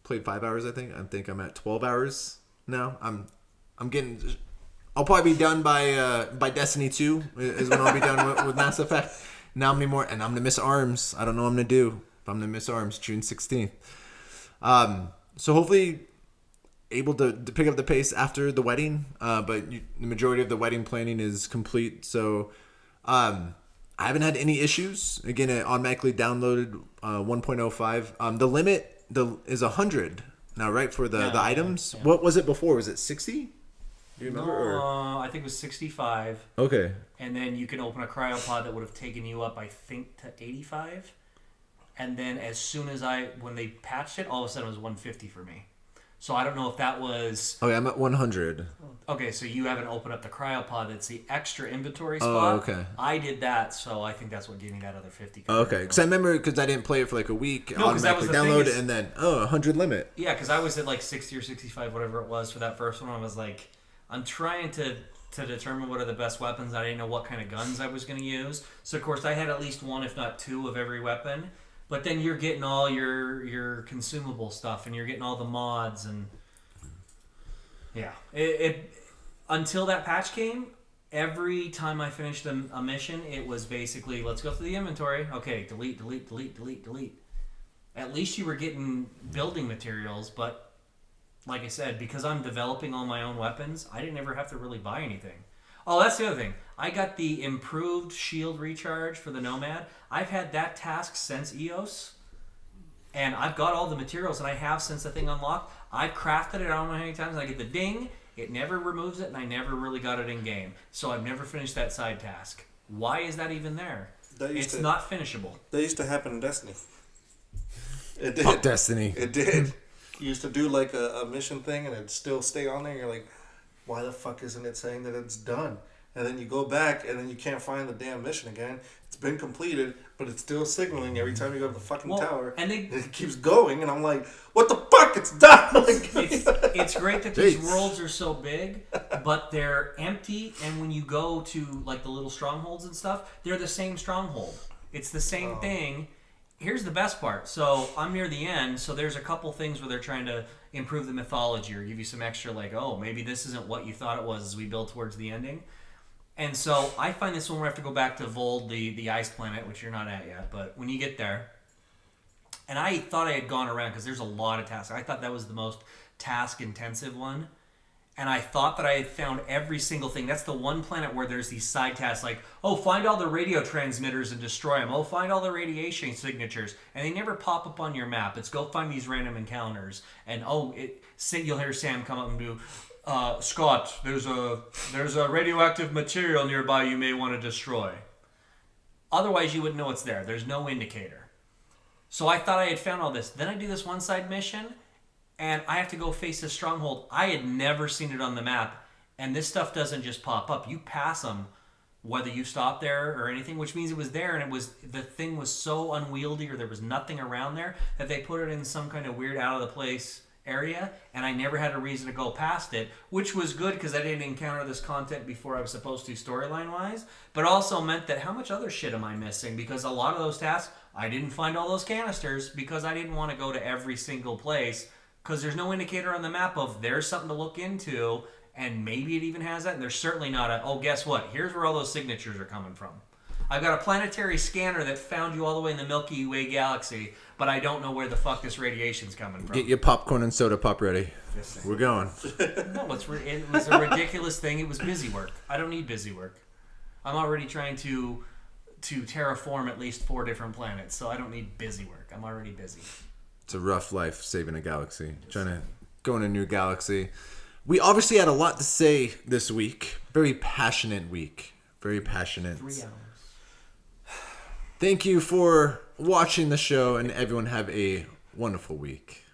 S1: played 5 hours. I think I'm at 12 hours now. I'll probably be done by Destiny 2 is when I'll be done with Mass Effect. Now many more, and I'm gonna miss ARMS. I don't know what I'm gonna do. But I'm gonna miss ARMS June 16th. So hopefully able to pick up the pace after the wedding. But the majority of the wedding planning is complete. So I haven't had any issues. Again, it automatically downloaded 1.05. The limit is 100 now, right, for the items. Yeah. What was it before? Was it 60? Do you remember?
S2: I think it was 65.
S1: Okay.
S2: And then you can open a cryopod that would have taken you up, I think, to 85. And then as soon as when they patched it, all of a sudden it was 150 for me. So I don't know if that was...
S1: Okay, I'm at 100.
S2: Okay, so you haven't opened up the cryopod. That's the extra inventory spot.
S1: Oh, okay.
S2: I did that, so I think that's what gave me that other 50.
S1: Okay, because I remember, because I didn't play it for like a week.
S2: No, because that was the
S1: download
S2: thing
S1: it, and then, 100 limit.
S2: Yeah, because I was at like 60 or 65, whatever it was for that first one. I was like, I'm trying to determine what are the best weapons. I didn't know what kind of guns I was going to use. So, of course, I had at least one, if not two, of every weapon. But then you're getting all your consumable stuff, and you're getting all the mods, and... Yeah. It until that patch came, every time I finished a mission, it was basically, let's go through the inventory. Okay, delete, delete, delete, delete, delete. At least you were getting building materials, but like I said, because I'm developing all my own weapons, I didn't ever have to really buy anything. Oh, that's the other thing. I got the improved shield recharge for the Nomad. I've had that task since EOS, and I've got all the materials that I have since the thing unlocked. I've crafted it, I don't know how many times, and I get the ding, it never removes it, and I never really got it in game. So I've never finished that side task. Why is that even there? It's not finishable.
S3: That used to happen in Destiny. It did.
S1: Fuck Destiny.
S3: It did. You used to do like a mission thing, and it'd still stay on there, and you're like, why the fuck isn't it saying that it's done? And then you go back, and then you can't find the damn mission again. It's been completed, but it's still signaling every time you go to the fucking tower.
S2: And
S3: it keeps going, and I'm like, what the fuck? It's done!
S2: It's great that these worlds are so big, but they're empty, and when you go to like the little strongholds and stuff, they're the same stronghold. It's the same thing. Here's the best part. So I'm near the end, so there's a couple things where they're trying to improve the mythology or give you some extra, like, oh, maybe this isn't what you thought it was as we build towards the ending. And so I find this one where I have to go back to Vold, the ice planet, which you're not at yet, but when you get there, and I thought I had gone around because there's a lot of tasks. I thought that was the most task-intensive one. And I thought that I had found every single thing. That's the one planet where there's these side tasks like, oh, find all the radio transmitters and destroy them. Oh, find all the radiation signatures. And they never pop up on your map. It's go find these random encounters. And you'll hear Sam come up and do, Scott, there's a radioactive material nearby you may want to destroy. Otherwise, you wouldn't know it's there. There's no indicator. So I thought I had found all this. Then I do this one side mission, and I have to go face this stronghold. I had never seen it on the map, and this stuff doesn't just pop up. You pass them, whether you stop there or anything, which means it was there, and the thing was so unwieldy, or there was nothing around there, that they put it in some kind of weird out of the place area, and I never had a reason to go past it, which was good because I didn't encounter this content before I was supposed to storyline wise, but also meant that how much other shit am I missing, because a lot of those tasks I didn't find all those canisters because I didn't want to go to every single place, because there's no indicator on the map of there's something to look into, and maybe it even has that, and there's certainly not a, oh, guess what, here's where all those signatures are coming from. I've got a planetary scanner that found you all the way in the Milky Way galaxy, but I don't know where the fuck this radiation's coming from.
S1: Get your popcorn and soda pop ready. We're going.
S2: No, it was a ridiculous thing. It was busy work. I don't need busy work. I'm already trying to terraform at least 4 different planets, so I don't need busy work. I'm already busy.
S1: It's a rough life saving a galaxy. Trying to go in a new galaxy. We obviously had a lot to say this week. Very passionate week. Very passionate.
S2: 3 hours.
S1: Thank you for watching the show, and everyone have a wonderful week.